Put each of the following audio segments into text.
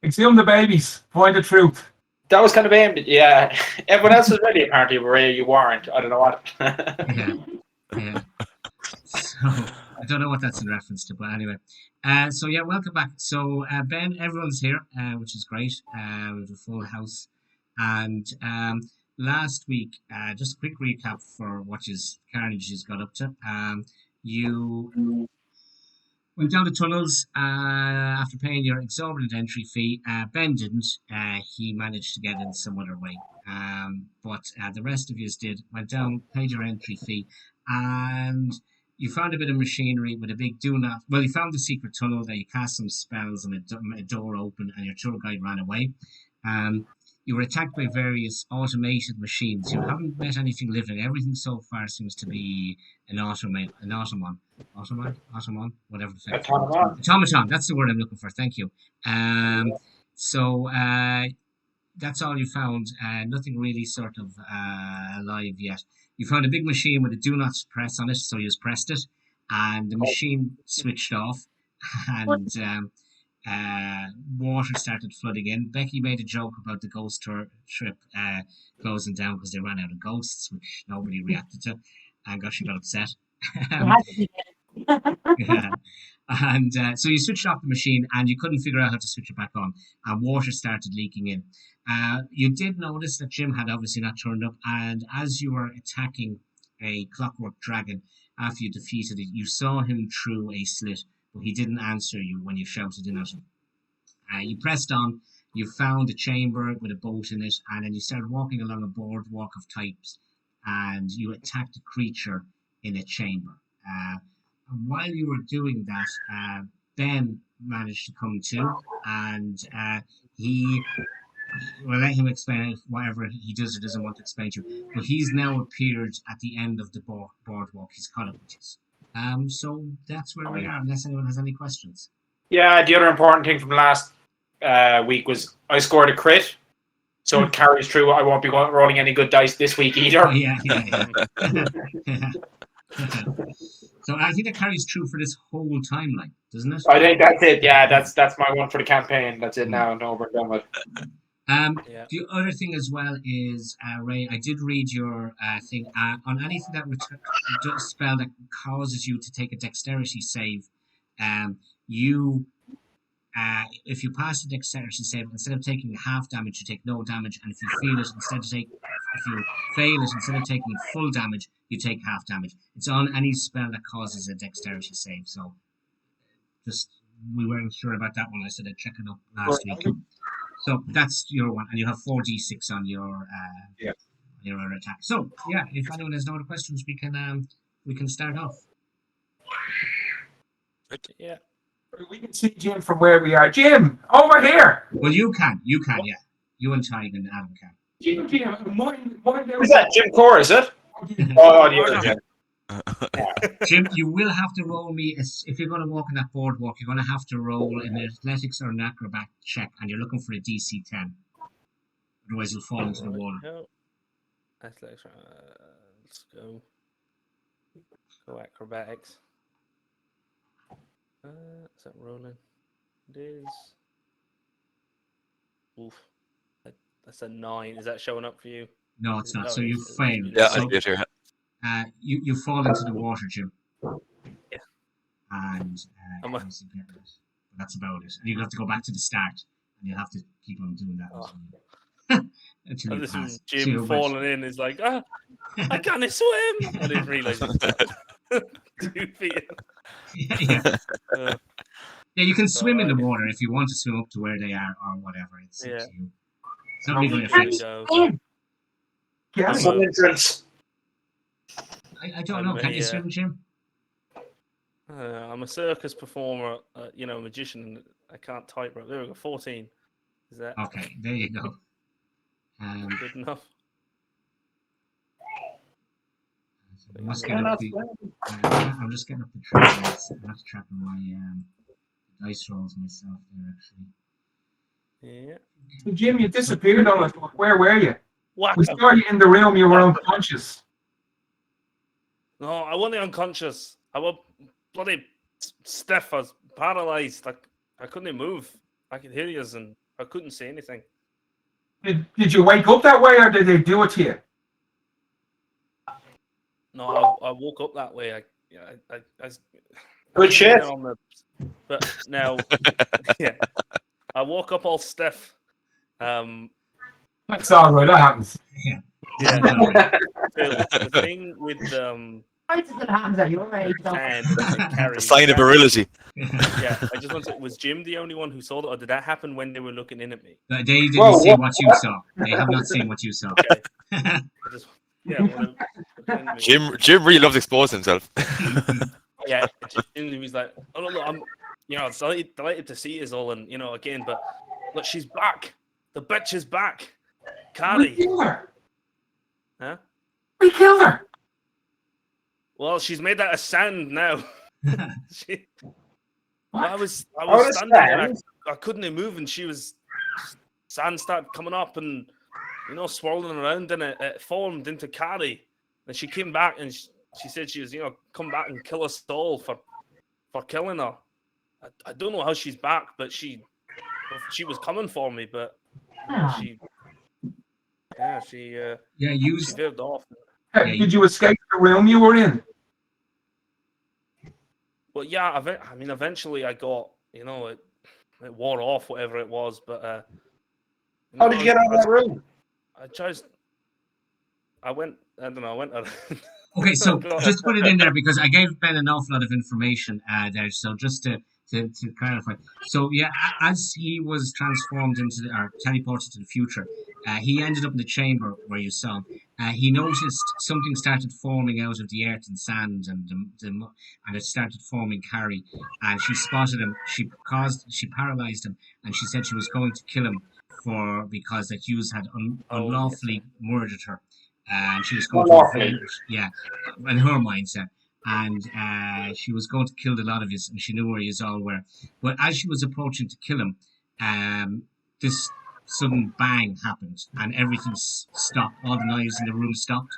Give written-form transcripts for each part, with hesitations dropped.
Exhume the babies. Find the truth. That was kind of aimed at, yeah. Everyone else was ready, apparently, but Ray, you weren't. I don't know what. Yeah. So I don't know what that's in reference to, but anyway. So yeah, welcome back. So Ben, everyone's here, which is great. We have a full house, and last week, just a quick recap for what Carnage has got up to. You went down the tunnels after paying your exorbitant entry fee. Ben didn't. He managed to get in some other way. But the rest of you did. Went down, paid your entry fee, and you found a bit of machinery with a big do not. Well, you found the secret tunnel there. You cast some spells, and a door opened, and your tour guide ran away. You were attacked by various automated machines. You haven't met anything living. Everything so far seems to be an automaton, whatever the fuck. Automaton. That's the word I'm looking for. Thank you. So that's all you found. Nothing really sort of alive yet. You found a big machine with a do not press on it, so you just pressed it, and the machine switched off, and water started flooding in. Becky made a joke about the ghost trip closing down because they ran out of ghosts, which nobody reacted to, and she got upset. Yeah. And so you switched off the machine and you couldn't figure out how to switch it back on, and water started leaking in. You did notice that Jim had obviously not turned up, and as you were attacking a clockwork dragon after you defeated it, you saw him through a slit, but he didn't answer you when you shouted in at him. You pressed on, you found a chamber with a boat in it, and then you started walking along a boardwalk of types, and you attacked a creature in a chamber. And while you were doing that, Ben managed to come to, and we'll let him explain whatever he does or doesn't want to explain to you. But he's now appeared at the end of the boardwalk. He's caught up with us. So that's where we are, unless anyone has any questions. Yeah, the other important thing from last week was I scored a crit, so it carries through. I won't be rolling any good dice this week either. Oh, yeah. So I think that carries true for this whole timeline, doesn't it? I think that's it. Yeah, that's my one for the campaign. That's it now. No, we're done with. The other thing as well is, Ray, I did read your thing on anything that spell that causes you to take a dexterity save. If you pass the dexterity save, instead of taking half damage, you take no damage, and if you fail it, instead of taking full damage, you take half damage. It's on any spell that causes a dexterity save. So, just we weren't sure about that one. I said I'd check it up last week. So that's your one, and you have 4d6 on your other attack. So yeah, if anyone has no other questions, we can start off. Yeah. We can see Jim from where we are. Jim, over here. Well, you can, yeah. You and Tig and Adam can. Jim, Is that Jim Core, is it? Jim, you will have to roll me, if you're going to walk on that boardwalk, you're going to have to roll an athletics or an acrobat check, and you're looking for a DC 10. Otherwise, you'll fall into the water. Athletics, let's go. Go acrobatics. Is that rolling? It is. Oof. That's a 9. Is that showing up for you? No, it's not. So you failed. Yeah, I see it here. You fall into the water, Jim. Yeah. And that's about it. And you'll have to go back to the start, and you'll have to keep on doing that. Until you this pass. is Jim falling in. Is like, I can't swim. I didn't realise it was 2 feet. Yeah. You can swim in the water if you want to swim up to where they are or whatever. It's up to you. It's not really affects Some entrance. I don't know. Can you swim, Jim? I'm a circus performer, a magician. I can't tightrope. There we go. 14. Is that okay? There you go. Good enough. I'm just getting up the track. I'm not tracking my dice rolls myself there, actually. Yeah. So Jim, you disappeared on us. Where were you? What? We saw you in the room. You were unconscious. No, I wasn't unconscious. I was bloody stiff. I was paralyzed. I couldn't move. I could hear you, and I couldn't see anything. Did you wake up that way, or did they do it to you? No, I woke up that way. I Good shit. But now, yeah, I woke up all stiff. That's all right. That happens. Yeah, no, the thing with Right, it's what happens at your age. though. and Carrie, A sign of virility. Yeah, I just want to. Was Jim the only one who saw that, or did that happen when they were looking in at me? They didn't Whoa, see whoa, what you saw. They have not seen what you saw. Okay. I just, yeah, well, looking at me. Jim really loves exposing himself. Yeah, and he was like, "Oh no, I'm, it's delighted to see us all, and again, but look, she's back. The bitch is back, We Carrie." killed her. Huh? We killed her. Well, she's made out of sand now. she, I was Out of standing there, sand? I couldn't move, and sand started coming up and swirling around, and it formed into Carrie. And she came back, and she said she was come back and kill us all for killing her. I don't know how she's back, but she was coming for me, but she used. veered off. Hey, did you escape the room you were in? But yeah, eventually I got, it wore off, whatever it was. But How did you get out of that room? I went. I don't know. I went. Okay, so just put it in there because I gave Ben an awful lot of information there. So just to clarify, so yeah, as he was transformed into or teleported to the future, he ended up in the chamber where you saw him. He noticed something started forming out of the earth and sand, and it started forming Carrie. And she spotted him. She paralyzed him, and she said she was going to kill him because that Hughes had unlawfully murdered her. And she was going to avenge, in her mindset. And she was going to kill a lot of us, and she knew where you all were. But as she was approaching to kill him, this sudden bang happened, and everything stopped. All the knives in the room stopped,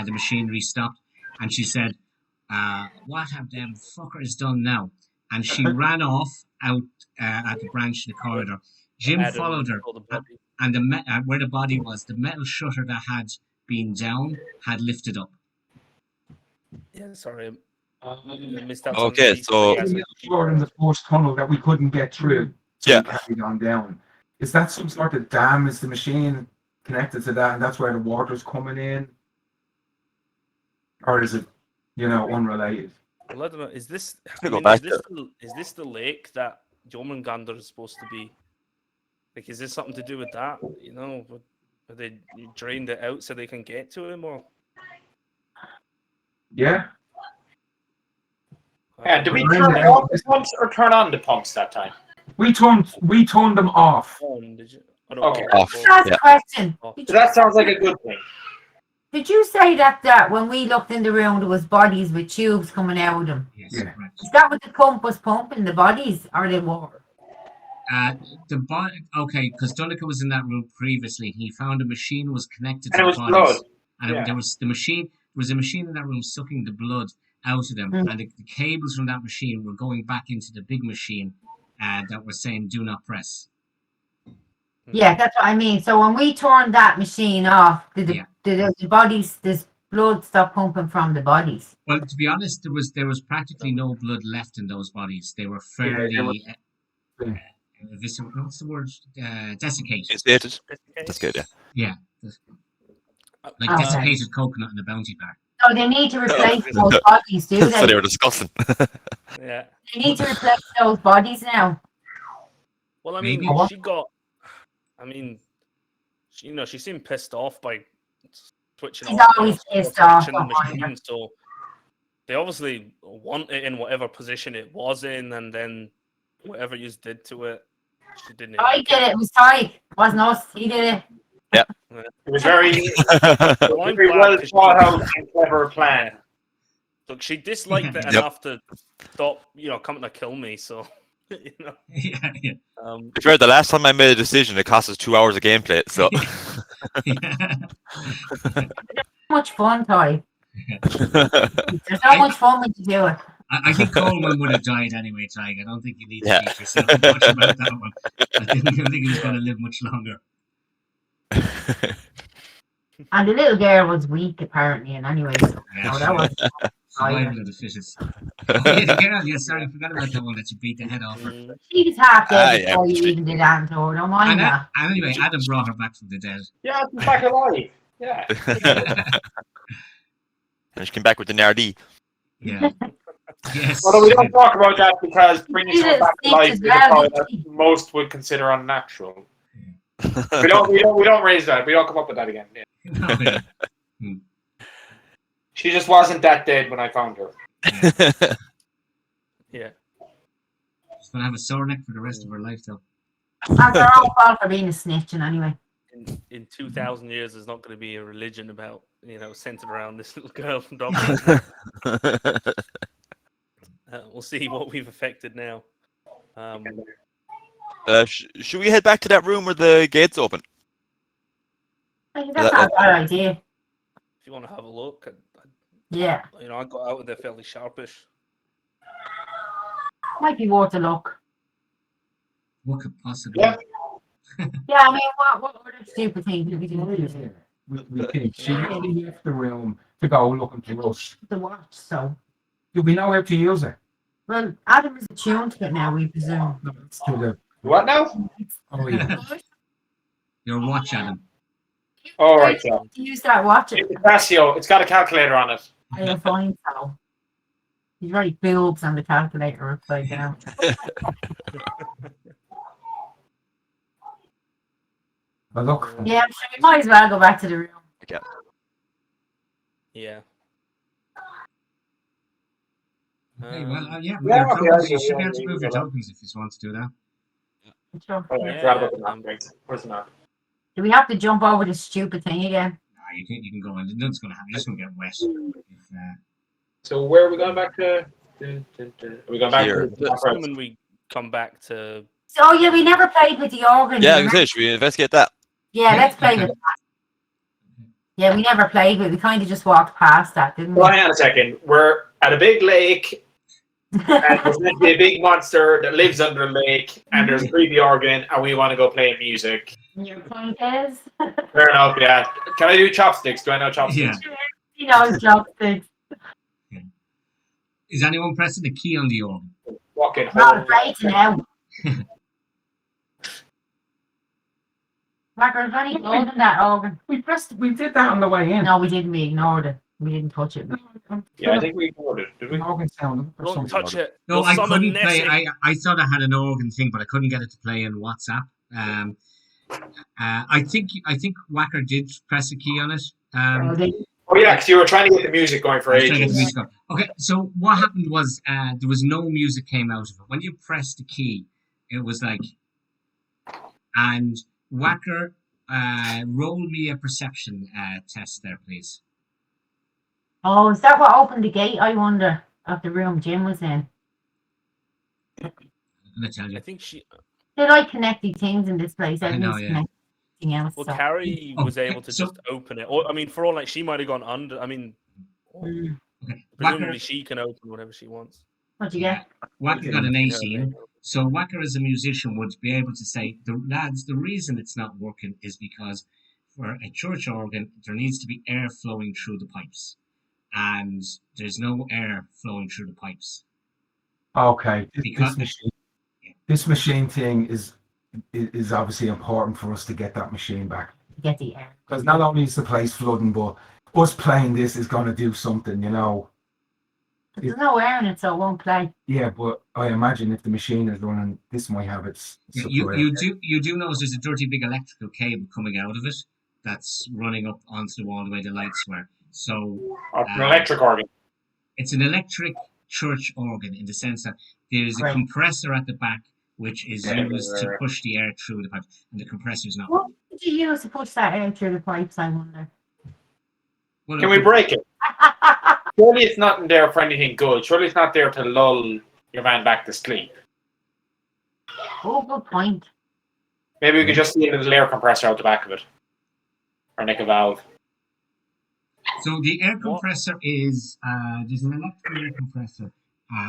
the machinery stopped, and she said, "What have them fuckers done now?" And she ran off out at the branch in the corridor. Jim followed her, and where the body was, the metal shutter that had been down had lifted up. Yeah, sorry. I missed out. Okay, so We're in the first tunnel that we couldn't get through. So Yeah. we carried on down. Is that some sort of dam? Is the machine connected to that, and that's where the water's coming in? Or is it, unrelated? Well, I don't know. Is this? Go back Is this the lake that Jormungandr is supposed to be? Like, is this something to do with that? Have they drained it out so they can get to him, or? Yeah. Yeah, did we turn off the pumps or turn on the pumps that time? We turned them off. Did you? I don't Okay. know. Off. Can I ask a question? Oh. Did So you, that sounds like a good thing. did you say that when we looked in the room there was bodies with tubes coming out of them? Yes, Yeah. right. Is that what the pump was pumping, the bodies, or the water? Okay, because Dunica was in that room previously. He found a machine was connected And to it was the bodies, blood. and Yeah. there was a machine in that room sucking the blood out of them, and the cables from that machine were going back into the big machine that were saying "Do not press." Yeah, that's what I mean. So when we turned that machine off, did the bodies, this blood stop pumping from the bodies? Well, to be honest, there was practically no blood left in those bodies. They were fairly. What's the word? Desiccated. instated. That's good, yeah. Yeah, like Okay. desiccated coconut in a Bounty bar. So they need to replace those bodies, do So they they? were discussing. Yeah. They need to replace those bodies now. Well, I mean, Maybe. she got. I mean, she seemed pissed off by switching She's off. always pissed off, switching the don't mind her. machine, so they obviously want it in whatever position it was in, and then whatever you did to it, she didn't. I did it. It was Ty. It wasn't us. He did it. It was very, Well, I'm very glad well 'cause thought out and clever plan. Look, she disliked it Yep. enough to stop, coming to kill me. So, Yeah. If you're the last time I made a decision, it cost us 2 hours of gameplay. So Much fun, Ty. There's so much fun when you do it. I think Coleman would have died anyway, Tig. I don't think you need to Yeah. beat yourself much about that one. I don't think he's going to live much longer. And the little girl was weak, apparently, and anyway, so no, that was Survival of the fittest. Oh, yeah, the girl. Yeah, sorry, I forgot about that one that you beat the head off her. Mm. she was half dead yeah. before you even did that, so don't mind And, that. and anyway, Adam brought her back from the dead. Yeah, I'm back alive. Yeah. And she came back with the Nardi. Yeah. Yes. Although we don't talk about that because bringing She someone was back to sick life as is a well, power didn't that she? most would consider unnatural. We don't raise that. We don't come up with that again. Yeah. No, yeah. She just wasn't that dead when I found her. Yeah. She's going to have a sore neck for the rest of her life, though. That's her own fault for being a snitching, anyway. In 2,000 years, there's not going to be a religion about, centered around this little girl from Dublin. We'll see what we've affected now. Should we head back to that room where the gate's open? I think that's not a bad idea. If you want to have a look, Yeah, I got out of there fairly sharpish. might be worth a look. What could possibly... Yeah. Yeah, I mean, what other stupid things did we do? We think she really left the room to go looking for us. The watch, so. Do we know how to use it? Well, Adam is attuned to it now, we presume. No, it's to the. What now? Oh yeah. Your watch, Adam. All right, yeah. Use that watch. It's a Casio. It's got a calculator on it. I find so. He's very boobs on the calculator upside down. But look. Yeah, I'm sure we might as well go back to the room. Yeah. Okay, well, yeah, Yeah, your okay, tokens, you okay, should be yeah, able to yeah, move your yeah. tokens if you want to do that. Sure. Oh, yeah, Yeah, forgot about the map. Right. Where's the map? Do we have to jump over this stupid thing again? Nah, you can go in. Nothing's going to happen. You're just going to get wet. If, So where are we going back to? Are we going back Here. to the top right? Assuming we come back to. So, yeah, we never played with the organ. Yeah, I remember? was say, should we investigate that? Yeah, let's play okay. with that. Yeah, we never played with it. We kind of just walked past that, didn't we? Well, hang on a second. We're at a big lake, and there's meant to be a big monster that lives under the lake, and there's a creepy organ, and we want to go play music. Your point is? Fair enough, yeah. Can I do chopsticks? Do I know chopsticks? Yeah. He knows chopsticks. Is anyone pressing the key on the organ? Fucking Not hole. afraid to now. Margaret, any gold in that organ? We did that on the way in. No, we didn't. We ignored it. We didn't touch it. Yeah, I think we ignored it. Did we? Organ sound or Don't something. touch it. No, You'll I summon couldn't play. Nessie. I thought I had an organ thing, but I couldn't get it to play in WhatsApp. I think Whacker did press a key on it. Oh yeah, because you were trying to get the music going for I was trying to get the ages. music on. Okay, so what happened was there was no music came out of it. When you pressed the key, it was like, and Whacker, roll me a perception test there, please. Oh, is that what opened the gate? I wonder. Of the room Jim was in. I'm gonna tell I you. think she. They like connecting things in this place. I know, Everything's yeah. connecting else. Well, so. Carrie Oh, was able to so- just open it. Or, I mean, for all like she might have gone under. I mean, Mm. Okay. Whacker, presumably she can open whatever she wants. What'd you get? Whacker got an Yeah, 18. So Whacker as a musician would be able to say, the lads, the reason it's not working is because for a church organ, there needs to be air flowing through the pipes. And there's no air flowing through the pipes. Okay. Because- This machine thing is obviously important for us to get that machine back. Get the air. Because not only is the place flooding, but us playing this is going to do something, you know. There's no air in it, so it won't play. Yeah, but I imagine if the machine is running, this might have its supply. You do notice there's a dirty big electrical cable coming out of it that's running up onto the wall the way the lights were. So An electric organ. it's an electric church organ in the sense that there's a Right. compressor at the back which is Yeah, used right, to right. push the air through the pipes, and the compressor's not. What did you use to push that air through the pipes, I wonder? Well, Can we break it? Surely it's not in there for anything good. Surely it's not there to lull your man back to sleep. Oh, good point. Maybe we could just see a little air compressor out the back of it. Or nick a valve. So the air compressor is there's an electrical air compressor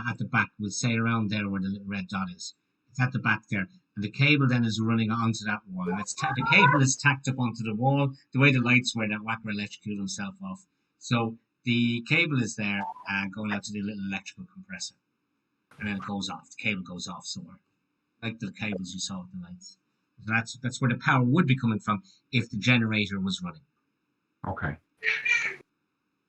at the back. We'll say around there where the little red dot is. It's at the back there. And the cable then is running onto that wall. And the cable is tacked up onto the wall, the way the lights were that Whacker electrocuted himself off. So the cable is there going out to the little electrical compressor. And then it goes off. The cable goes off somewhere. Like the cables you saw with the lights. So that's where the power would be coming from if the generator was running. Okay.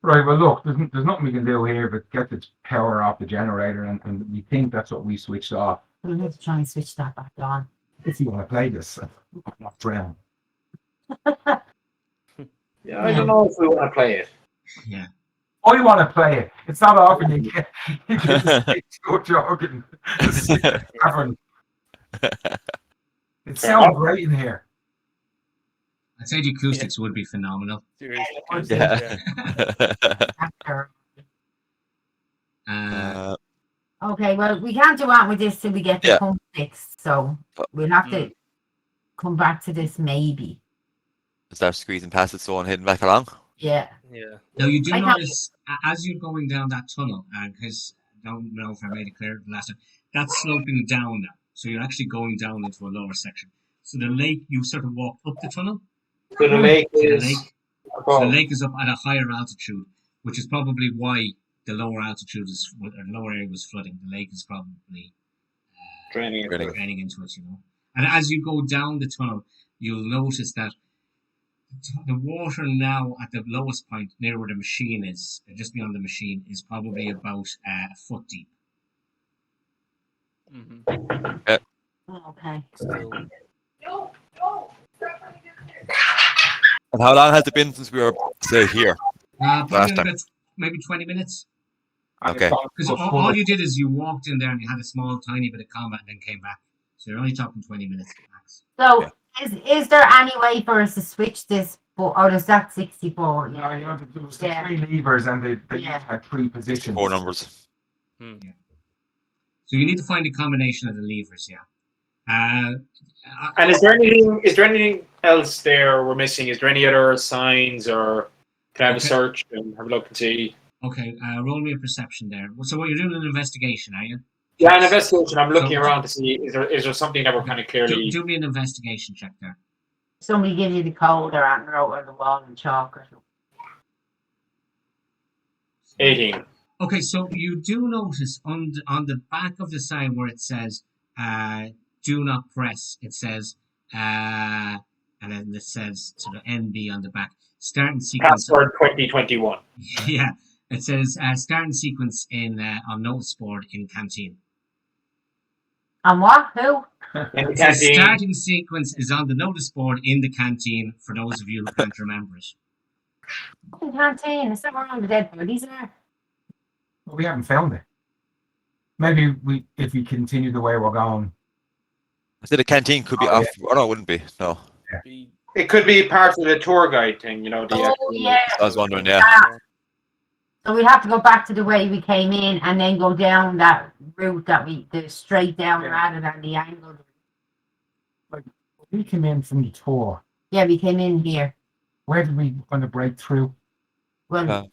Right, well look, there's nothing we can do here but get the power off the generator, and we think that's what we switched off. We need to try and switch that back on. If you want to play this, I'm not drown. Yeah, I don't know if we want to play it. Yeah. I want to play it. It's not often you get go jogging. It sounds great in here. I'd say the acoustics would be phenomenal. Seriously. Yeah. After. Okay, well, we can't do that with this till we get the Yeah. pump fixed, so we'll have to come back to this maybe. Start squeezing past it so and heading back along. Yeah. Yeah. now you do I know- notice as you're going down that tunnel, because I don't know if I made it clear the last time, that's sloping down now. So you're actually going down into a lower section. So the lake, you sort of walked up the tunnel. So the lake The is lake, so above. the lake is up at a higher altitude, which is probably why the lower altitude or the lower area was flooding. The lake is probably draining into it. draining into it, you know. And as you go down the tunnel, you'll notice that the water now at the lowest point, near where the machine is, just beyond the machine, is probably about a foot deep. Mm-hmm. Okay. Still. And how long has it been since we were, say, here? Probably Last time. about maybe 20 minutes. Okay. Because all you did is you walked in there and you had a small, tiny bit of combat and then came back. So you're only talking 20 minutes max. So, Yeah. is there any way for us to switch this? Or is that 64? No, you know, there was the Yeah. 3 levers and they Yeah. each had 3 positions. 4 numbers. So you need to find a combination of the levers, yeah. And is there anything else there we're missing? Is there any other signs, or can I have a Okay. search and have a look and see? Okay, roll me a perception there. So what you're doing an investigation, are you? Yeah, an investigation. I'm looking So- around to see is there something that we're kind of clearly. Do me an investigation check there. Somebody give you the code or anything wrote on the wall in chalk or something. 18. Okay, so you do notice on the back of the sign where it says "Do not press," it says, and then it says sort of NB on the back. Starting sequence. Password 2021. Yeah, it says starting sequence in on notice board in canteen. And what? Who? In the It says canteen. starting sequence is on the notice board in the canteen for those of you who can't remember it. In canteen. Is that where all the dead bodies are? Well, we haven't found it. Maybe if we continue the way we're going. I said the canteen could be Oh, off. Oh, no, it wouldn't be. No. Be- It could be part of the tour guide thing, you know. The Oh, actual- yeah. I was wondering, yeah. So we'd have to go back to the way we came in and then go down that route the straight down Yeah. rather than the angle. We came in from the tour. Yeah, we came in here. Where did we want to break through? Well,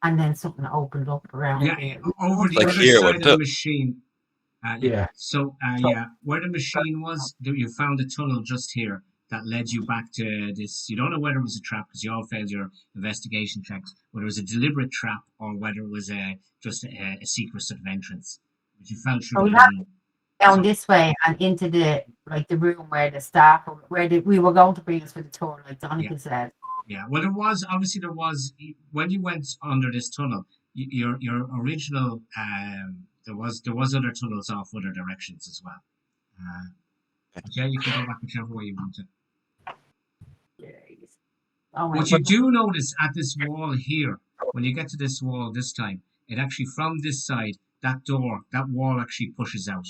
and then something opened up around Yeah, here. over the Like other here, side of wouldn't the it? machine. Yeah. So, yeah, where the machine was, you found a tunnel just here that led you back to this. You don't know whether it was a trap because you all failed your investigation checks, whether it was a deliberate trap or whether it was just a secret sort of entrance. But you fell through. Oh, the yeah. tunnel. Down this way and into the room where the staff we were going to bring us for the tour, like Donegan said. Yeah, well, there was when you went under this tunnel, your original there was other tunnels off other directions as well. But yeah, you can go back whichever way you want to. Oh, What you do notice at this wall here, when you get to this wall this time, it actually from this side, that wall actually pushes out.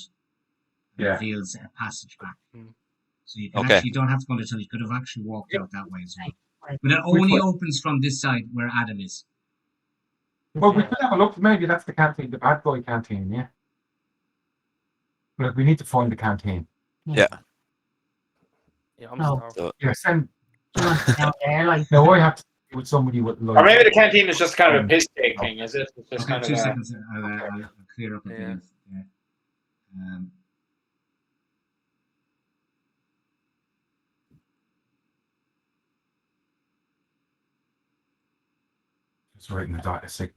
And Yeah. reveals a passage back. Mm. So you can Okay. actually don't have to go to the tunnel. You could have actually walked out that way as well. Right. But it Which only way? opens from this side where Adam is. Well, we could have a look. Maybe that's the canteen, the bad boy canteen, yeah. Look, we need to find the canteen. Yeah, I'm No. starved. Yeah, send. down there, like No, I have to with somebody with Or like. maybe the canteen is just kind of a piss take thing, is it? It's just Okay, kind 2 of seconds. I'll clear up a bit. Yeah. Yeah. Just writing a sick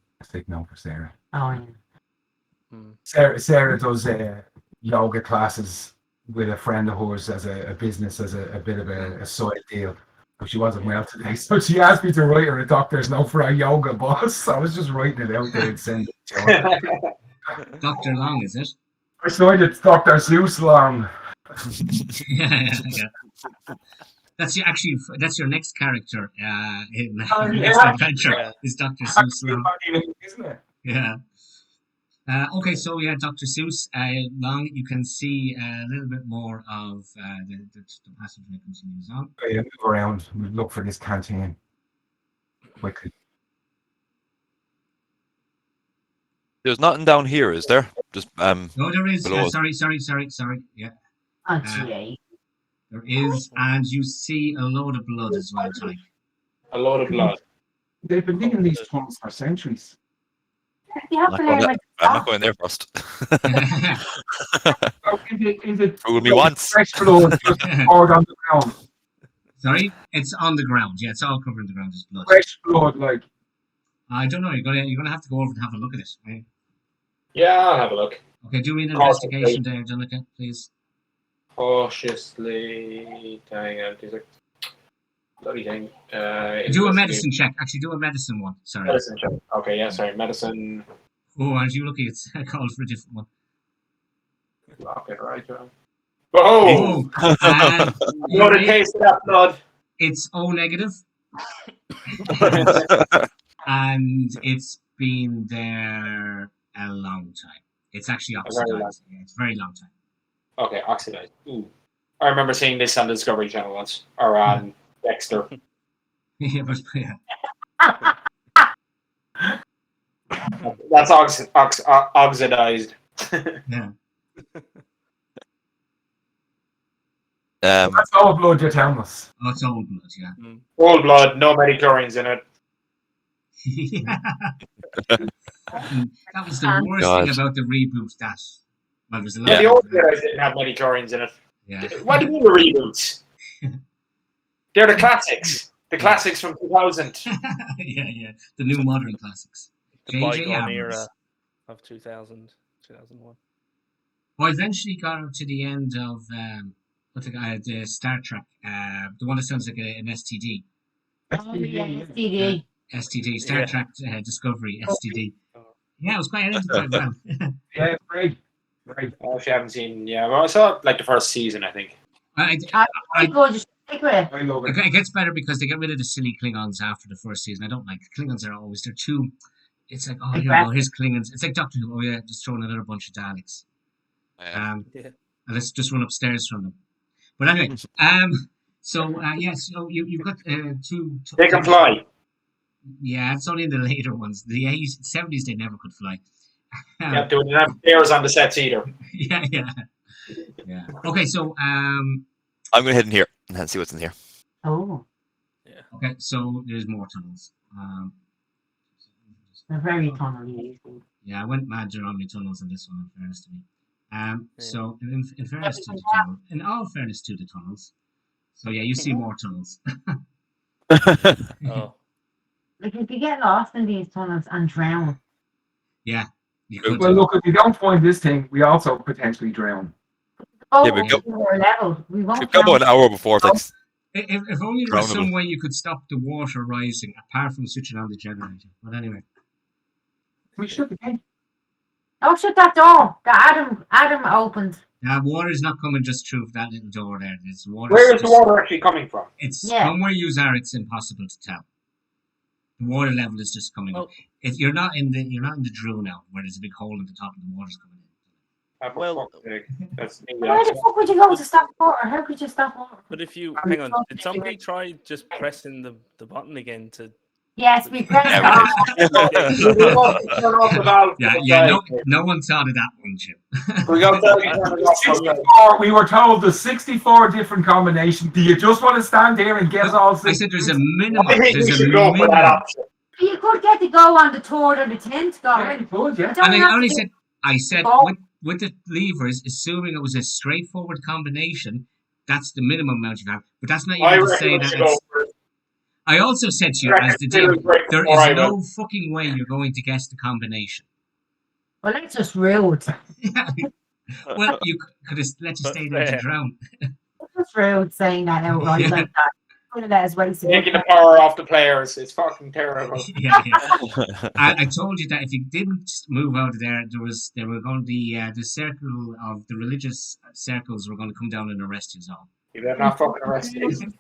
note for Sarah. Oh, yeah. Sarah does yoga classes with a friend of hers as a business, as a bit of a side deal. But she wasn't well today, so she asked me to write her a doctor's note for a yoga boss. I was just writing it out there and sending it to her. Dr. Long, is it? I decided it's Dr. Seuss Long. Yeah. That's your next character in Oh, next yeah. adventure Yeah. is Dr. Seuss Long. Isn't it? Yeah. Okay, so yeah, Dr. Seuss Long. You can see a little bit more of the passageway continues on. Yeah, move around. We look for this canteen quickly. There's nothing down here, is there? Just No, there is. below us. Sorry. Yeah, Oh, gee. there is, and you see a load of blood as well, Ty. a load of blood. They've been digging these tunnels for centuries. You have to learn when to I'm not stop. going there first. Oh, is it Fool me once. fresh blood just poured on the ground? Sorry, it's on the ground. Yeah, it's all covered in the ground. There's blood. Fresh blood, like. I don't know. You're gonna have to go over and have a look at it. Right? Yeah, I'll have a look. Okay, do an Cautiously. investigation there, Jenica, please. Cautiously. Hang on, there's a bloody thing. Do a Investigate. medicine check. Actually, do a medicine one. Sorry. Medicine check. Okay, yeah, sorry. Medicine. Oh, aren't you looking? It's called for a different one. Lock it right down. Whoa! Oh, and You want to taste of that blood? it's O negative, and it's been there a long time. It's actually very long oxidized. Yeah, it's a very long time. Okay, oxidized. Ooh. I remember seeing this on the Discovery Channel once, or on Dexter. Yeah, but yeah. That's oxidized. Yeah. That's all blood you're telling us. Oh, it's old blood, yeah. Old blood, no metachlorines in it. That was the worst God. thing about the reboot. That well, there's a lot. Yeah, the of- old guys didn't have metachlorines in it. yeah. What do you mean the reboots? They're the classics. The classics from 2000. yeah. The new modern classics. The J.J. bygone Abrams. era of 2000, 2001. I eventually got up to the end of the Star Trek, the one that sounds like an STD. Oh, yeah, STD. STD, Star Yeah. Trek Discovery, STD. Yeah, it was quite quite well. Yeah, it's great. Great. Oh, if you haven't seen, yeah, well, I saw like the first season, I think. I go just stick with it. I love it. It gets better because they get rid of the silly Klingons after the first season. I don't like Klingons. They're too. It's like, oh, here we go, here's Klingons. It's like Doctor Who. Oh yeah, just throwing another bunch of Daleks. Yeah. Yeah. And let's just run upstairs from them. But anyway, so yes, so you've got two. They can fly. Yeah, it's only in the later ones. The 80s, 70s, they never could fly. Yeah, they didn't have stairs on the sets either. yeah. Okay, so I'm gonna head in here and see what's in here. Oh, okay, so there's more tunnels. they're very tunnely. Yeah, I went mad around my tunnels on this one. In fairness to me. So in fairness to the Yeah. tunnel, in all fairness to the tunnels. So yeah, you see more tunnels. Oh, Like if you get lost in these tunnels and drown. Yeah, you could. Well, look, if we don't find this thing, we also potentially drown. Oh, Yeah, but go- lower level. We won't We've got about an hour before it's like If only there was Drownable. some way you could stop the water rising, apart from switching on the generator. But anyway, We should be. Oh, shut that door. The Adam opened. water is not coming just through that little door there. There's water. Where is the water actually coming from? It's Yeah. from where you are. It's impossible to tell. The water level is just coming up. You're not in the drill now, where there's a big hole in the top and the water's coming in. Well- That's Where the fuck would you go to stop water? How could you stop water? but if you I mean, hang on, did somebody try just pressing the button again to Yes, we pressed Yeah, on. No one thought of that one, Jim. We got that. 64, we were told there's 64 different combinations. Do you just want to stand there and guess all I 60? said there's a minimum. I think There's we a should go for that minimum. option. You could get to go on the 3rd or the 10th, Yeah, guy. you could, yeah. And I only said, I said Oh. with the levers, assuming it was a straightforward combination, that's the minimum amount you have. But that's not I even to reckon say we that should go it's. for it. I also said to you, I reckon as the Phil Jim, is right there before I is no went. fucking way you're going to guess the combination. Well, that's just rude. Well, you could have let you But stay there to fair. drown. It's just rude saying that outright like that. One of that is wasted. Taking the power off the players. It's fucking terrible. Yeah. I told you that if you didn't move out of there, there were going to be the circle of the religious circles were going to come down and arrest you all. You better not fucking arrest me.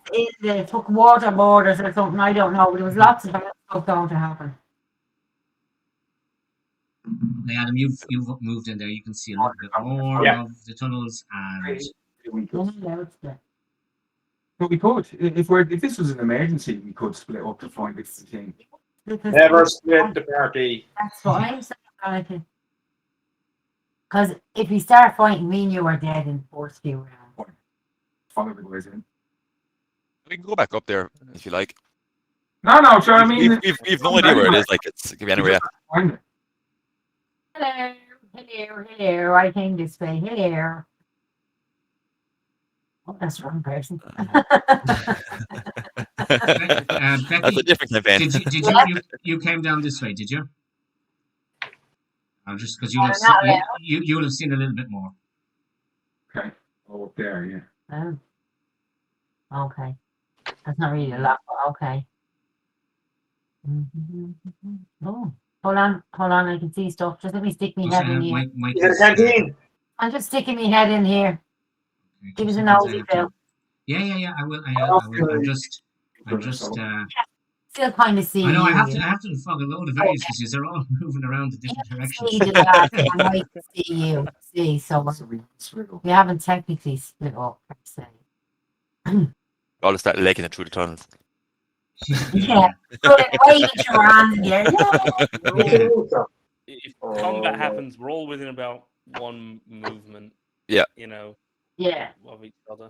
They took water borders or something. I don't know. But there was lots of bad stuff going to happen. Now, Adam, you've moved in there. You can see a little bit more Yeah. of the tunnels, and We You're could. not allowed to. But we could. If this was an emergency, we could split up to find this thing. Because Never split the party. that's what I'm saying. Because if we start fighting, me and you are dead in the first few rounds. Follow the boys in. We can go back up there if you like. No, do you know what I mean? We've no idea where it is. Like it could be anywhere. Yeah. Find it. Hello. I came this way. Hello. Oh, that's the wrong person. That's Becky, a different campaign. you came down this way? Did you? Just because Not yet. you'll have seen a little bit more. Okay. Oh, up there, yeah. Oh. Okay. That's not really a lot, but okay. Oh, hold on. I can see stuff. Just let me stick my head in here. He's in the canteen. I'm just sticking my head in here. Give us a nosy, Phil. Yeah. I will. I'm just. Still kind of seeing I know. I you. have to fog a load of areas because they're all moving around in different directions. See the lads, I like to see you. See, so we haven't technically split up, per se. I'll just start legging it through the tunnels. Yeah. So then wave with your hands in the air. If combat happens, we're all within about one movement. Yeah. You know, Yeah. of each other.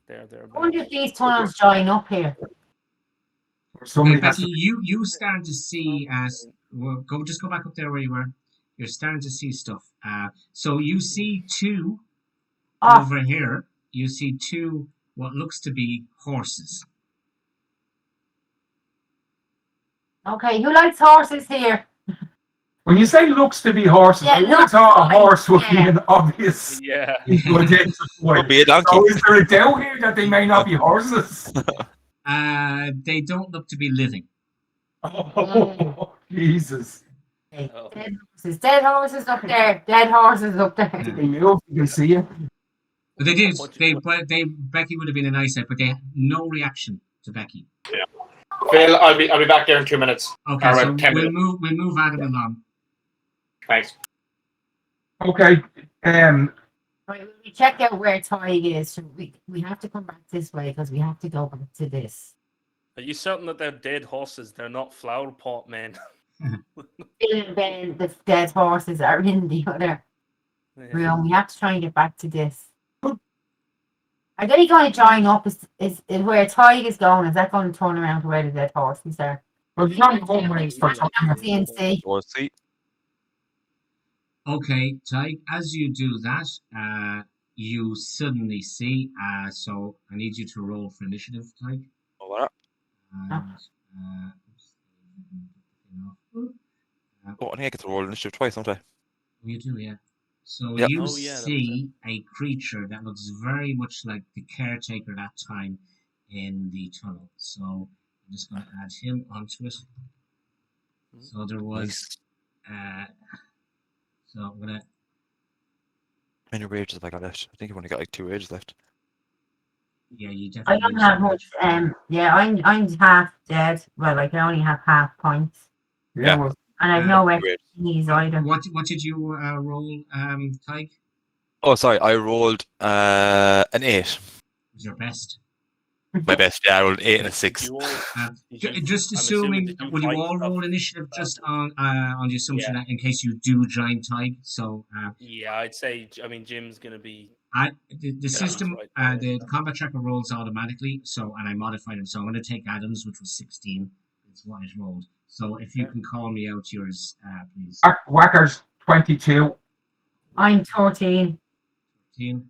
There. I wonder if these tunnels join up here. Somebody has Becky, to. you starting to see go back up there where you were. You're starting to see stuff. So you see two Oh, over here. You see two what looks to be horses. okay. Who likes horses here? When you say looks to be horses, Yeah, I would have looks thought a like- horse would be yeah. an obvious Yeah. thing to identify. Could be a donkey. So is there a doubt here that they may not be horses? They don't look to be living. Oh, Jesus. Hey, Oh. dead horses up there. Dead horses up there. They move, you can see it. But they did. What- Becky would have been a nice set, but they had no reaction to Becky. Phil, I'll be back there in 2 minutes. Okay, All right, so 10 we'll minutes. move Adam along. Thanks. Okay. Right, we check out where Tig is. So we have to come back this way because we have to go back to this. Are you certain that they're dead horses? They're not flower pot men. Phil and Ben, the dead horses are in the other Yeah. room. We have to try and get back to this. Are they going to join up? Is where Tig is going? Is that going to turn around to where the dead horses are? Well, there's only one way for CNC. Or see. Okay, Tig, as you do that, you suddenly see. So I need you to roll for initiative, Tig. Oh, what? Oh, I think I get to roll initiative twice, don't I? You do, yeah. So Yep. you Oh, yeah, that was see a creature that looks very much like the caretaker that time in the tunnel. So I'm just going to add him onto it. So there was. Nice. So I'm gonna. How many rages have I got left? I think I've only got like 2 rages left. Yeah, you I definitely. don't use have that. much. Yeah, I'm half dead. Well, I can only have half points, Yeah, well, and I've no Two extra rages. knees either. What did you roll, Tig? Oh, sorry. I rolled an 8. Was your best? My best. Yeah, I rolled 8 and a 6. You all, did you- Just I'm assuming, did you will you fight all stuff? roll initiative just on the assumption that in case you do join Tig? So Yeah, I'd say. I mean, Jim's gonna be. the system, right there, the so. combat tracker rolls automatically. So and I modified it. So I'm going to take Adams, which was 16. It's what it rolled. So if you can call me out yours, please. Whacker's 22. I'm 13. 15,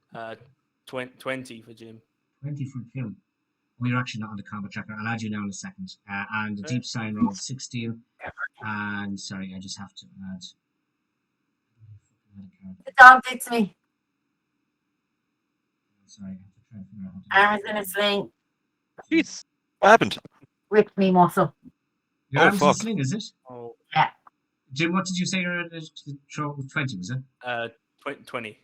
20 for Jim. 20 for Jim. Oh, you're actually not on the combat tracker. I'll add you now in a second. And the deep sign rolled 16. And sorry, I just have to add. The dog did to me. Sorry, I have to try and figure out how to. Arms in a sling. Jeez. What happened? Ripped me muscle. Your Oh, arms in a fuck. sling, is it? Oh, Jim, what did you say your throw was 20, was it? 20.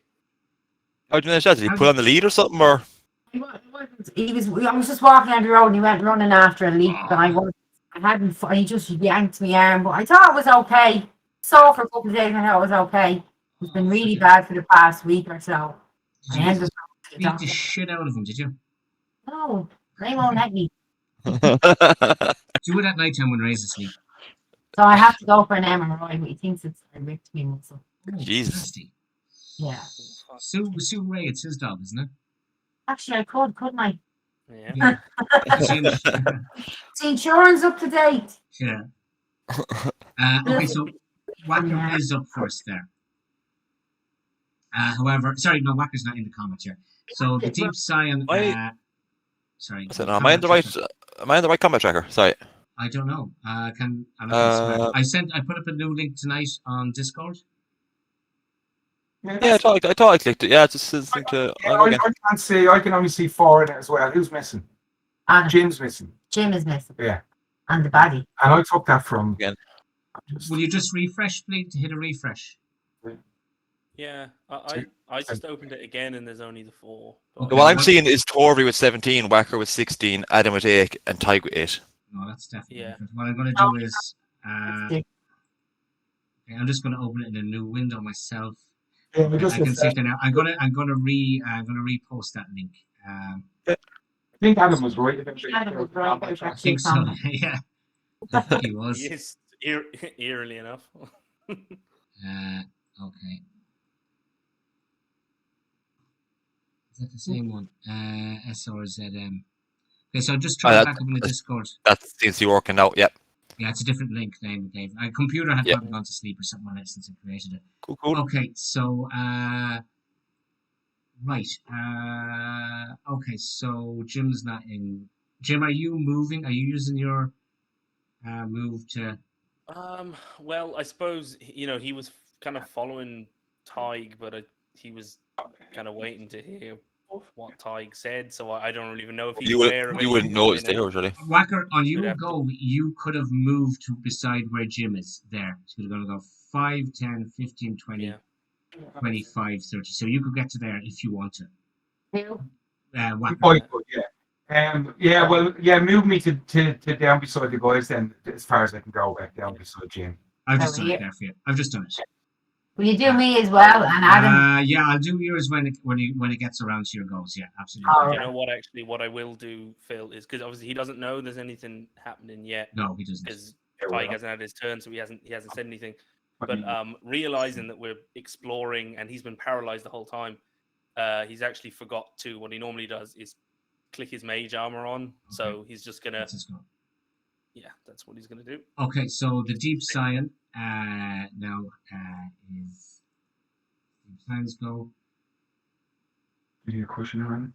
How did you manage that? Did he put on the lead or something? Or I was just walking down the road and he went running after a leap and he just yanked me arm, but I thought it was okay. So for a couple of days I thought it was okay. It's been really bad for the past week or so. Did I you ended up beat the shit out of him, did you? no, they won't let me. Do it at night time when Ray's asleep. So I have to go for an MRI, but he thinks it's a ripped me muscle. Oh, Jesus. nasty. Yeah. Sue Ray, it's his dog, isn't it? Actually I couldn't I? Yeah. Seems- Is the insurance up to date? yeah. Okay, so Whacker is up first there. However, sorry, no, Whacker's not in the combat here. So the deep scion. Sorry. So, am I in the right? Am I in the right combat tracker? Sorry. I don't know. I'm not I put up a new link tonight on Discord. Yeah, I thought I clicked it. Yeah, it's just a thing to. I can't see. I can only see 4 in it as well. Who's missing? Adam. Jim's missing. Jim is missing. Yeah. And the body. And I took that from. Again. Will you just refresh, please? To hit a refresh. Yeah. I just opened it again and there's only the 4. Okay. What I'm seeing is Torvi with 17, Whacker with 16, Adam with 8, and Tig with 8. No, that's definitely Yeah. different. What I'm going to do is, okay, I'm just going to open it in a new window myself. Yeah, I can see it now. I'm gonna repost that link. I think Adam was right. Adam was right. There's I actually think so. some. Yeah, I think he was. Yes, eerily enough. Okay. Is that the same one? SRZM. Okay, so just try it back up in the Discord. That seems to be working out. Yep. Yeah, it's a different link name, Dave. My computer had Yep. probably gone to sleep or something like that since I created it. Cool. Okay, so right. Okay, so Jim's not in. Jim, are you moving? Are you using your move to? Well, I suppose he was kind of following Tig, but he was kind of waiting to hear what Tig said. So I don't really even know if he's aware of it. You wouldn't know it's there, really. Whacker, on you Should have go. You could have moved to beside where Jim is. There, so you're going to go 5, 10, 15, 20, Yeah. 25, 30. So you could get to there if you want to. Who? Whacker. Move me to down beside the guys then, as far as I can go back down beside Jim. I've just done it there for you. I've just done it. Will you do me as well and Adam? Yeah, I'll do yours when it gets around to your goals. Yeah, absolutely. All You know what I will do, Phil, is because obviously he doesn't know there's anything happening yet. No, he doesn't. Because Tig hasn't had his turn, so he hasn't said anything. But realizing that we're exploring and he's been paralyzed the whole time, he's actually forgot to. What he normally does is click his mage armor on. So he's just gonna. That's his goal. Yeah, that's what he's gonna do. Okay, so the deep scion now is deep science go. Give you a question around.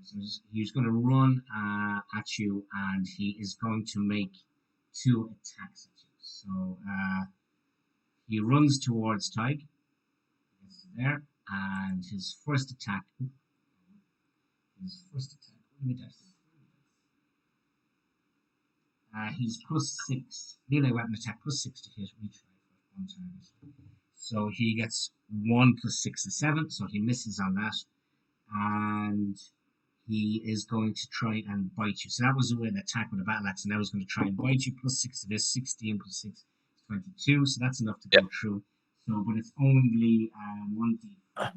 So he's going to run at you, and he is going to make 2 attacks at you. So he runs towards Tig. There, and his first attack. He's +6. Melee weapon attack +6 to hit. Retry for 1 target. So he gets 1 + 6 is 7. So he misses on that. And he is going to try and bite you. So that was an attack with a battle axe, and now he's going to try and bite you. +6 to this, 16 + 6 is 22. So that's enough to go through. So, but it's only 1d4 +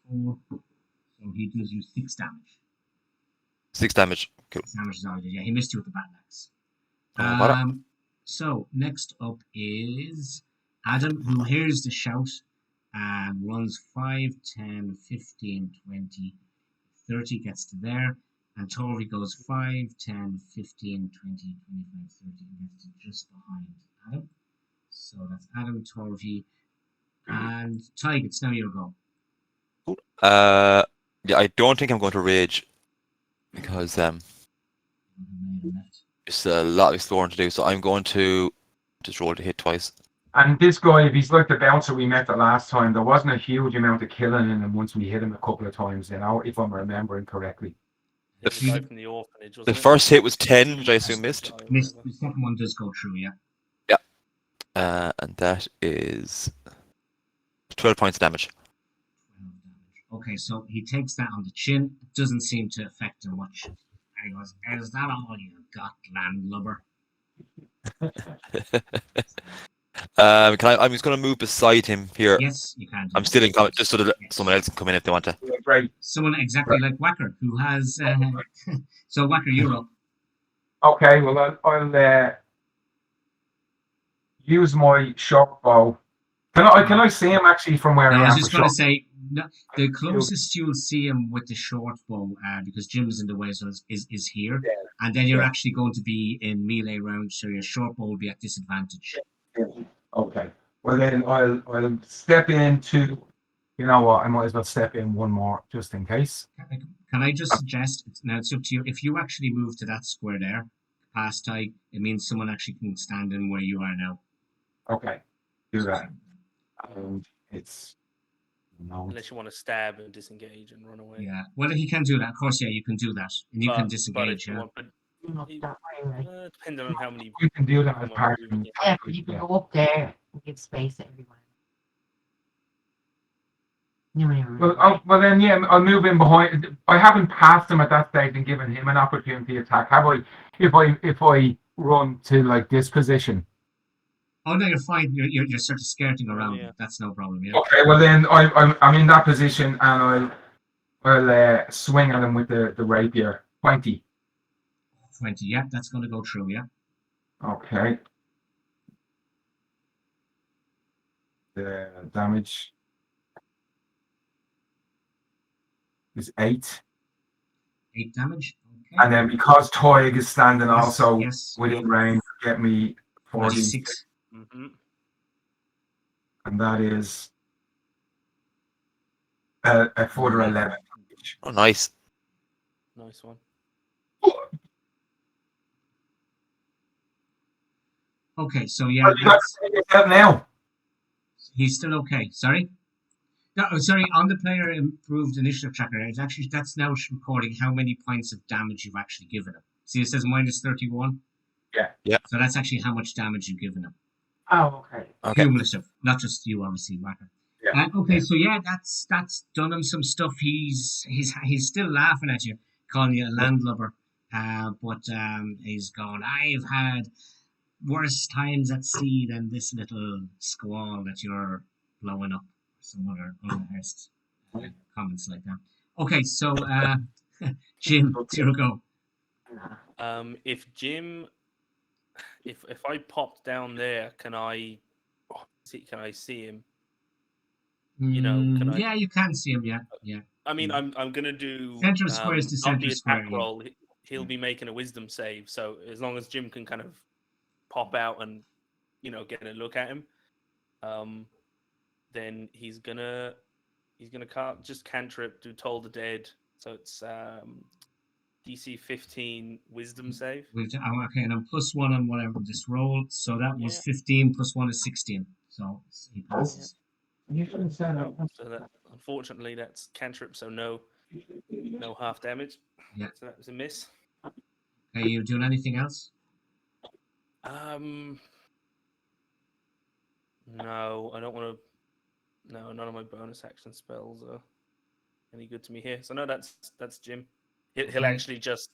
4 4. So he does you 6 damage. 6 damage. Cool. 6 damage is all he did. Yeah, he missed you with the battle axe. Oh, what So next up is Adam, who hears the shout and runs 5, 10, 15, 20, 30, gets to there. And Torvi goes 5, 10, 15, 20, 25, 30, and gets to just behind Adam. So that's Adam, Torvi, and Tig, it's now your go. Yeah, I don't think I'm going to rage because it's a lot of exploring to do. So I'm going to just roll to hit twice. And this guy, if he's like the bouncer we met the last time, there wasn't a huge amount of killing in him once we hit him a couple of times, you know, if I'm remembering correctly. The guy from the orphanage, The wasn't it? first hit was 10, which I assume missed. Missed. The second one does go through, yeah. And that is 12 points of damage. 12 damage. Okay, so he takes that on the chin. It doesn't seem to affect him much. And he goes, "Is that all you got, landlubber?" I'm just going to move beside him here. Yes, you can. Do I'm that. still in combat, just so that someone else can come in if they want to. Great. Someone exactly like Whacker, who has. So Whacker, you're up. Okay, well, I'll use my short bow. Can I see him actually from where Now, I I was am? just for going to short? say, no, the closest you'll see him with the short bow, because Jim is in the way, so is here. Yeah. And then you're Yeah. actually going to be in melee round, so your short bow will be at disadvantage. Okay. Well, then I'll step into. You know what? I might as well step in one more just in case. Can I just suggest, now it's up to you, if you actually move to that square there, past Tig, it means someone actually can stand in where you are now. Okay. Do that. It's no. Unless you want to stab and disengage and run away. Yeah. Well, if you can do that, of course, yeah, you can do that. And you can But disengage, if you yeah. want, Not that way, right? depending on how many. You can do that as someone part will of do the it. Yeah, but you can go up there and give space to everyone. You know what I mean? Well, then, yeah, I'll move in behind. I haven't passed him at that stage and given him an opportunity to attack, have I? If I run to like this position. Oh, no, you're fine. You're sort of skirting around. Yeah. That's no problem, yeah. Okay, well then I'm in that position and I'll swing at him with the rapier. 20. 20, yeah, that's going to go through, yeah. Okay. The damage is 8. 8 damage. Okay. And then because Toig is standing Yes, also yes. within range, get me 40. 46. Mm-hmm. And that is a further 11. Oh, nice. Nice one. Okay, so yeah, You got to take it out now. he's still okay. Sorry? No, sorry, on the player improved initiative tracker, it's actually, that's now recording how many points of damage you've actually given him. See, it says minus 31. Yeah. Yeah. So that's actually how much damage you've given him. Oh, okay. Okay. Cumulative, not just you, obviously, Whacker. Yeah. Okay, so yeah, that's done him some stuff. He's still laughing at you, calling you a landlubber. But he's going, "I've had worse times at sea than this little squall that you're blowing up." Some other unrehearsed comments like that. Okay, so Jim, it's your go. If Jim, if I popped down there, can I see him? You know, can I? Yeah, you can see him. Yeah. I mean, I'm gonna do Center of square is the not center the square, attack yeah. roll. He'll be making a wisdom save, so as long as Jim can kind of pop out and get a look at him, then he's gonna just cantrip, do Toll the Dead. So it's DC 15 Wisdom save. Okay, and I'm +1 on whatever this roll. So that was 15 + 1 is 16. So he passes. You shouldn't say that. So that unfortunately that's cantrip, so no half damage. Yeah. So that was a miss. Are you doing anything else? No, I don't want to. No, none of my bonus action spells are any good to me here. So no, that's Jim. He'll actually just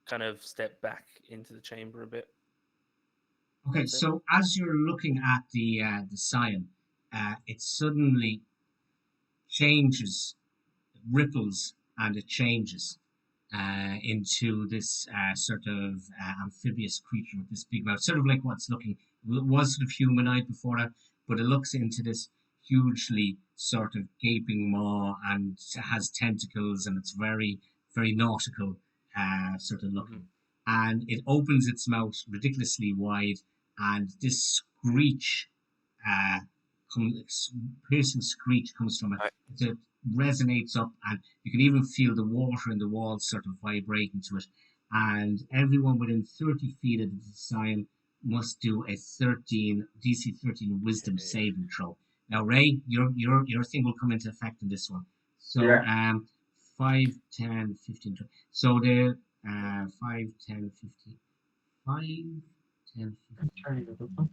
kind of step back into the chamber a bit. Okay, so as you're looking at the scion, it suddenly changes, ripples, and it changes into this sort of amphibious creature with this big mouth, sort of like what's looking, it was sort of humanoid before that, but it looks into this hugely sort of gaping maw and has tentacles, and it's very, very nautical sort of looking. And it opens its mouth ridiculously wide, and this screech, piercing screech comes from it. It resonates up, and you can even feel the water in the walls sort of vibrating to it. And everyone within 30 feet of the Scion must do a DC 13 Wisdom saving throw. Now, Ray, your thing will come into effect in this one. So, 5, 10, 15, 20. So the 5, 10, 15. 5, 10, 15.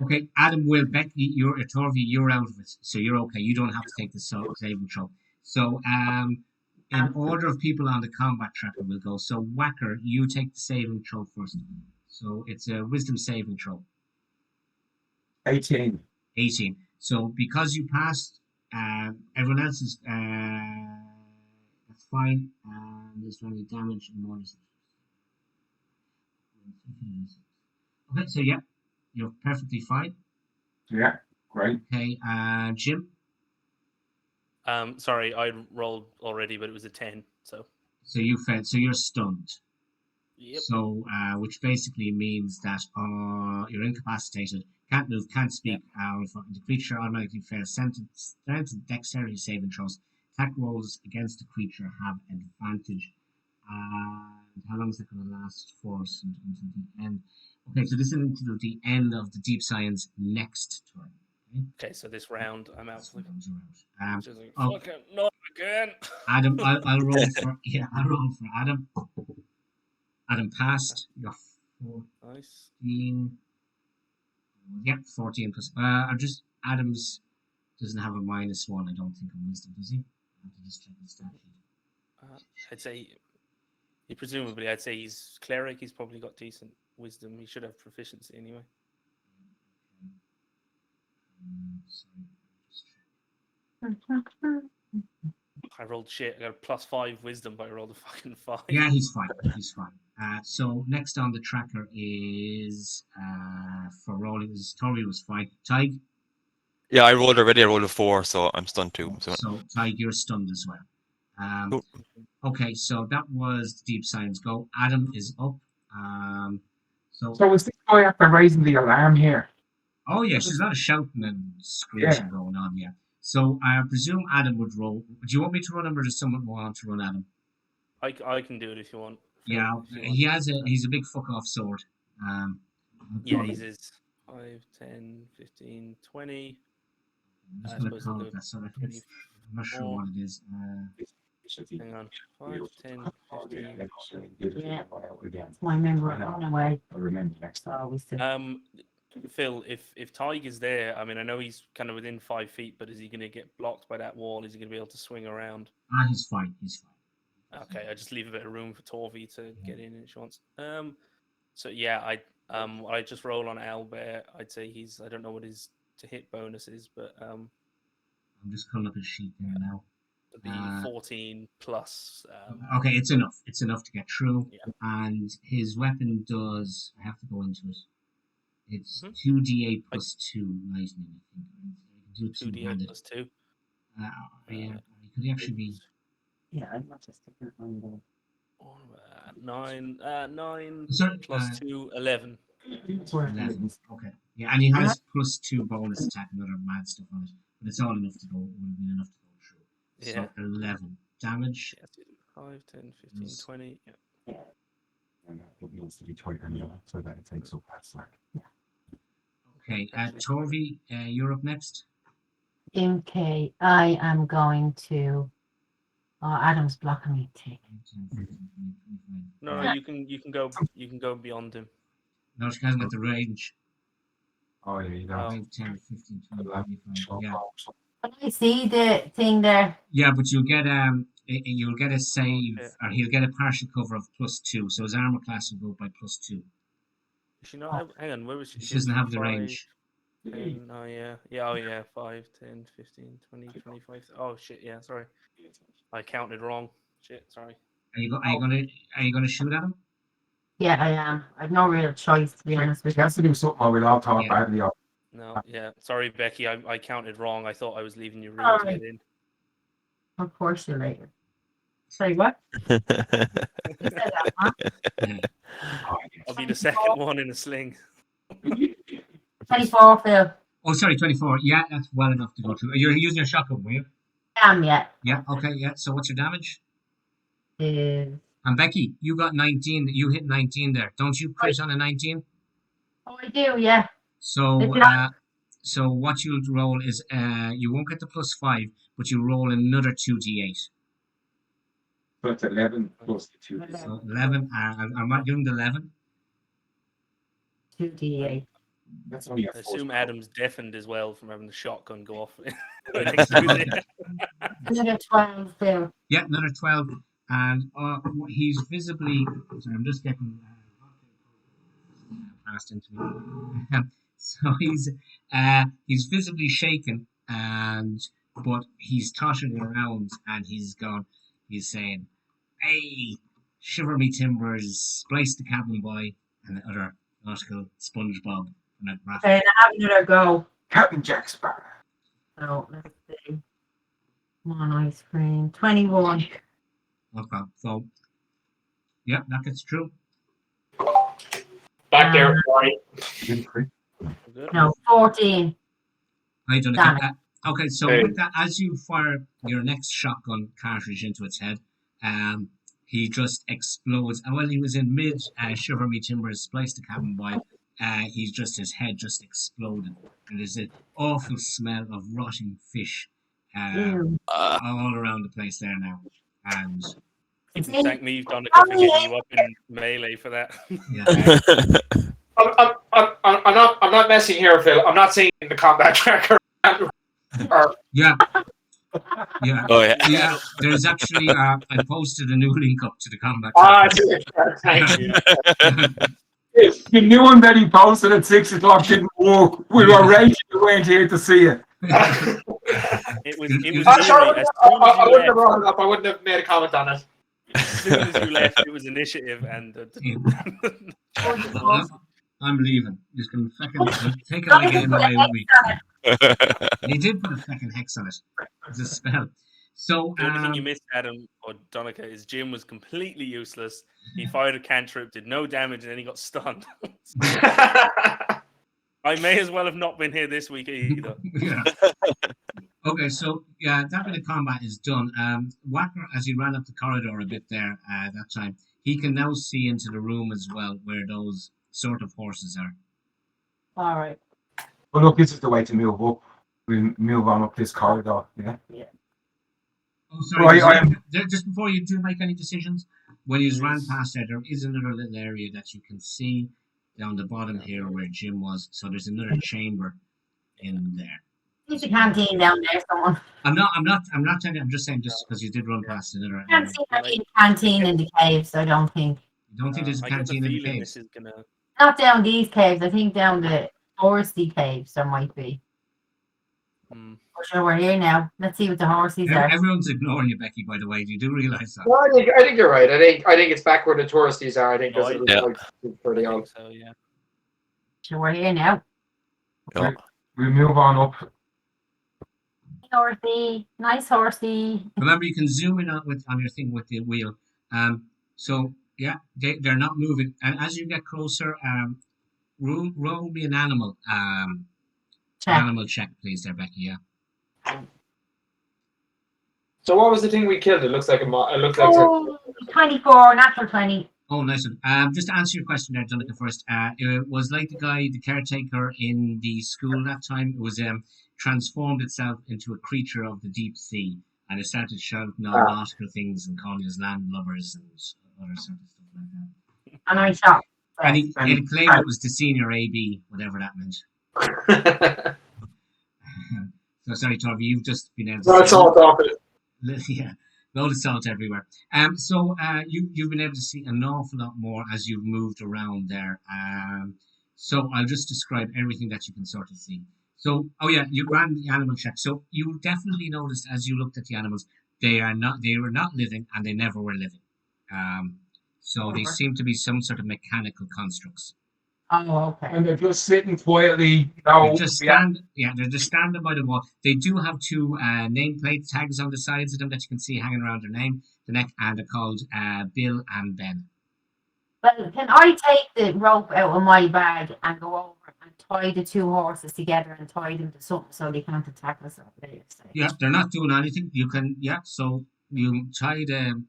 Okay, Adam will bet you're Torvi, you're out of it, so you're okay. You don't have to take the saving throw. So, in order of people on the combat tracker, we'll go. So, Whacker, you take the saving throw first. So it's a Wisdom saving throw. 18. 18. So because you passed, everyone else is that's fine. There's no any damage and more. Okay, so yeah, you're perfectly fine. Yeah, great. Okay, Jim. Sorry, I rolled already, but it was a 10. So you failed. So you're stunned. Yep. So, which basically means that you're incapacitated, can't move, can't speak. The creature automatically fails strength and dexterity saving throws. Attack rolls against the creature have advantage. And how long is that going to last for us until the end? Okay, so this is until the end of the Deep Science next turn. Okay, so this round I'm out. Just like, fucking not again. Adam, I'll roll for Adam. Adam passed. You're 14. Yep, 14 plus. Adams doesn't have a -1. I don't think on wisdom, does he? I have to just check his stat sheet. I'd say I'd say he's cleric. He's probably got decent wisdom. He should have proficiency anyway. I rolled shit. I got a +5 wisdom, but I rolled a fucking 5. Yeah, he's fine. He's fine. So next on the tracker is for rolling. Tori was fine. Tig. Yeah, I rolled already. I rolled a 4, so I'm stunned too. So Tig, you're stunned as well. Cool. Okay, so that was Deep Science go. Adam is up. So is this guy after raising the alarm here? Oh yeah, she's not shouting and screeching going on. Yeah. So I presume Adam would roll. Do you want me to run him, or does someone want to run Adam? I can do it if you want. Yeah, he's a big fuck off sword. Yeah, he's his 5, 10, 15, 20. I'm just going to call it that. So I'm not sure what it is. Hang on. 5, 10, 15. Yeah. My memory on away. I'll remember next time. Phil, if Tig is there, I mean, I know he's kind of within 5 feet, but is he going to get blocked by that wall? Is he going to be able to swing around? He's fine. He's fine. Okay, I just leave a bit of room for Torvi to get in if she wants. So yeah, I just roll on Owlbear. I'd say I don't know what his to hit bonus is, but I'm just pulling up his sheet there now. It'd be 14 plus. Okay, it's enough. It's enough to get through. Yeah. And his weapon does. I have to go into it. It's 2d8 plus 2 lightning. I think. 2d8 plus 2. Yeah, could he actually be? Yeah, I'm not just sticking on the. 9 Sorry, plus 2, 11. 11. Okay. Yeah, and he has plus 2 bonus attack and other mad stuff on it. But it's all enough to go. Would have been enough to go through. Yeah. So 11 damage. 5, 10, 15, 20. Yeah. And it needs to be tighter now so that it takes up that slack. Okay, Torvi, you're up next. Okay, I am going to. Oh, Adam's blocking me. No, you can go beyond him. No, she hasn't got the range. Oh yeah, you know. 5, 10, 15, 20, 25. Yeah. Can I see the thing there? Yeah, but you'll get a save, or he'll get a partial cover of +2. So his armor class will go by +2. She not? Hang on, where was she? She doesn't have the range. Oh yeah, yeah, oh yeah, 5, 10, 15, 20, 25. Oh shit, yeah, sorry, I counted wrong. Shit, sorry. Are you gonna shoot at him? Yeah, I am. I've no real choice, to be honest with He you. has to do something or we'll all talk Yeah. badly of. No, yeah, sorry, Becky, I counted wrong. I thought I was leaving you room to Sorry. get in. Of course you later. Sorry, what? You said that, huh? I'll be the second one in a sling. 24, Phil. Oh, sorry, 24. Yeah, that's well enough to go through. You're using your shotgun, were you? Yet. Yeah. Okay. Yeah. So what's your damage? Is And Becky, you got 19. You hit 19 there. Don't you crit on a 19? oh, I do, yeah. So, Did I? so what you'll roll is, you won't get the +5, but you roll another 2d8. So it's 11 plus the 2. So 11. I'm not doing the 11. 2d8. That's only a I four. assume Adam's deafened as well from having the shotgun go off. next to his ear. Another 12, Phil. Yeah, another 12. And he's visibly. Sorry, I'm just getting passed into me. So he's visibly shaken, but he's tottering around and he's saying, "Hey, shiver me timbers, splice the cabin boy," and the other nautical SpongeBob and a graphic. And I have another go. Captain Jack Sparrow. So, let's see. Come on, ice cream. 21. Okay, so yeah, that gets through. Back there, sorry. Didn't crit. Good. No, 14. I don't Damn know. Okay, so Hey. with that, as you fire your next shotgun cartridge into its head, he just explodes. And while he was in mid shiver me timbers, splice the cabin boy, his head just exploded, and there's an awful smell of rotting fish Ew. all around the place there now. And You can thank me, Donica, for getting you up in melee for that. yeah, I'm not messing here, Phil. I'm not saying the combat tracker. Or, yeah. Yeah, Oh yeah. yeah. There's actually I posted a new link up to the combat. thank you. The new one that he posted at 6 o'clock didn't work. We were raging. We weren't here to see it. It was I'm sorry, eerie. I wouldn't have brought it up. I wouldn't have made a comment on it. As soon as you left, it was initiative, and I'm leaving. Just gonna fucking take it like an away with me. He did put a fucking hex on it. It's a spell. So the only thing you missed, Adam or Donica, is Jim was completely useless. He fired a cantrip, did no damage, and then he got stunned. I may as well have not been here this week either. yeah. Okay, so yeah, that bit of combat is done. Whacker, as he ran up the corridor a bit there that time, he can now see into the room as well where those sort of horses are. All right. But look, this is the way to move up. We'll move on up this corridor. Yeah. Oh, sorry. Right, Just before you do make any decisions, when you ran past there is another little area that you can see down the bottom here where Jim was. So there's another chamber in there. There's a canteen down there, someone. I'm not telling you. I'm just saying just because you did run past another. I can't see any canteen in the caves, I don't think. You don't think there's a I get the canteen in the feeling caves? this is gonna. Not down these caves. I think down the horsey caves there might be. Hmm. For sure, we're here now. Let's see what the horses are. Everyone's ignoring you, Becky. By the way, you do realise that? No, I think you're right. I think it's back where the touristies are. I think No, because I- it was like pretty I old. think so, yeah. Sure, we're here now. Yeah. We'll move on up. Horsey, nice horsey. Remember, you can zoom in on your thing with the wheel. So yeah, they're not moving. And as you get closer, roll me an animal Check. animal check, please, there, Becky. Yeah. So what was the thing we killed? It looks like a. It looks like. Oh, 24, natural 20. Oh, nice one. Just to answer your question there, Donica, first. It was like the caretaker in the school that time. It was transformed itself into a creature of the deep sea, and it started shouting all nautical things and calling us landlubbers and other sort of stuff like that. And I shot. And he claimed it was the senior AB, whatever that meant. So sorry, Torby, you've just been able to That's all talking. yeah, load of salt everywhere. So you've been able to see an awful lot more as you've moved around there. So I'll just describe everything that you can sort of see. So, oh yeah, you ran the animal check. So you definitely noticed as you looked at the animals, they were not living, and they never were living. So they seem to be some sort of mechanical constructs. Oh, okay. And they're just sitting quietly. They're just they're just standing by the wall. They do have two nameplate tags on the sides of them that you can see hanging around their name, the neck, and they're called Bill and Ben. Well, can I take the rope out of my bag and go over and tie the two horses together and tie them to something so they can't attack us at a later stage? Yeah, they're not doing anything. You can, so you tie the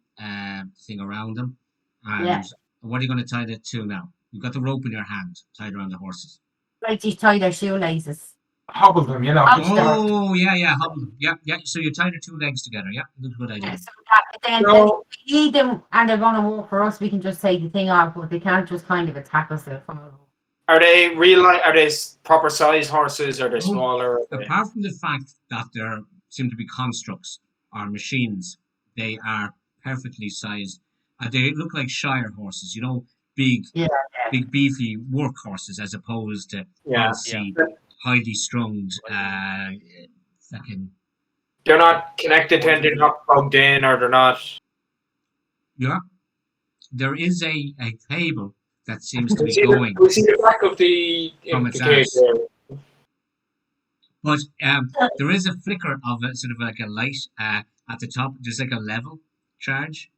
thing around them. And Yeah. what are you going to tie that to now? You've got the rope in your hand, tied around the horses. Like you tie their shoelaces. Hobble them, you know. Oh, just start. Oh, yeah, hobble them. Yeah. So you tie their two legs together. Yeah, that's a good idea. Yeah, so that, then So- if we need them and they're going to work for us, we can just take the thing off, but they can't just kind of attack us. Are they Are they proper size horses? Are they smaller? Apart from the fact that they seem to be constructs or machines, they are perfectly sized. They look like Shire horses, big, big beefy work horses, as opposed to fancy, highly strung, fucking. They're not connected to, they're not plugged in, or they're not. Yeah, there is a cable that seems to We be see going. we see the back of the From its cage arse. there. But there is a flicker of a sort of like a light at the top. There's like a level charge,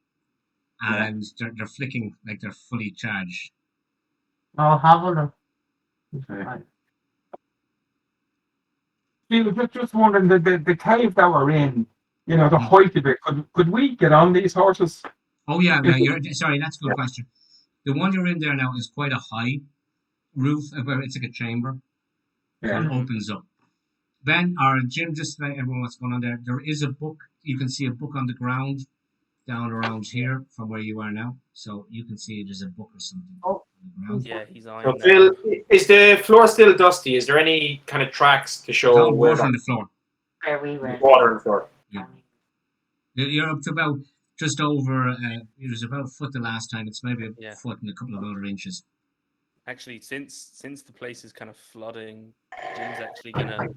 and they're flicking like they're fully charged. Oh, hobble them. Just wondering, the cave that we're in, the height of it, could we get on these horses? Oh yeah, sorry, that's a good question. The one you're in there now is quite a high roof, where it's like a chamber. So it opens up. Ben or Jim, just to let everyone what's going on there. There is a book. You can see a book on the ground down around here from where you are now. So you can see there's a book or something. Oh. On the ground. Yeah, he's on. So Phil, is the floor still dusty? Is there any kind of tracks to show No where water on the floor. Where we were. water on the floor? You're up to about just over. It was about a foot the last time. It's maybe a foot and a couple of other inches. Actually, since the place is kind of flooding, Jim's actually gonna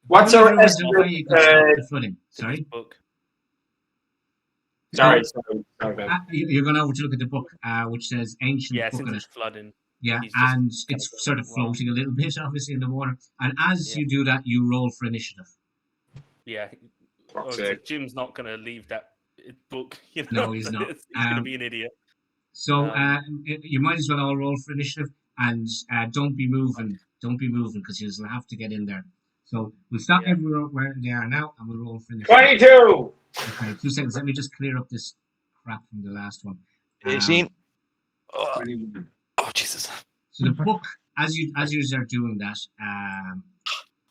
What's Maybe our there was no way you could stop estimate? the flooding. Sorry. book. Sorry, Ben. You're going over to look at the book, which says ancient Yeah, book since in it's it. flooding. Yeah, he's just and kind it's of sort of going along. floating a little bit, obviously, in the water. And as Yeah. you do that, you roll for initiative. Yeah. Fuck's So sake. Jim's not gonna leave that book. No, he's not. He's gonna be an idiot. So Um, you might as well all roll for initiative, and don't be moving. Don't be moving because you'll have to get in there. So we'll stop Yeah. everywhere where they are now, and we'll roll for initiative. 22! Okay, 2 seconds. Let me just clear up this crap from the last one. 18. Oh, Jesus. So the book, as you are doing that,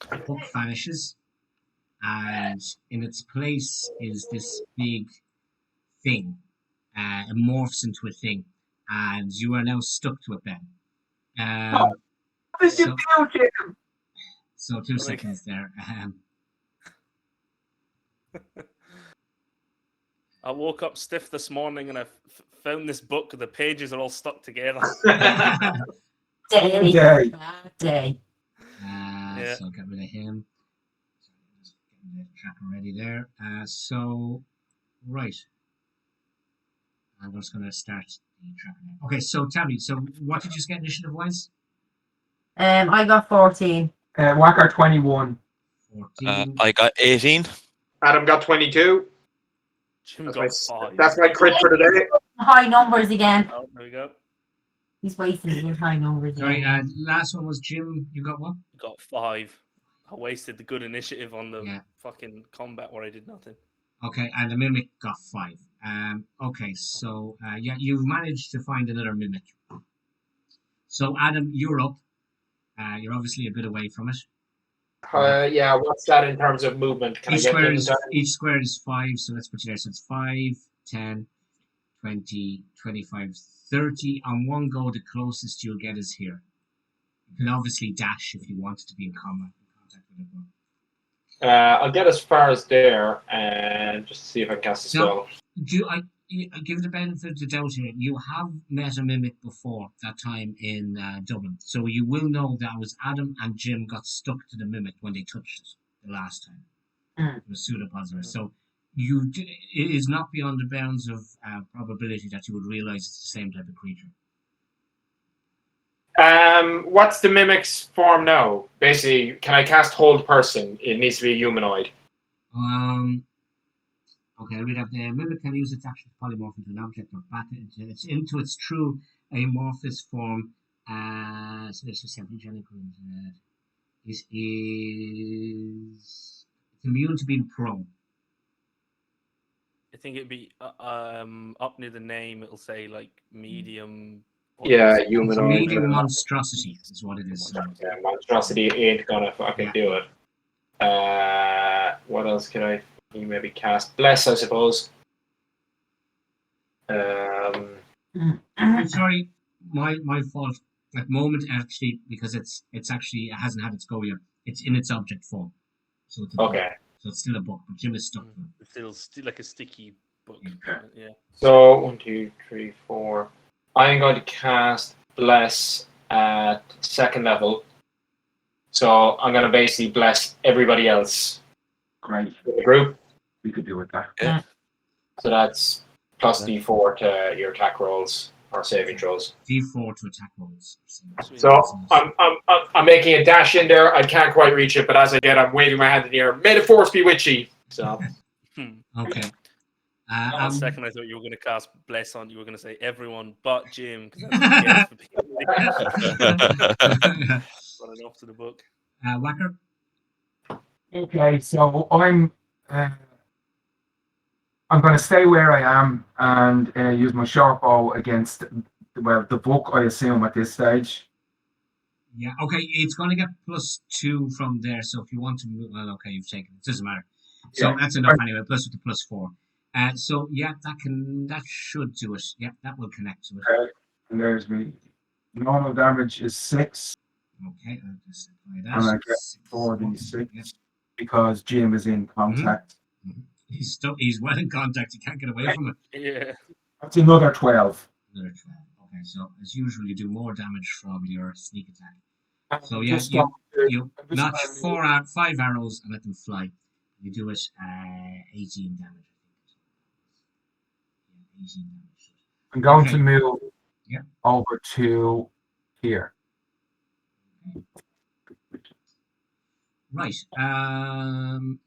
the book vanishes, and in its place is this big thing. It morphs into a thing, and you are now stuck to it, Ben. What did you So- do, Jim? So 2 seconds there. I woke up stiff this morning and I found this book. The pages are all stuck together. Day. Day. Bad day. Yeah. So get rid of him. Just getting the tracker ready there. So right. I'm just going to start the tracker now. Okay, so tell me, so what did you get initiative wise? I got 14. Wacker 21. 14. I got 18. Adam got 22. Jim That's got my, 5. that's my crit for the day. High numbers again. Oh, there we go. He's wasting his high numbers Sorry, again. last one was Jim. You got what? Got 5. I wasted the good initiative on the Yeah. fucking combat where I did nothing. Okay, and the mimic got 5. Okay, so yeah, you've managed to find another mimic. So Adam, you're up. You're obviously a bit away from it. Yeah, what's that in terms of movement? Can Each I get square them is down? each square is 5, so let's put you there. So it's 5, 10, 20, 25, 30. On one go, the closest you'll get is here. You can obviously dash if you wanted to be in contact with it. I'll get as far as there and just see if I can cast a So- spell. give the benefit of the doubt here. You have met a mimic before that time in Dublin, so you will know that it was Adam and Jim got stuck to the mimic when they touched it the last time. Mm. It was pseudopods there. So it is not beyond the bounds of probability that you would realize it's the same type of creature. What's the mimic's form now? Basically, can I cast hold person? It needs to be a humanoid. Okay, we have the mimic can use its action to polymorph into an object or back into its true amorphous form. So this is something This is it's immune to being prone. I think it'd be up near the name. It'll say like medium. Yeah, It's humanoid. medium monstrosity is what it is. Yeah, monstrosity ain't gonna fucking do it. What else can I maybe cast? Bless, I suppose. I'm sorry, my fault. At moment, actually, because it hasn't had its go yet. It's in its object form, so it's Okay. So it's still a book, but Jim is stuck. It's still like a sticky book. Yeah. So 1, 2, 3, 4. I'm going to cast Bless at 2nd level. So I'm going to basically bless everybody else Great. in the group. We could do with that. Yeah. So that's plus D4 to your attack rolls or saving throws. D4 to attack rolls. So I'm making a dash in there. I can't quite reach it, but as I get, I'm waving my hand in the air. May the force be with you. So Okay. For a second, I thought you were going to cast Bless on. You were going to say everyone but Jim. 'Cause that's for people. Running off to the book. Whacker. Okay, so I'm going to stay where I am and use my sharp bow against the book. I assume at this stage. Yeah. Okay. It's going to get +2 from there. So if you want to move, well, okay, you've taken it. Doesn't matter. So that's enough anyway. Plus with the +4. So yeah, that should do it. Yeah, that will connect to it. Okay, and there's me. Normal damage is 6, Okay, I'll just apply that. and I get 4d6 because Jim is in contact. He's stuck. He's well in contact. He can't get away from it. Yeah. That's another 12. Another 12. Okay, so as usual, you do more damage from your sneak attack. So And yeah, just you notch 5 arrows and let them fly. You do it 18 damage. 18 damage. I'm going Okay. to move Yeah. over to here. Right.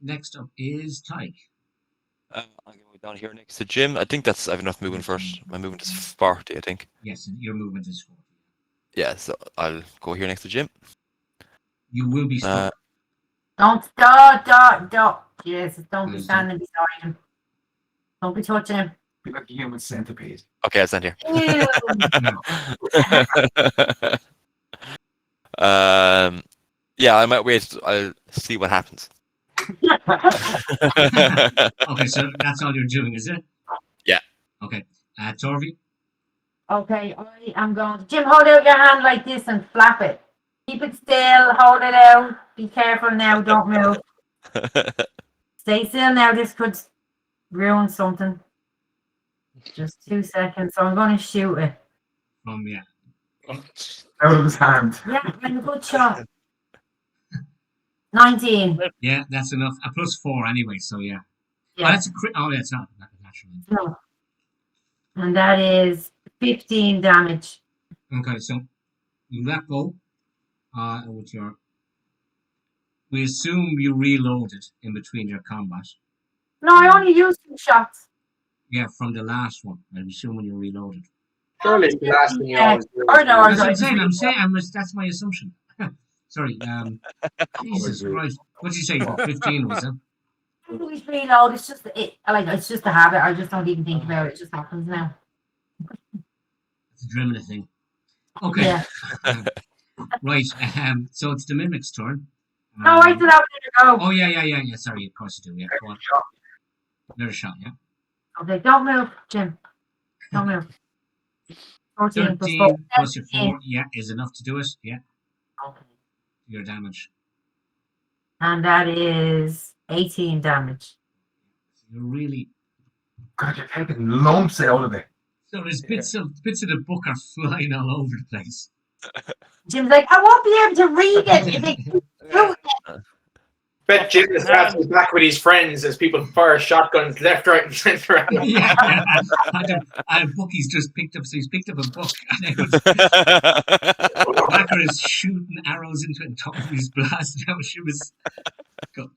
Next up is Tyke. I'm going to go down here next to Jim. I think I have enough movement first. My movement is 40, I think. Yes, your movement is 40. Yeah, so I'll go here next to Jim. You will be stuck. Don't. Jesus, don't be standing beside him. Don't be touching him. Be like a human centipede. Okay, I'll stand here. Ew. Yeah, I might wait. I'll see what happens. Okay, so that's all you're doing, is it? Yeah. Okay. Torvi? Okay, I am going to... Jim, hold out your hand like this and flap it. Keep it still, hold it out. Be careful now, don't move. Stay still now, this could ruin something. Just 2 seconds, so I'm going to shoot it. Yeah. Out of his hand. Yeah, I'm a good shot. 19. Yeah, that's enough. A +4 anyway, so yeah. Yeah. Oh, that's a crit. Oh, that's not natural. No. And that is 15 damage. Okay, so you let go with your... We assume you reloaded in between your combat. No, I only used 2 shots. Yeah, from the last one. I'm assuming you reloaded. surely it's the last thing you always do. Or no, That's what I'm I saying. That's my assumption. Sorry. Jesus Christ. What did you say? 15 was it? always reload. It's just it's just a habit. I just don't even think about it. It just happens now. It's a Drimna thing. Okay. Yeah. Right. So it's the Mimic's turn. No, I still have to go. Oh, yeah. Sorry, of course you do. Yeah. Go on. Another shot, yeah. Okay, don't move, Jim. Don't move. 14 plus 4. 13 plus your 4, yeah, is enough to do it. Yeah. Okay. Your damage. And that is 18 damage. You're really God, you're taking lumps out of it. So there's bits of the book are flying all over the place. Jim's like, I won't be able to read it if it keeps doing it. Bet Jim is dancing back with his friends as people fire shotguns left, right, and centre at him. Yeah, and Bucky's just picked up. So he's picked up a book, and Backer is shooting arrows into it, and Tommy's blasting out. She was. I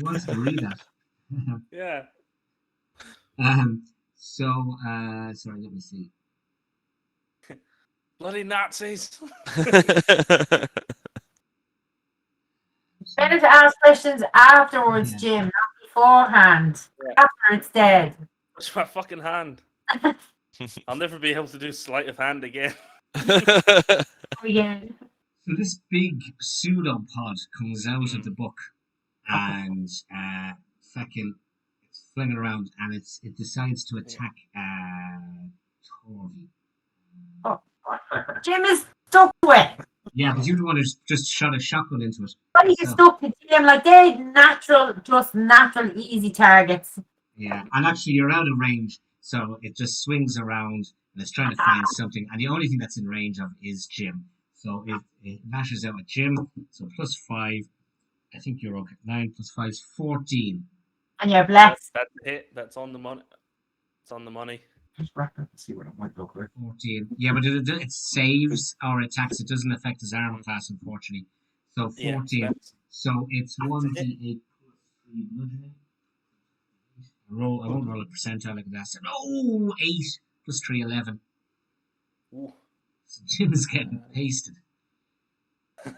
wanted to read that. Yeah. So, sorry, let me see. Bloody Nazis. Better to ask questions afterwards, Yeah. Jim, not beforehand. Yeah. After it's dead. What's my fucking hand? I'll never be able to do sleight of hand again. Again. So this big pseudopod comes out of the book, and fucking it's flinging around, and it decides to attack Torvi. Jim is stuck to it. Yeah, but you're the one who's just shot a shotgun into it. Why are you stuck to Jim? Like, they're natural, easy targets. Yeah, and actually you're out of range, so it just swings around and it's trying to find something, and the only thing that's in range of is Jim. So it lashes out at Jim, so +5. I think you're okay. 9 + 5 is 14. And you're blessed. That's a hit. That's on the money. It's on the money. Just wrap it and see what it might look like. 14. Yeah, but it saves our attacks. It doesn't affect his armor class, unfortunately. So 14. Yeah, So it's a 1d8 hit. + 3 bludgeoning. I won't roll a percentile like that. Oh, 8 + 3, 11. Ooh. So Jim is getting pasted. How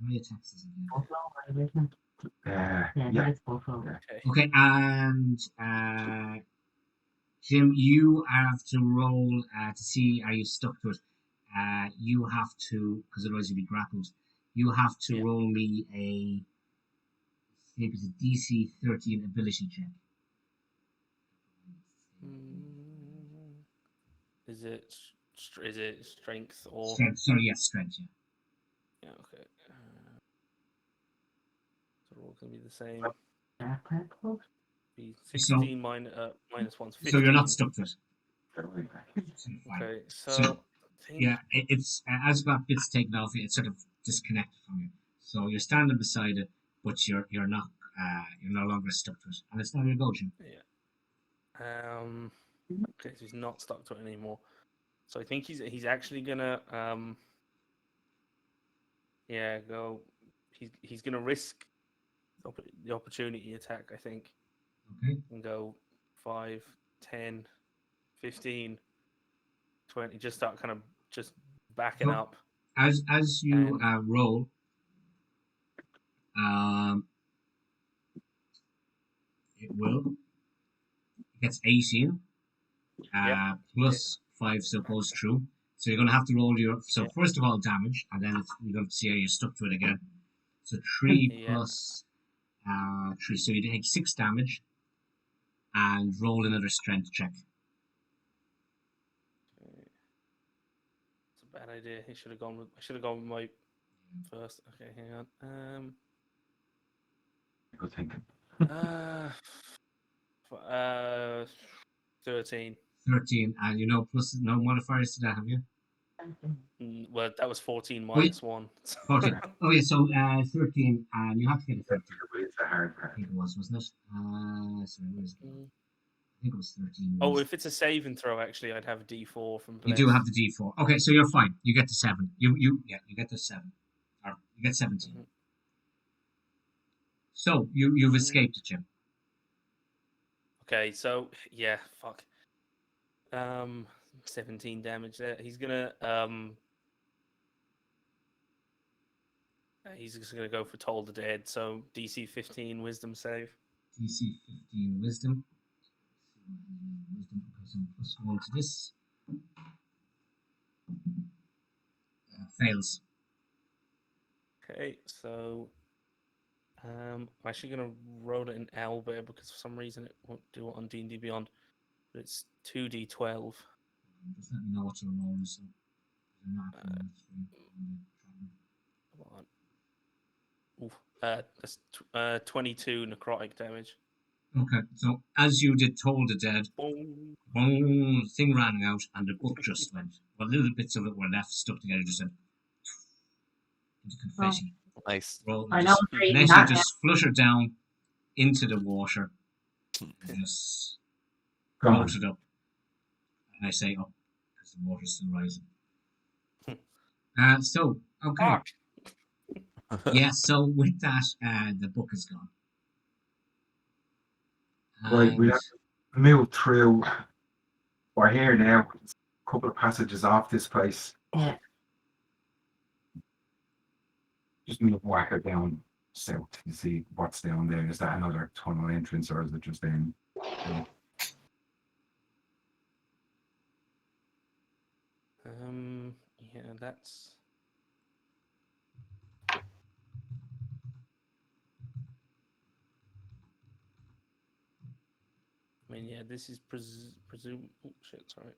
many attacks is it again? Yeah. It's both over. Okay. Okay, and Jim, you have to roll to see are you stuck to it. You have to, because otherwise you'll be grappled. You have to Yeah. roll me a, I think it's a DC 13 ability check. Is it strength or Strength, sorry, yes, strength. Yeah. yeah? Okay. So we're all gonna be the same. Be 16 minus 1. So you're not stuck to it. So you're fine. Okay. So, So, I think, Yeah, it's as you've got bits taken off you, it's sort of disconnected from you. So you're standing beside it, but you're not you're no longer stuck to it, and it's now your go, Jim. okay, so he's not stuck to it anymore. So I think he's actually gonna go. He's gonna risk the opportunity attack. I think Okay. and go 5, 10, 15, 20. Just start kind of just backing Cool. up. As you roll, it gets 18 Yep. plus 5, so it goes through. So you're going to have to roll your first of all damage, and then you're going to see how you're stuck to it again. So 3 Yeah. plus 3, so you take 6 damage, and roll another strength check. It's a bad idea. I should have gone with my first. Okay, hang on. Good thinking. 13. 13, and you know, plus no modifiers to that, have you? Well, that was 14 minus 1. 14. Okay, so 13, and you have to get a 13. It's a hard I part. think it was, wasn't it? Sorry, where is it? I think it was 13. Oh, if it's a saving throw, actually, I'd have a D4 from You Bless. do have the D4. Okay, so you're fine. You get the 7. You get the 7. Or you get 17. Mhm. So you've escaped it, Jim. Okay, so yeah, fuck. 17 damage there. He's gonna he's just gonna go for Toll the Dead. So DC 15 Wisdom save. DC 15 Wisdom. Wisdom, okay, so +1 to this. Fails. Okay, so I'm actually gonna roll it in Owlbear because for some reason it won't do it on D&D Beyond. But it's 2d12. Just let me know what your roll is. So you're not Come on. That's 22 necrotic damage. Okay, so as you did toll the dead, Boom. boom, the thing ran out and the book just went. Well, little bits of it were left stuck together, just went into confetti. Nice. Roll, I know just, I'm reading Nettie that now. just fluttered down into the water and just Gone. floated up. And I say up because the water's still rising. So, okay. Fuck. Yeah, so with that, the book is gone. Right, we And- have to move through. We're here now. A couple of passages off this place. Yeah. Just move Whacker down south to see what's down there. Is that another tunnel entrance or is it just in? Yeah, that's. I mean, yeah, this is presume. Oh shit! Sorry.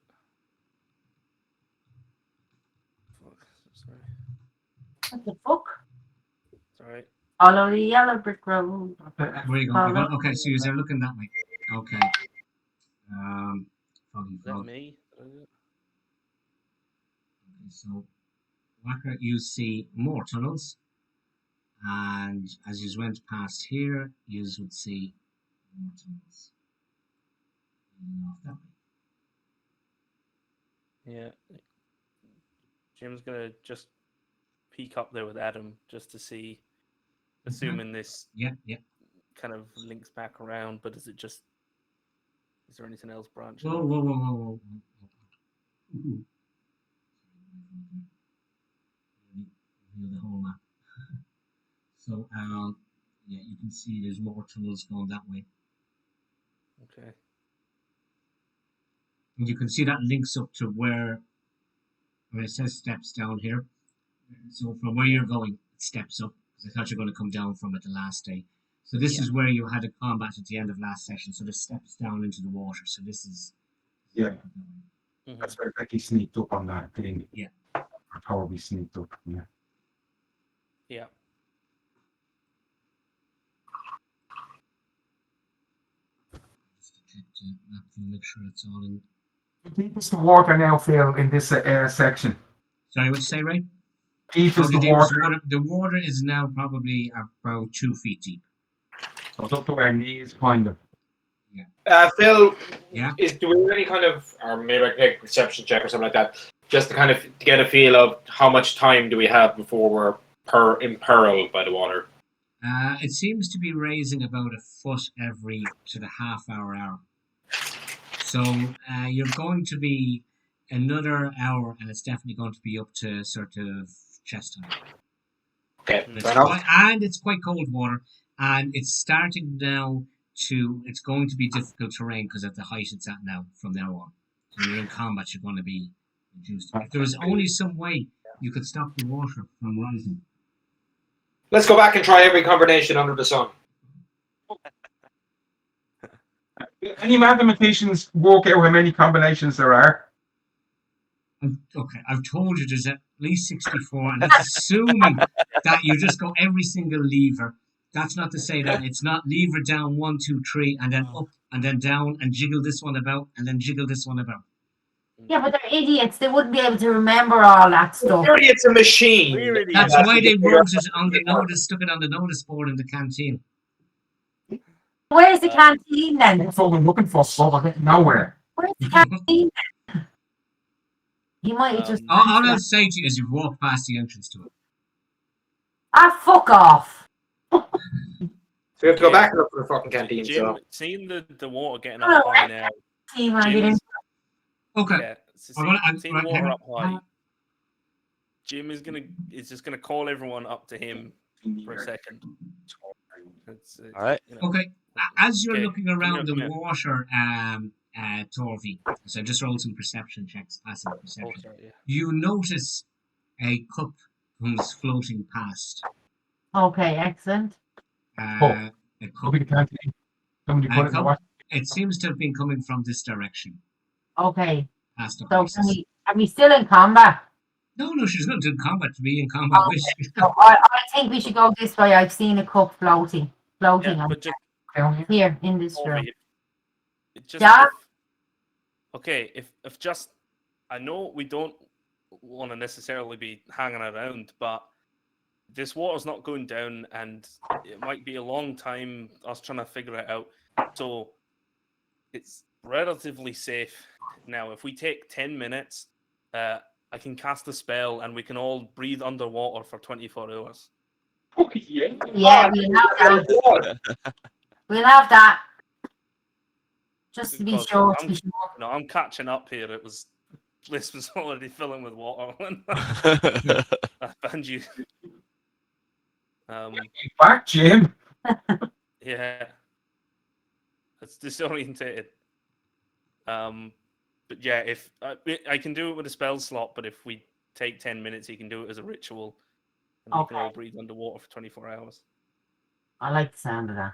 Fuck. Sorry. What the fuck? Sorry. Follow the yellow brick road. Where you going? Follow- Okay, so you're looking that way. Okay. Foggy Is that Fog. me? Okay, so, Whacker, you see more tunnels. And as you went past here, you would see more tunnels. Leading off that way. Yeah. Jim's gonna just peek up there with Adam just to see, assuming this Yeah, yeah. kind of links back around. But is it just? Is there anything else branching? Whoa, off? whoa, whoa, whoa, whoa. Ooh. Reveal the whole map. So, yeah, you can see there's more tunnels going that way. Okay. And you can see that links up to where it says steps down here. So from where you're going, it steps up. Because I thought you were going to come down from it the last day. So this is where you had a combat at the end of last session. So this steps down into the water. So this is... Yeah. Mhm. That's where Becky sneaked up on that thing. Yeah. Or probably sneaked up. Yeah. Yeah. Just to check the map and make sure it's all in... Deep is the water now, Phil, in this section? Sorry, what did you say, Ray? Deep is Okay, the water. the water is now probably about 2 feet deep. So it's up to our knees, kind of. Phil, Yeah. do we have any kind of, or maybe I can take a perception check or something like that, just to kind of get a feel of how much time do we have before we're imperiled by the water? It seems to be raising about a foot every to the half hour. So you're going to be another hour, and it's definitely going to be up to sort of chest high. Okay, And fair enough. it's quite cold water, and it's starting now to. It's going to be difficult terrain because at the height it's at now. From now on, when you're in combat, you're going to be reduced. If there was only some way you could stop the water from rising. Let's go back and try every combination under the sun. Any mathematicians work out how many combinations there are? Okay, I've told you there's at least 64, and that's assuming that you just go every single lever. That's not to say that it's not lever down 1, 2, 3, and then up, and then down, and jiggle this one about, and then jiggle this one about. Yeah, but they're idiots. They wouldn't be able to remember all that stuff. Surely it's a machine. We're idiots. That's That's why the they figure wrote out it on the how to notice, stuck it on the notice board in the canteen. Where's the canteen then? That's all I'm looking for, but I get nowhere. Where's the canteen then? He might have just. All I'll say to you is you've walked past the entrance to it. Ah, fuck off. So we have to go back and look for the fucking canteen. Jim, So seeing the water getting Oh, up high now. Team, I didn't. Okay. Yeah. So I'm gonna- seeing right, the hang water on. up high. Jim is just gonna call everyone up to him for a second. It's, All right. you know, Okay. As you're Okay, looking around come the here. water, Torvi, so just roll some perception checks, passive oh, perception. sorry, yeah. You notice a cup comes floating past. Okay, excellent. A cup. Probably the canteen. Somebody put it in the cup. water. It seems to have been coming from this direction, Okay. past the So horses. are we still in combat? No, she's not doing combat to be in combat Okay. with you. So I think we should go this way. I've seen a cup floating Yeah, on but just the ground here in this room. Orby, it just Yeah? okay, if just I know we don't want to necessarily be hanging around, but this water's not going down, and it might be a long time us trying to figure it out. So it's relatively safe now. If we take 10 minutes, I can cast a spell, and we can all breathe underwater for 24 hours. Oh, yeah. Yeah, we'll have that. Just to be Because sure. I'm- No, I'm catching up here. This was already filling with water when I found you. Back, Jim. Yeah, it's disorientated. But yeah, if I can do it with a spell slot, but if we take 10 minutes, you can do it as a ritual, and we can all Okay. breathe underwater for 24 hours. I like the sound of that.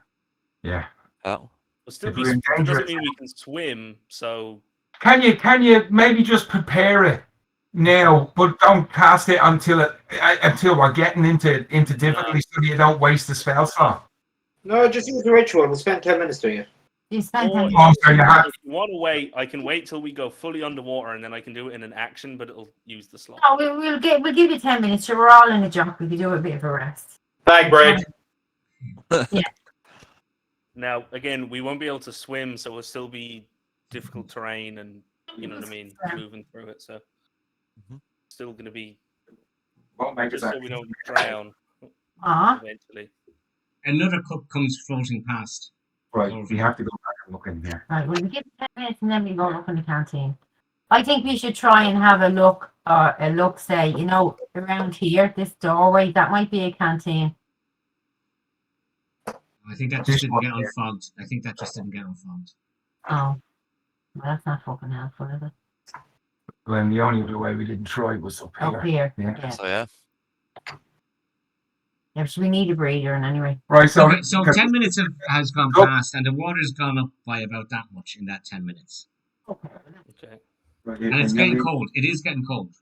Yeah. Oh. But still, If we're in it doesn't danger- mean we can swim. So Can you maybe just prepare it now, but don't cast it until we're getting into difficulty, so you don't waste the spell slot. No, just use the ritual. We'll spend 10 minutes doing it. You spent Or time. Oh, so you have- if you want to wait, I can wait till we go fully underwater, and then I can do it in an action, but it'll use the slot. No, we'll give you 10 minutes. So we're all in a job. We can do a bit of a rest. Bag break. Now, again, we won't be able to swim, so it'll still be difficult terrain, and you know what I mean, Yeah. moving through it. So Mhm. still going to be Won't make just us so we don't drown eventually. Another cup comes floating past. Right, we have to go back and look in here. Right, well, we give 10 minutes and then we go look in the canteen. I think we should try and have a look, say, around here, this doorway, that might be a canteen. I think that just didn't get unfogged. I think that just didn't get unfogged. Oh, well, that's not fucking helpful, is it? Glenn, the only other way we didn't try was up Up here. here. Yeah. Yeah. So yeah. Yeah, so we need a breather, and anyway. Right, so, Okay, so 10 minutes has gone Go. past, and the water's gone up by about that much in that 10 minutes. Okay. Right, And it's getting cold. It is getting cold.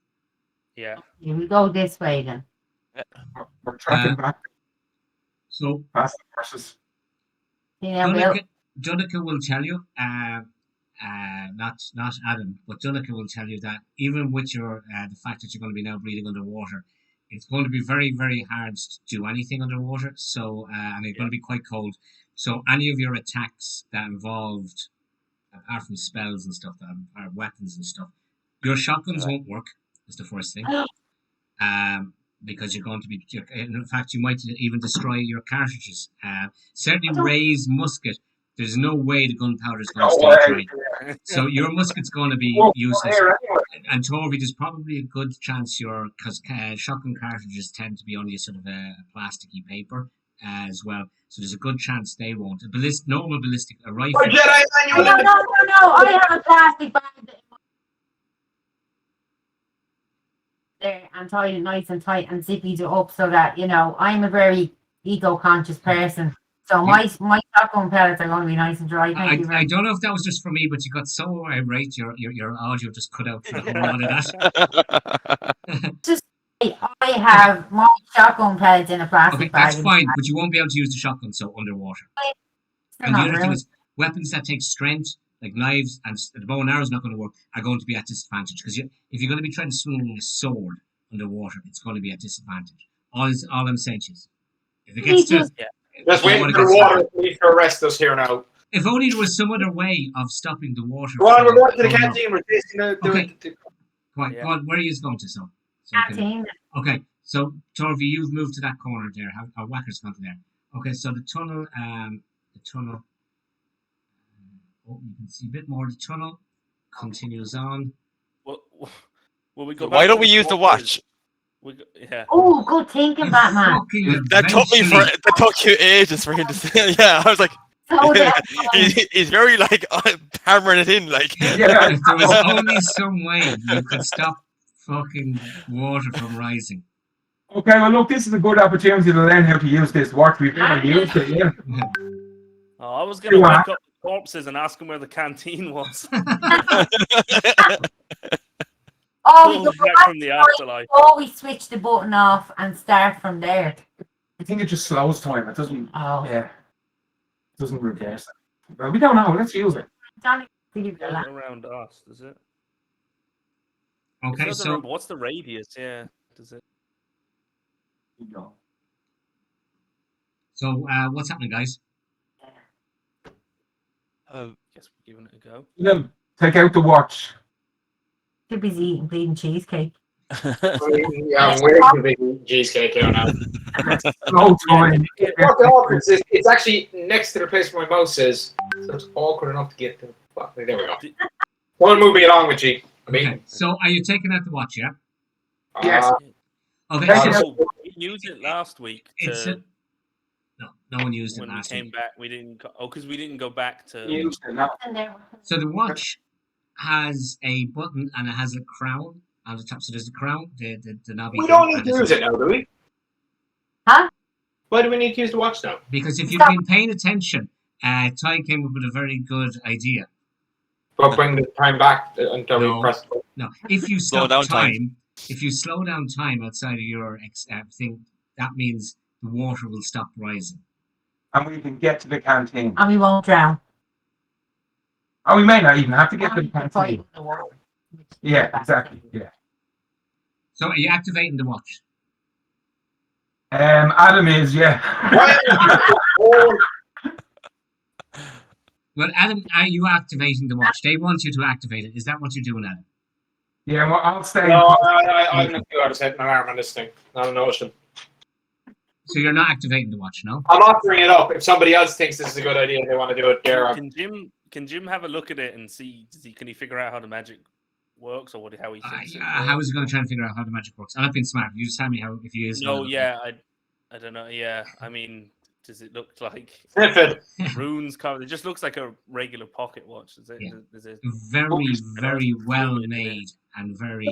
Yeah. Here we go this way then. We're tracking back So past the horses. Yeah, Bill. Dunica will tell you, not Adam, but Dunica will tell you that even with your the fact that you're going to be now breathing underwater, it's going to be very, very hard to do anything underwater. So and it's going to be quite cold. So any of your attacks that involved, apart from spells and stuff, that are weapons and stuff, your shotguns won't work. Is the first thing. Because you're going to be, in fact, you might even destroy your cartridges. Certainly, Ray's musket, there's no way the gunpowder is going to stay dry. So your musket's going to be useless. And Torvi, there's probably a good chance because shotgun cartridges tend to be only a sort of a plasticky paper as well. So there's a good chance they won't. Normal ballistic, a rifle. Oh, Jedi Oh, manual. no. I have a plastic bag there and tied it nice and tight and zippied it up so that, I'm a very eco-conscious person. So my shotgun pellets are going to be nice and dry. Thank you very I much. don't know if that was just for me, but you got so irate, your audio just cut out for a whole lot of that. I have my shotgun pellets in a plastic Okay, bag. that's fine, but you won't be able to use the shotgun so underwater. And the other thing is, weapons that take strength, like knives and the bow and arrow is not going to work, are going to be at disadvantage. Because if you're going to be trying to swing a sword underwater, it's going to be at disadvantage. All I'm saying is, if it gets to... Just you wait wanna for the get water to arrest us here now. If only there was some other way of stopping the water. Go on, we're going to the from- canteen. We're tasting the. Go on, Yeah. go on, where are you going to, so I can- Canteen. Okay, so Torvi, you've moved to that corner there. Our Whacker's gone to there. Okay, so the tunnel. Oh, you can see a bit more. The tunnel continues on. Well, we go. Why back don't to we the use the corpses. watch? Yeah. Oh, good thinking, Batman. Fucking That took you ages for him to say. Yeah, I was like, So that, he's very like hammering it in, like. Yeah. If there was only some way you could stop fucking water from rising. Okay, well, look, this is a good opportunity to learn how to use this watch. We've never used it, yeah. Oh, I was going to You wake are. up the corpses and ask them where the canteen was. Oh, we Pulled go back back from the to time afterlife. before we switch the button off and start from there. I think it just slows time. It doesn't. Oh. Yeah. It doesn't reverse it. Well, we don't know. Let's use it. Johnny, leave it Goes alone. around us, does it? Okay, It doesn't so remember. What's the radius? Yeah. Does it? what's happening, guys? Guess we're giving it a go. Then take out the watch. Too busy eating bleeding cheesecake. Yeah, I'm waiting for the big cheesecake here now. Slow time. What's awkward is it's actually next to the place where my mouse is, so it's awkward enough to get the. Well, there we go. One moving along with G. Okay, so are you taking out the watch? Yeah. Yes. Okay. Thank So you. Oh, we used it last week. it's To, no one used it when we last came week. back, we didn't. Because we didn't go back to. Used it now. And there. So the watch has a button and it has a crown on the top. So there's the crown, the knobby. We thing, don't need and to it's- use it now, do we? Huh? Why do we need to use the watch now? Because if you've Stop. been paying attention, Ty came up with a very good idea. But bring the time back until No. we press. No, if you Slow stop down time, time. if you slow down time outside of your thing, that means the water will stop rising. And we can get to the canteen. And we won't drown. Oh, we may not even have to get to the Fight canteen. in the water. Yeah, exactly. Yeah. So are you activating the watch? Adam is, yeah. Oh, Well, Adam, are you activating the watch? They want you to activate it. Is that what you're doing, Adam? Yeah, well, I'll stay. no, I'm not sure how to set an alarm on this thing. Not a notion. So you're not activating the watch, no? I'm offering it up. If somebody else thinks this is a good idea, they want to do it there. Can Jim have a look at it and see? Can he figure out how the magic works or how he thinks? it How works? is he going to try and figure out how the magic works? I'm not being smart. You just tell me how if you use. No, yeah, I don't know. Yeah, I mean, does it look like Sniff it. runes covered? It just looks like a regular pocket watch. Is it? Yeah. Is it? Very, very well made and very.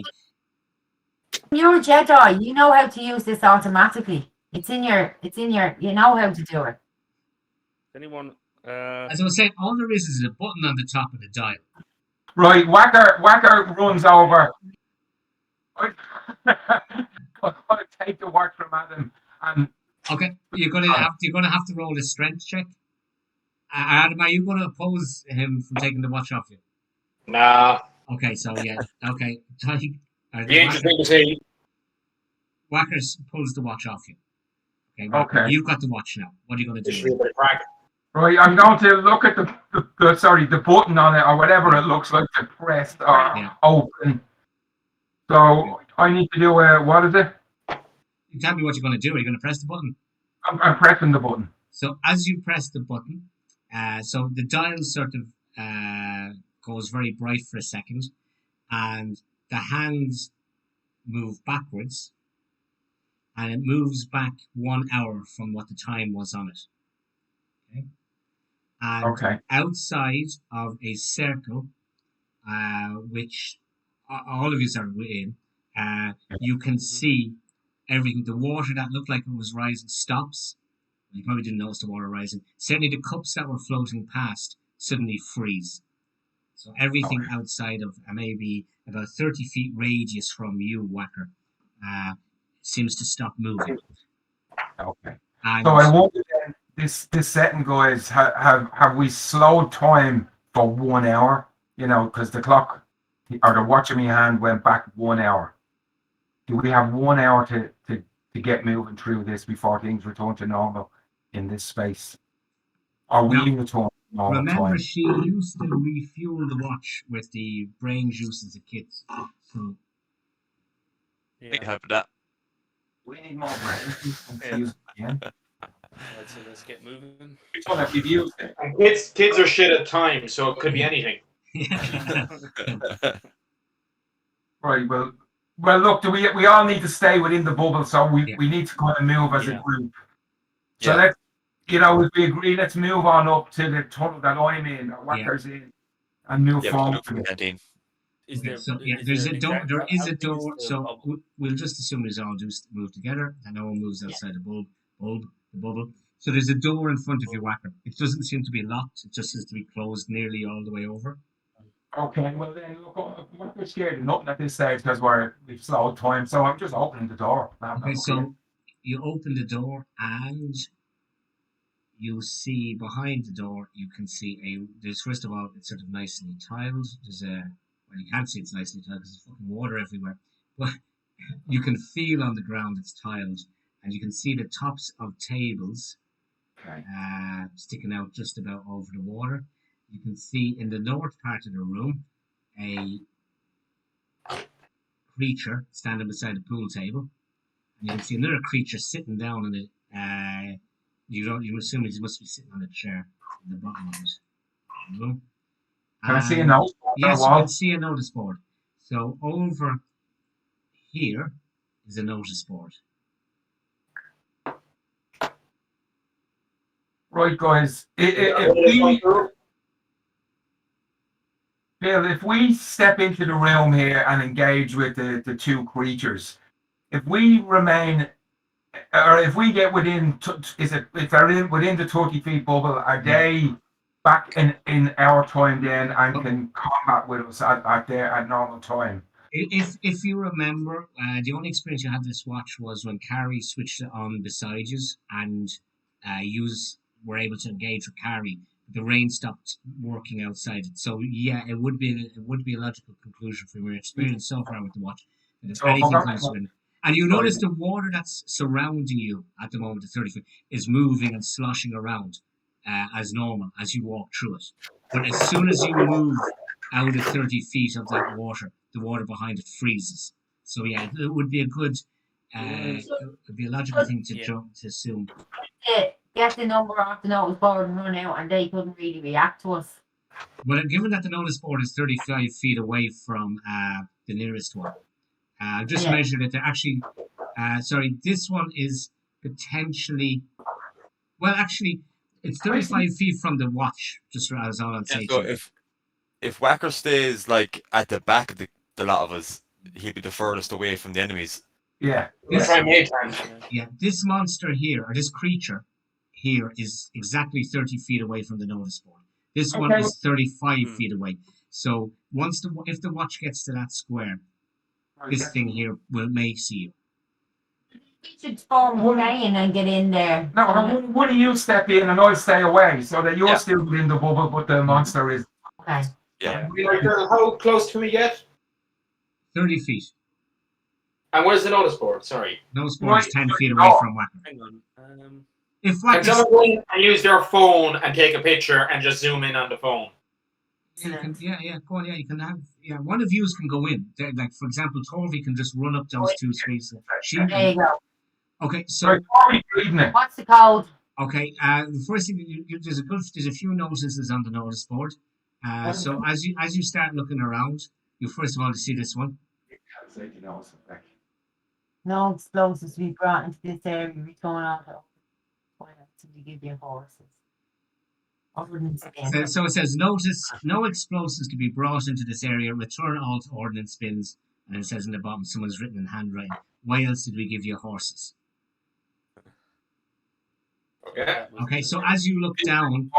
You're a Jedi. You know how to use this automatically. It's in your. You know how to do it. Anyone? As I was saying, all there is a button on the top of the dial. Right, Whacker runs over. I'm gonna take the watch from Adam, and Okay, you're gonna have to roll a strength check. Adam, are you going to oppose him from taking the watch off you? Nah. Okay, so yeah, okay. Be interesting to see. Whackers pulls the watch off you. Okay, Okay. You've got the watch now. What are you going to Just do? a bit of crack. right, I'm going to look at the button on it or whatever it looks like to press or Yeah. open. So I need to do what is it? You tell me what you're going to do. Are you going to press the button? I'm pressing the button. So as you press the button, so the dial sort of goes very bright for a second, and the hands move backwards, and it moves back 1 hour from what the time was on it. Okay. And Okay. outside of a circle, which all of you are in, you can see everything. The water that looked like it was rising stops. You probably didn't notice the water rising. Certainly the cups that were floating past suddenly freeze. So everything outside of maybe about 30 feet radius from you, Whacker, seems to stop moving. Okay. And So I wonder then, this setting, guys, have we slowed time for 1 hour? You know, because the clock or the watch in my hand went back 1 hour. Do we have 1 hour to get moving through this before things return to normal in this space? Or we return to normal remember, time? she used to refuel the watch with the brain juice as a kit. So Yeah. Need help with that. We need more brains. Yeah. Right, so let's get moving. Which one have you used it? And kids are shit at time, so it could be anything. Right, well, look, we all need to stay within the bubble, so we need to kind of move as a Yeah. group. So Yeah. let's, if we agree, let's move on up to the tunnel that I'm in, or what there's in, and move Yeah, forward. from the canteen. Is Okay, there? so yeah, is there's there a an door. exact- There how is a big door. the So bubble? we'll just assume we all just move together, and no one moves outside the bubble. So there's a door in front of you, Whacker. It doesn't seem to be locked. It just seems to be closed nearly all the way over. Okay, well then, look, I'm not scared of nothing at this stage because we've slowed time, so I'm just opening the door. Okay, so you open the door and you see behind the door, you can see there's first of all, it's sort of nicely tiled. Well, you can't see it's nicely tiled because there's fucking water everywhere. But you can feel on the ground it's tiled, and you can see the tops of tables Okay. sticking out just about over the water. You can see in the north part of the room a creature standing beside the pool table. And you can see another creature sitting down on it. You assume he must be sitting on a chair in the bottom of it. Room. Can I see a note? Yes, you can see a notice board. So over here is a notice board. Right, guys. If we step into the room here and engage with the two creatures, if we remain, or if we get within, if they're within the 30 feet bubble, are they back in our time then and can combat with us at normal time? If you remember, the only experience you had this watch was when Carrie switched it on beside you, and you were able to engage with Carrie. The rain stopped working outside it. So yeah, it would be a logical conclusion from your experience so far with the watch. That if anything comes in, and you notice the water that's surrounding you at the moment, the 30 feet, is moving and sloshing around as normal as you walk through it. But as soon as you move out of 30 feet of that water, the water behind it freezes. So yeah, it would be a good, it would be a logical thing to assume. Get the number off the notice board and run out, and they couldn't really react to us. Well, given that the notice board is 35 feet away from the nearest one, just measured it. They're actually, sorry, this one is potentially, well, actually, it's 35 feet from the watch, just as all I'd say. So if Whacker stays like at the back of the lot of us, he'll be the furthest away from the enemies. Yeah. This monster here, or this creature here, is exactly 30 feet away from the notice board. This one is 35 feet away. So if the watch gets to that square, this thing here may see you. We should form one lane and get in there. No, one of you step in and I'll stay away so that you're still within the bubble, but the monster is. Okay. Yeah. How close can we get? 30 feet. And where's the notice board? Sorry. Notice board is 10 feet away from Whacker. Hang on. If Can Whacker, someone go in and use their phone and take a picture and just zoom in on the phone? go on. You can have. One of you can go in. Like for example, Torvi can just run up those two streets. There you go. Okay, so What's the code? okay. The first thing there's a few notices on the notice board. So as you start looking around, you first of all see this one. No explosives to be brought into this area. Return auto. To give you horses. Ordnance bins. So it says notice no explosives to be brought into this area. Return all to ordnance bins. And it says in the bottom, someone's written in handwriting. Why else did we give you horses? Okay, so as you look down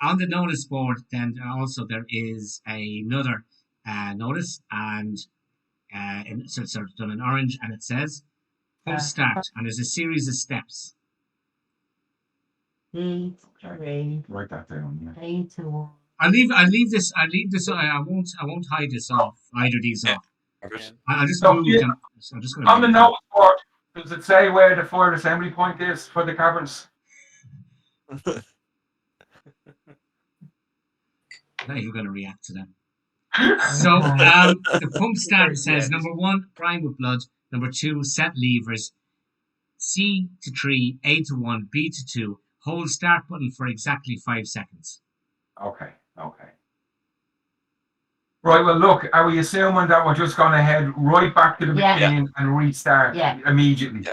on the notice board, then also there is another notice, and so it's sort of done in orange, and it says "Full start," and there's a series of steps. Write that down. Yeah. I'll leave this. I won't hide this off. Either of these off. I'll just move them. So I'm just going to. On the notice board, does it say where the forward assembly point is for the caverns? Now you're going to react to that. So the pump start says number 1, prime with blood. Number 2, set levers. C to 3, A to 1, B to 2. Hold start button for exactly 5 seconds. Okay. Right, well, look, are we assuming that we're just going to head right back to the beginning and restart immediately?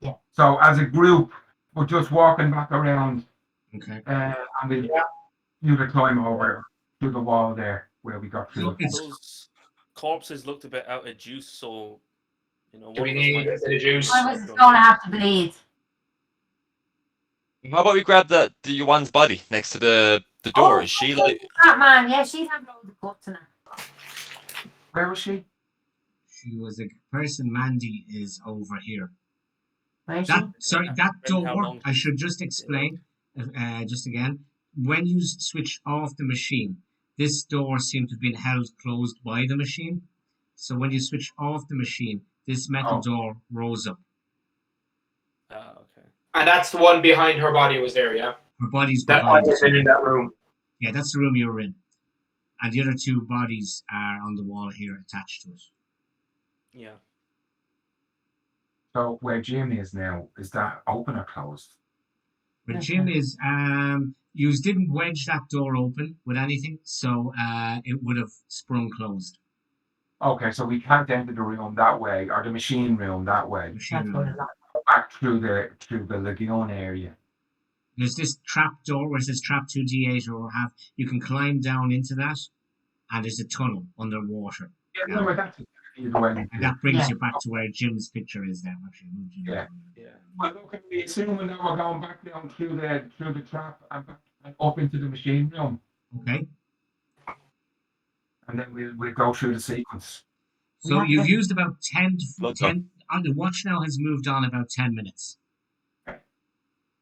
Yeah. So, as a group, we're just walking back around. Okay. And we'll do the climb over to the wall there where we got through. Those corpses looked a bit out of juice, so, Do we need a bit of juice? I was going to have to bleed. How about we grab the Yuan's body next to the The door, is she like... That man, yeah, she's had loads of guts in her. Where was she? She was a person. Mandy is over here. Where is That Depending how door. long I should just explain, just again. When you switch off the machine, this door seemed to have been held closed by the machine. So when you switch off the machine, this metal door rose up. Ah, okay. And that's the one behind her body was there, yeah? Her body's That behind. was in that room. Yeah, that's the room you were in. And the other two bodies are on the wall here attached to it. Yeah. So where Jim is now, is that open or closed? But Jim is, you didn't wedge that door open with anything, so it would have sprung closed. Okay, so we can't enter the room that way, or the machine room that way. Machine That's what room. it like. Back through the lagoon area. There's this trap door where it says trap 2D8 or have, you can climb down into that, and there's a tunnel underwater. Yeah, no, but that's either way. And that brings Yeah. you back to where Jim's picture is there. Actually, move Jim Yeah. over. Yeah. Well, look, are we assuming that we're going back down through the trap and back and up into the machine room, Okay. and then we'll go through the sequence. So Yeah. you've used about 10 Blood 10 on the watch now has moved on about 10 minutes.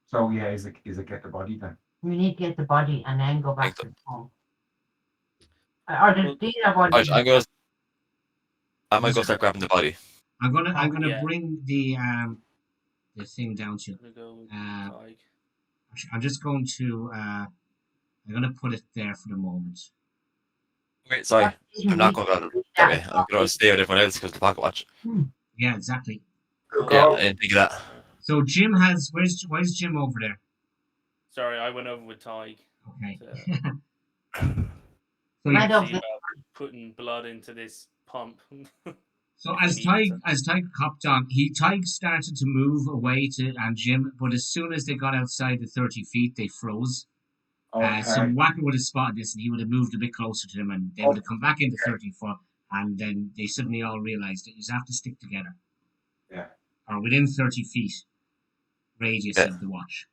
So yeah, is it get the body then? We need to get the body and then go back Like to the home. Or the body. Right, I might go start grabbing the body. I'm gonna Yeah. bring the thing down to you. I'm gonna go with Uh, Tig. Actually, I'm just going to I'm gonna put it there for the moment. Wait, sorry, I'm not going to go that way. I'm going to stay with everyone else because the pocket watch. Yeah, exactly. Yeah, I didn't think of that. So Jim has where's Jim over there? Sorry, I went over with Tig. Okay. So, So I yeah, don't see think- about putting blood into this pump. so as Tig copped on, Tig started to move away to and Jim, but as soon as they got outside the 30 feet, they froze. Okay. So Wacker would have spotted this and he would have moved a bit closer to them and they would have come back into 30 foot and then they suddenly all realized that you have to stick together. Yeah. Or within 30 feet radius Yeah. of the watch.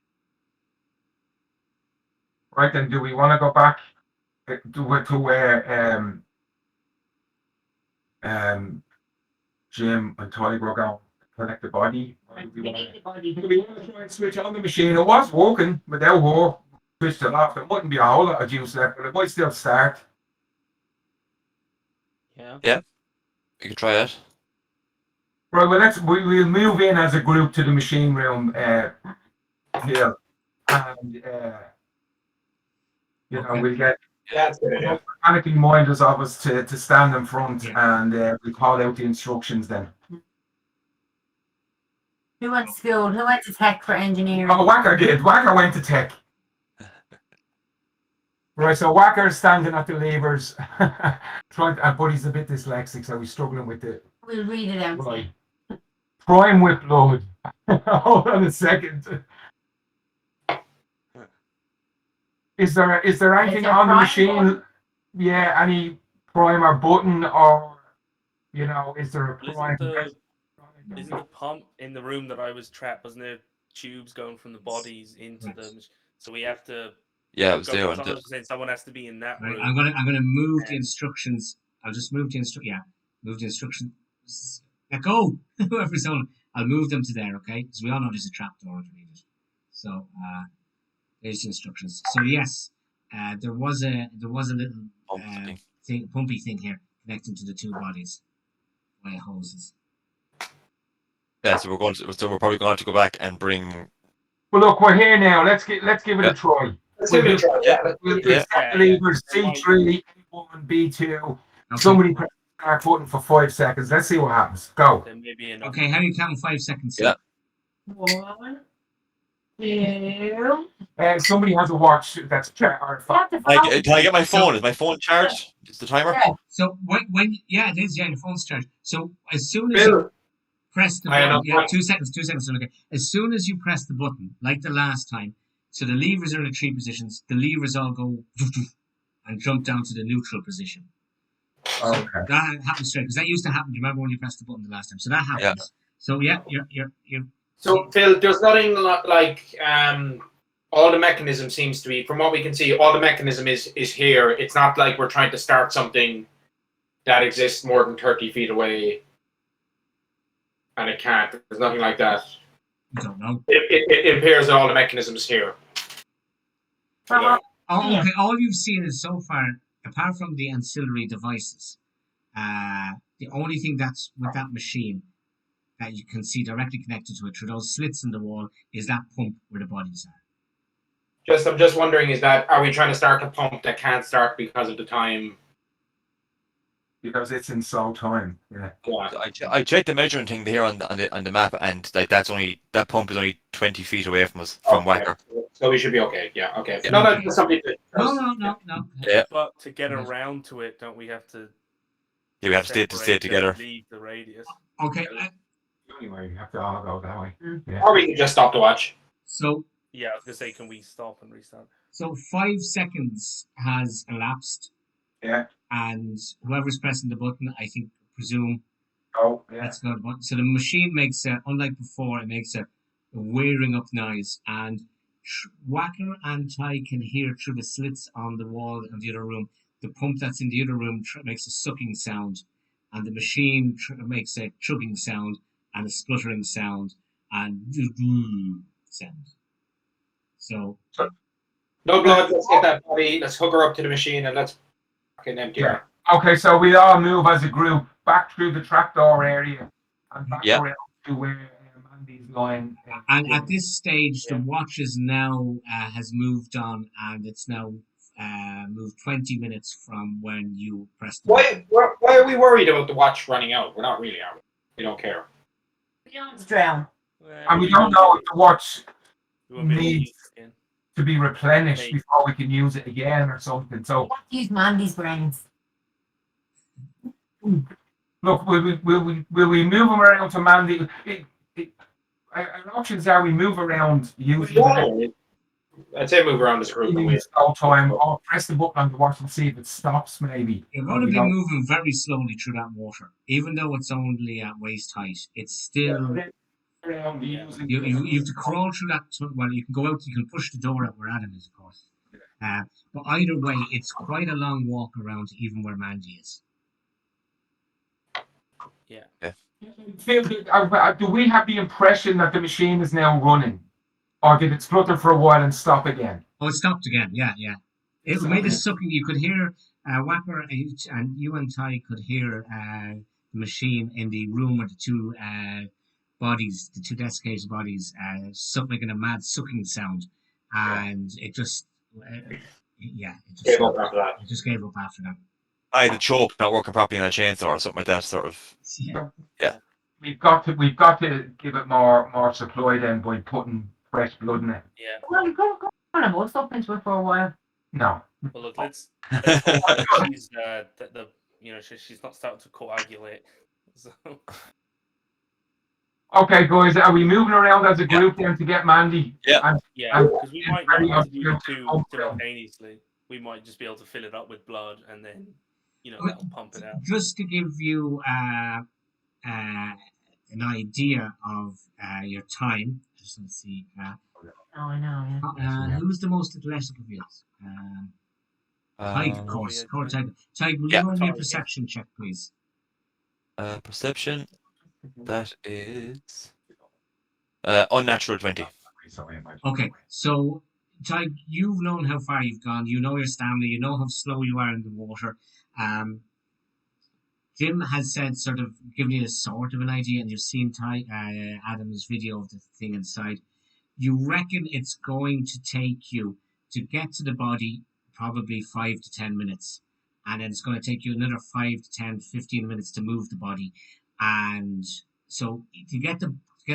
Right then, do we want to go back to where Jim and Tig were going to collect the body? Or do we We want need the body. to try and switch on the machine? It was working without her. Switched it off. There mightn't be a whole lot of juice left, but it might still start. Yeah. We could try it. Right, well, we'll move in as a group to the machine room, Phil, and Okay. we'll get That's good. Yeah. panicking minders of us to stand in front, Yeah. and we call out the instructions then. Who went to school? Who went to tech for engineering? Oh, Wacker did. Wacker went to tech. Right, so Wacker's standing at the levers, but he's a bit dyslexic, so he's struggling with it. We'll read it out. Right. Prime with blood. Hold on a second. Is there anything there on the prime machine? button? Yeah, any primer button, or is there a Well, prime? Isn't the pump in the room that I was trapped? Wasn't there tubes going from the bodies into the? So we have to. Yeah, it was there. Someone has to be in that Right, room. I'm gonna move the instructions. I'll just move the move the instructions. Let go. Whoever's on, I'll move them to there, okay? Because we all know there's a trap door underneath it. So there's the instructions. So yes, there was a little pumpy thing here connecting to the two bodies via hoses. Yeah, so we're probably going to have to go back and bring. Well, look, we're here now. Let's give it a try. Let's give it a try. Yeah. We'll Yeah. set the levers C3, A1, B2. Okay. Somebody press the start button for 5 seconds. Let's see what happens. Go. There may be enough. Okay, how do you count in 5 seconds? Yeah. 1, 2. Somebody has a watch that's or You have to Can I get my phone? Is my phone charged? Is the timer? Yeah. So when it is, yeah, your phone's charged. So as soon as you Bill, press the I button, know. yeah, 2 seconds, okay. As soon as you press the button, like the last time, so the levers are in the 3 positions, the levers all go and jump down to the neutral position. Okay. That happens straight because that used to happen. Do you remember when you pressed the button the last time? So that happens. So yeah, you're So Phil, there's nothing like all the mechanism seems to be, from what we can see, all the mechanism is here. It's not like we're trying to start something that exists more than 30 feet away, and it can't. There's nothing like that. I don't know. It appears that all the mechanisms here. Well, Oh, Yeah. okay. All you've seen is so far, apart from the ancillary devices, the only thing that's with that machine that you can see directly connected to it through those slits in the wall is that pump where the bodies are. I'm just wondering, are we trying to start a pump that can't start because of the time? Because it's in slow time. Yeah. Yeah. I checked the measuring thing here on the map, and like that pump is only 20 feet away from us from Okay. Wacker. So we should be okay. Yeah. Okay. Yeah. No, that's something. No. Yeah. But to get around to it, don't we have to? Yeah, we have to stay separate together. and leave the radius. Okay. Anyway, you have to all go that way. Yeah. Or we can just stop to watch. So Yeah, I was gonna say, can we stop and restart? 5 seconds has elapsed, Yeah. and whoever's pressing the button, I think, presume Oh, yeah. that's good. So the machine makes unlike before, it makes a wearing up noise, and Wacker and Ty can hear through the slits on the wall of the other room. The pump that's in the other room makes a sucking sound, and the machine makes a chugging sound and a spluttering sound and sound. So No blood. Let's get that body. Let's hook her up to the machine and let's fucking empty Yeah. her. Okay, so we all move as a group back through the trapdoor area and back Yep. around to where Andy's line. and at this stage, the watch is now has moved on, and it's now moved 20 minutes from when you pressed the button. Why are we worried about the watch running out? We're not really, are we? We don't care. Jones drown. And we don't know if the watch We won't be able to needs- use it again. to be replenished Hey. before we can use it again or something. So We have to use Mandy's brains. look, will we move them around to Mandy? Our options are we move around using the I'd say move around this group. And we, slow time or press the button on the watch and see if it stops maybe. You're going to We be don't- moving very slowly through that water, even though it's only at waist height. It's still Around using you have to crawl through that. Well, you can go out. You can push the door out where Adam is, of course. But either way, it's quite a long walk around to even where Mandy is. Do we have the impression that the machine is now running? Or did it splutter for a while and stop again? Oh, it stopped again. Yeah. It made a sucking. You could hear Wacker and you and Ty could hear the machine in the room where the two bodies, the two desiccated bodies, making a mad sucking sound, and it just gave up after that. it just gave up after that. The choke not working properly on a chainsaw or something like that, sort of. Yeah. We've got to give it more supply then by putting fresh blood in it. Yeah. Well, go on and we'll stop into it for a while. No. Well, look, let's hope she's she's not starting to coagulate. So Okay, guys, are we moving around as a group then to get Mandy? Yeah. And yeah, because we might not have to do the two Okay. simultaneously. We might just be able to fill it up with blood and then that'll pump it out. Just to give you an idea of your time, just let's see. Oh, I know, yeah. Who's the most athletic of you? Tyke, of Um, course. yeah, Tyke. Tyke, will yeah. you roll me a Tyke, perception check, please? Perception. That is unnatural 20. Okay, so Tyke, you've known how far you've gone. You know your stamina. You know how slow you are in the water. Jim has said, sort of, given you a sort of an idea, and you've seen Adam's video of the thing inside. You reckon it's going to take you to get to the body probably 5 to 10 minutes. And then it's going to take you another 5 to 10, 15 minutes to move the body. And so to get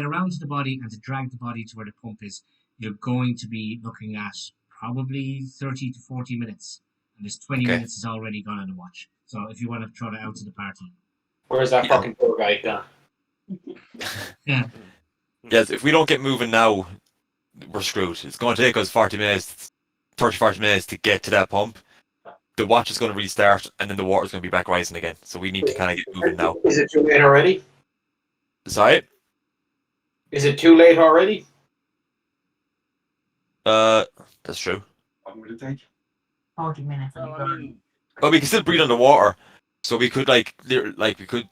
around to the body and to drag the body to where the pump is, you're going to be looking at probably 30 to 40 minutes. And there's 20 Okay. minutes is already gone on the watch. So if you want to throw that out to the party. Where's that Yeah. fucking poor guy gone? Yeah. Yes, if we don't get moving now, we're screwed. It's going to take us 40 minutes to get to that pump. The watch is going to restart, and then the water's going to be back rising again. So we need to kind of get moving now. Is it too late already? Sorry? Is it too late already? That's true. What would it take? 40 minutes. Well, I mean, But we can still breathe underwater, so we could we could.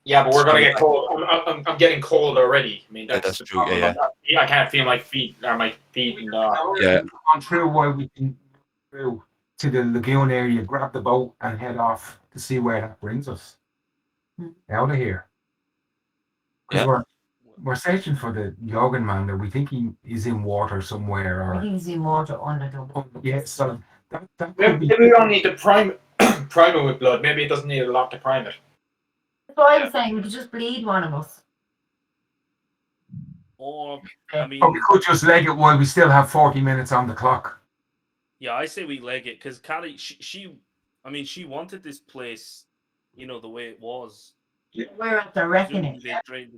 Yeah, but we're gonna get cold. I'm getting cold already. I mean, Yeah, that's that's the true, problem. yeah. I can't feel my feet or my feet and Yeah. On through while we can through to the lagoon area, grab the boat and head off to see where that brings us. Out of here. Because Yeah. we're searching for the Jorgen man that we think he is in water somewhere I or think it's in water under the. yeah, so that could be maybe we don't need to prime it with blood. Maybe it doesn't need a lot to prime it. That's what I was saying. We could just bleed one of us. or I mean, or we could just leg it while we still have 40 minutes on the clock. yeah, I say we leg it because Callie, I mean, she wanted this place, you know, the way it was. We're at the reckoning.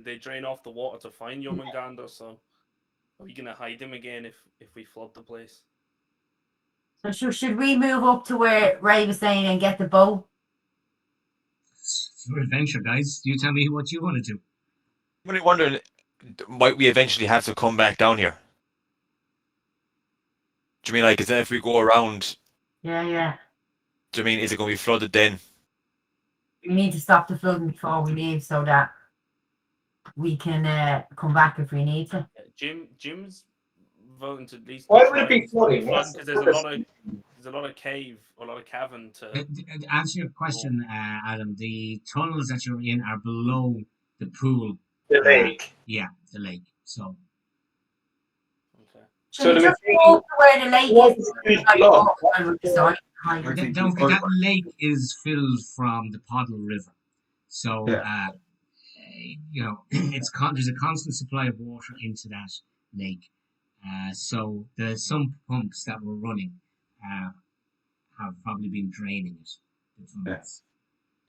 They drain off the water to find Jormungandr, so are we gonna hide him again if we flood the place? So should we move up to where Ray was saying and get the boat? It's your adventure, guys. You tell me what you want to do. I'm really wondering, might we eventually have to come back down here? Do you mean like, is that if we go around? Yeah. Do you mean is it going to be flooded then? We need to stop the flooding before we leave so that we can come back if we need to. Jim's voting to at least. Why would it be flooding? Because there's a lot of cavern to. To answer your question, Adam, the tunnels that you're in are below the pool. The lake. Yeah, the lake. So Okay. Should we just go to where the lake What is? is blood? don't forget that lake is filled from the Poddle River. So you know, there's a constant supply of water into that lake. So the sump pumps that were running have probably been draining it. Yes.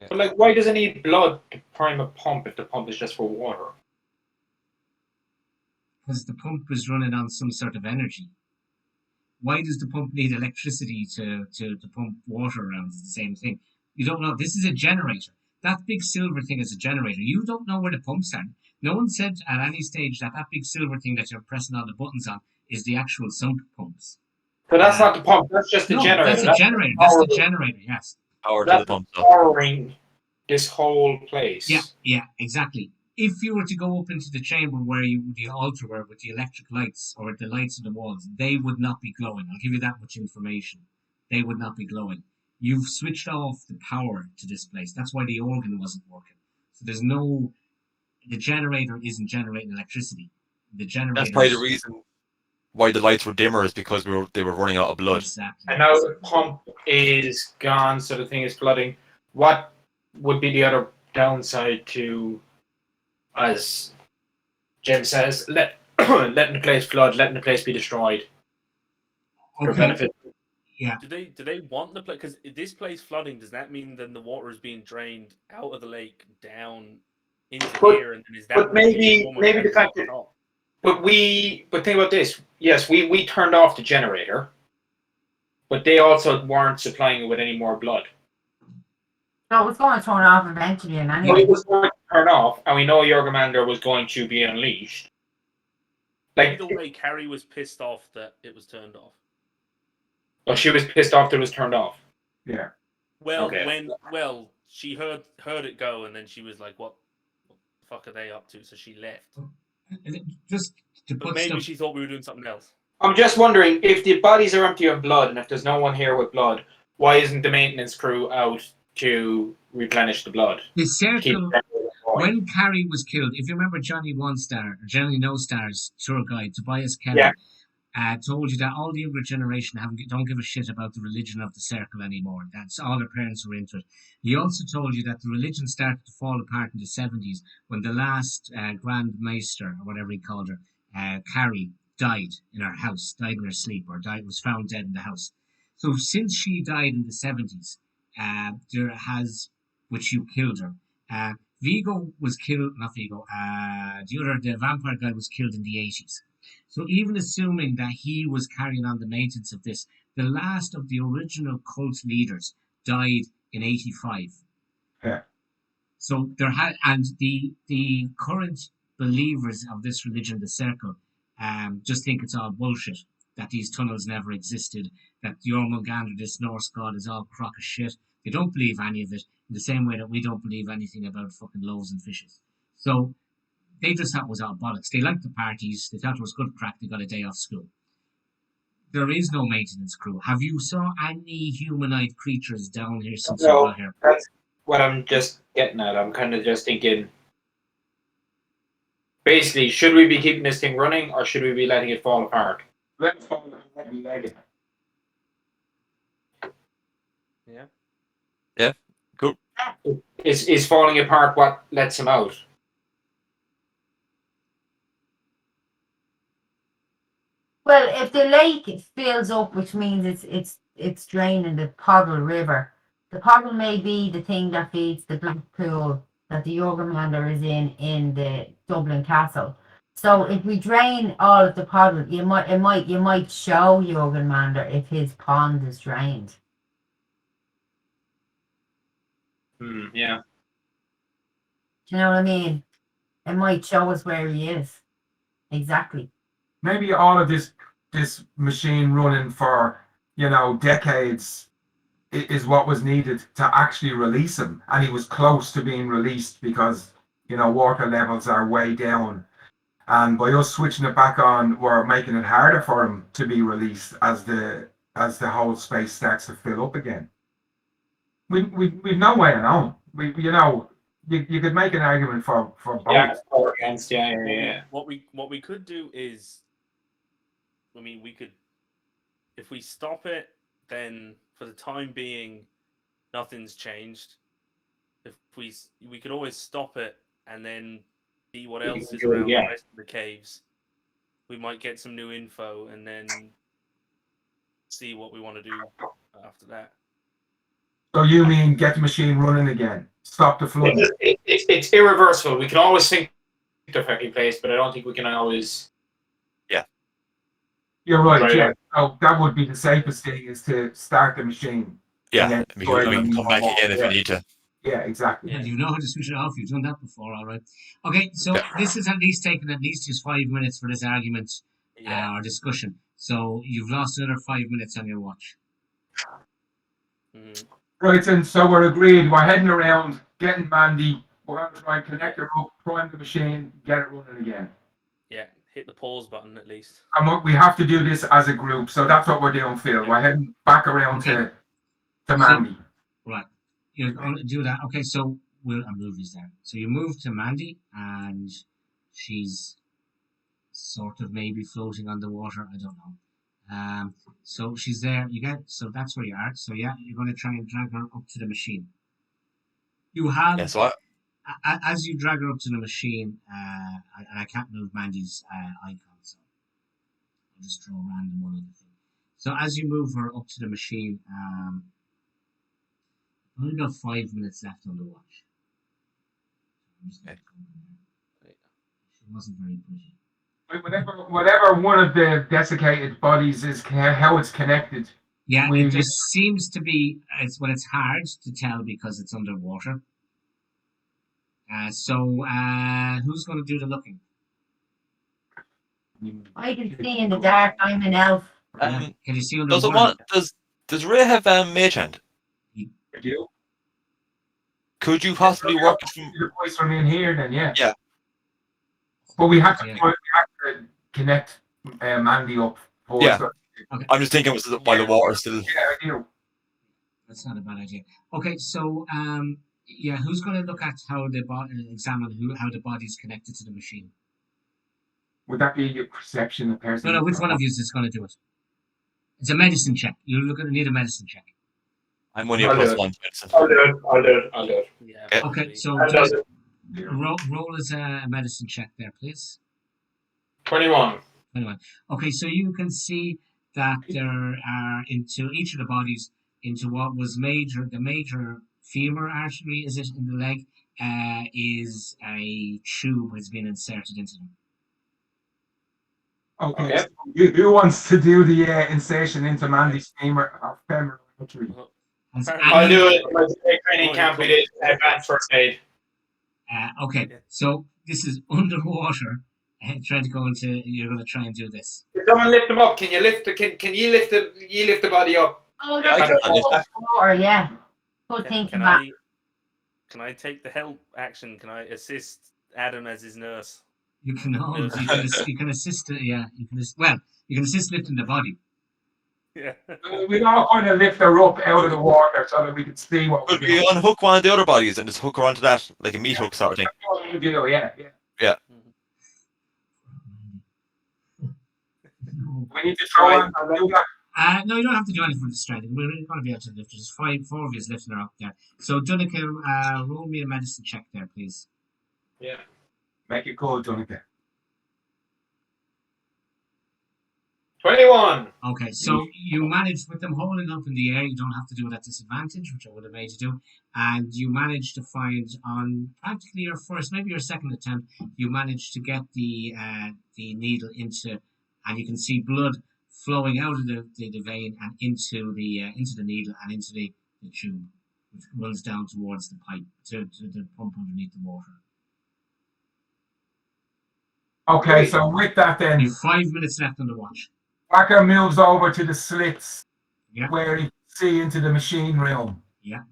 But like, why does it need blood to prime a pump if the pump is just for water? Because the pump is running on some sort of energy. Why does the pump need electricity to pump water around? It's the same thing. You don't know. This is a generator. That big silver thing is a generator. You don't know where the pumps are. No one said at any stage that big silver thing that you're pressing all the buttons on is the actual sump pumps. So that's not the pump. That's just the No, generator. that's a generator. That's the generator. Yes. Power to That's the pump. powering this whole place. Yeah, exactly. If you were to go up into the chamber where the altar were with the electric lights or the lights on the walls, they would not be glowing. I'll give you that much information. They would not be glowing. You've switched off the power to this place. That's why the organ wasn't working. So the generator isn't generating electricity. The generator. That's probably the reason why the lights were dimmer is because they were running out of blood. Exactly. And now the pump is gone, so the thing is flooding. What would be the other downside to, as Jim says, letting the place flood, letting the place be destroyed for Okay. benefit? Yeah. Do they want the place? Because this place flooding, does that mean then the water is being drained out of the lake down into here, and then is that? But maybe the fact that. But think about this. Yes, we turned off the generator, but they also weren't supplying it with any more blood. No, it's going to turn off eventually, and But anyway. it was going to turn off, and we know Jormungandr was going to be unleashed. Like, Either way, Carrie was pissed off that it was turned off. well, she was pissed off that it was turned off. Yeah. Well, Okay. she heard it go, and then she was like, "What the fuck are they up to?" So she left. Just to But put maybe stuff. she thought we were doing something else. I'm just wondering, if the bodies are empty of blood, and if there's no one here with blood, why isn't the maintenance crew out to replenish the blood? The Keep circle. that going? When Carrie was killed, if you remember Johnny One Star, or Johnny No Star's tour guide, Tobias Kelly, Yeah. told you that all the younger generation don't give a shit about the religion of the circle anymore. That's all their parents were into it. He also told you that the religion started to fall apart in the 70s when the last Grand Maester, or whatever he called her, Carrie, died in her house, died in her sleep, or was found dead in the house. So since she died in the 70s, which you killed her, Vigo was killed, not Vigo, the vampire guy was killed in the 80s. So even assuming that he was carrying on the maintenance of this, the last of the original cult leaders died in 85. Yeah. So and the current believers of this religion, the circle, just think it's all bullshit. that these tunnels never existed, that Jormungandr, this Norse god, is all crock of shit. They don't believe any of it in the same way that we don't believe anything about fucking loaves and fishes. So they just thought it was all bollocks. They liked the parties. They thought it was good crack. They got a day off school. There is no maintenance crew. Have you saw any humanoid creatures down here since you No, got here? that's what I'm just getting at. I'm kind of just thinking. Basically, should we be keeping this thing running, or should we be letting it fall apart? Let it fall and we leg it. Is falling apart what lets him out? Well, if the lake fills up, which means it's draining the Poggle River, the Poggle may be the thing that feeds the black pool that the Jormungandr is in the Dublin Castle. So if we drain all of the Poggle, you might show Jormungandr if his pond is drained. Yeah. Do you know what I mean? It might show us where he is. Exactly. Maybe all of this machine running for, decades is what was needed to actually release him, and he was close to being released because water levels are way down, and by us switching it back on, we're making it harder for him to be released as the whole space starts to fill up again. We've no way of knowing. You could make an argument for both. Yeah, or against. Yeah. What we could do is, we could, if we stop it, then for the time being, nothing's changed. If we could always stop it and then see what else is around the rest of the caves. We might get some new info and then see what we want to do after that. So you mean get the machine running again? Stop the flood? It's irreversible. We can always think the fucking place, but I don't think we can always. You're right. Right. Yeah. So that would be the safest thing, is to start the machine. Yeah, And then we can come back again if we need to. Yeah, exactly. Yeah, you know how to switch it off. You've done that before, all right. Okay, so this has at least taken at least just 5 minutes for this argument or discussion. So you've lost another 5 minutes on your watch. Right, and so we're agreed. We're heading around, getting Mandy. We're going to try and connect her up, prime the machine, get it running again. Yeah, hit the pause button at least. And we have to do this as a group, so that's what we're doing, Phil. We're heading back around to Mandy. Right. You're going to do that. Okay, so I'll move these down. So you move to Mandy, and she's sort of maybe floating on the water. I don't know. So she's there. So that's where you are. So yeah, you're going to try and drag her up to the machine. You have. Yeah, so as you drag her up to the machine, and I can't move Mandy's icon, so I'll just draw a random one on the thing. So as you move her up to the machine, only got 5 minutes left on the watch. She wasn't very pretty. Whatever one of the desiccated bodies is, how it's connected. Yeah, it just seems to be. It's hard to tell because it's underwater. So who's going to do the looking? I can see in the dark. I'm an elf. Can you see underwater? Does Ray have Mage Hand? You? Could you possibly work it from? Your voice from in here, then yeah. Yeah. But we have to connect Mandy up. Yeah. So, Okay. I'm just thinking while the water's still. yeah, I do. That's not a bad idea. Okay, so who's going to look at how examine how the body's connected to the machine? Would that be your perception of person? No, which one of you is going to do it? It's a medicine check. You need a medicine check. I'm only a I'll do plus it. 1 medicine. I'll do it. Yeah. Okay. Okay, so I'll do it. roll as a medicine check there, please. 21. 21. Okay, so you can see that there are into each of the bodies, into what was the major femur artery, is it, in the leg, is a tube has been inserted into them. Okay. So who wants to do the insertion into Mandy's femur artery? I'll do it. My training camp we did advanced first aid. Okay, so this is underwater. try to go into. You're going to try and do this. Can someone lift them up? Can you lift the? Can you lift the? You lift the body up? Oh, Yeah, I that's can lift that. water, yeah. Good Can, thinking can that. can I take the help action? Can I assist Adam as his nurse? You can hold. You can assist. Yeah, you can. Well, you can assist lifting the body. Yeah. We all kind of lift her up out of the water so that we can see what we're Could we doing. unhook one of the other bodies and just hook her onto that, like a meat hook sort of thing? That's what we do, yeah. We need to throw on and do that. No, you don't have to do anything with the strength. We're really going to be able to lift her. There's four of you lifting her up there. So, Dunica, roll me a medicine check there, please. Yeah. Make it cool, Donica. 21. Okay, so you managed with them holding up in the air. You don't have to do it at disadvantage, which I would have made you do. And you managed to find on practically your first, maybe your second attempt, you managed to get the needle into, and you can see blood flowing out of the vein and into the needle and into the tube, which runs down towards the pipe to the pump underneath the water. Okay, so with that then, You've 5 minutes left on the watch. Wacker moves over to the slits Yeah. where he can see into the machine room. Yeah.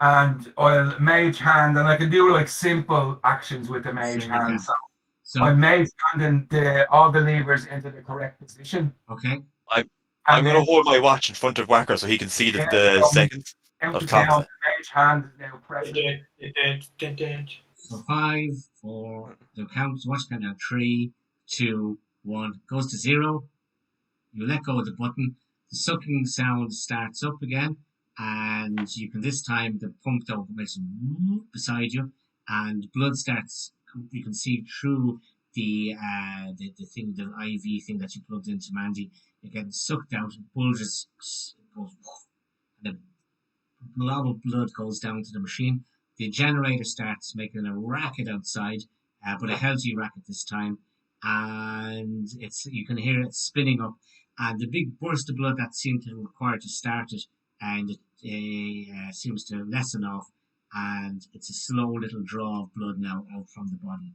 And I'll mage hand, and I can do like simple actions with the mage Sure, hand. yeah. So So, I'm mage handing all the levers into the correct position. okay. I'm And going to then hold my watch in front of Wacker so he can see Yeah, the so- seconds. out of to clock. down, the mage hand is now pressing. So 5, 4, the count, watch count now, 3, 2, 1, goes to 0. You let go of the button. The sucking sound starts up again, and you can this time the pump though makes a whoop beside you, and blood starts. You can see through the thing, the IV thing that you plugged into Mandy. You're getting sucked out, and bulges, goes, and a blob of blood goes down to the machine. The generator starts making a racket outside, but a healthy racket this time, and you can hear it spinning up, and the big burst of blood that seemed to require to start it, and it seems to lessen off, and it's a slow little draw of blood now out from the body,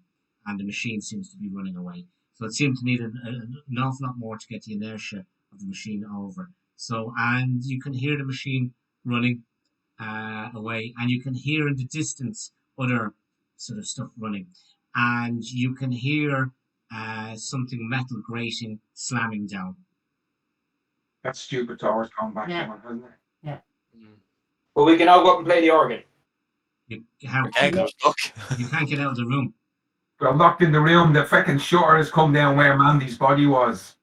and the machine seems to be running away. So it seemed to need an awful lot more to get the inertia of the machine over. So, and you can hear the machine running away, and you can hear in the distance other sort of stuff running, and you can hear something metal grating slamming down. That stupid tower's going back Yeah. on, hasn't it? Well, we can all go up and play the organ. You Can't can't go stuck. get out of the room. We're locked in the room. The fucking shutter has come down where Mandy's body was.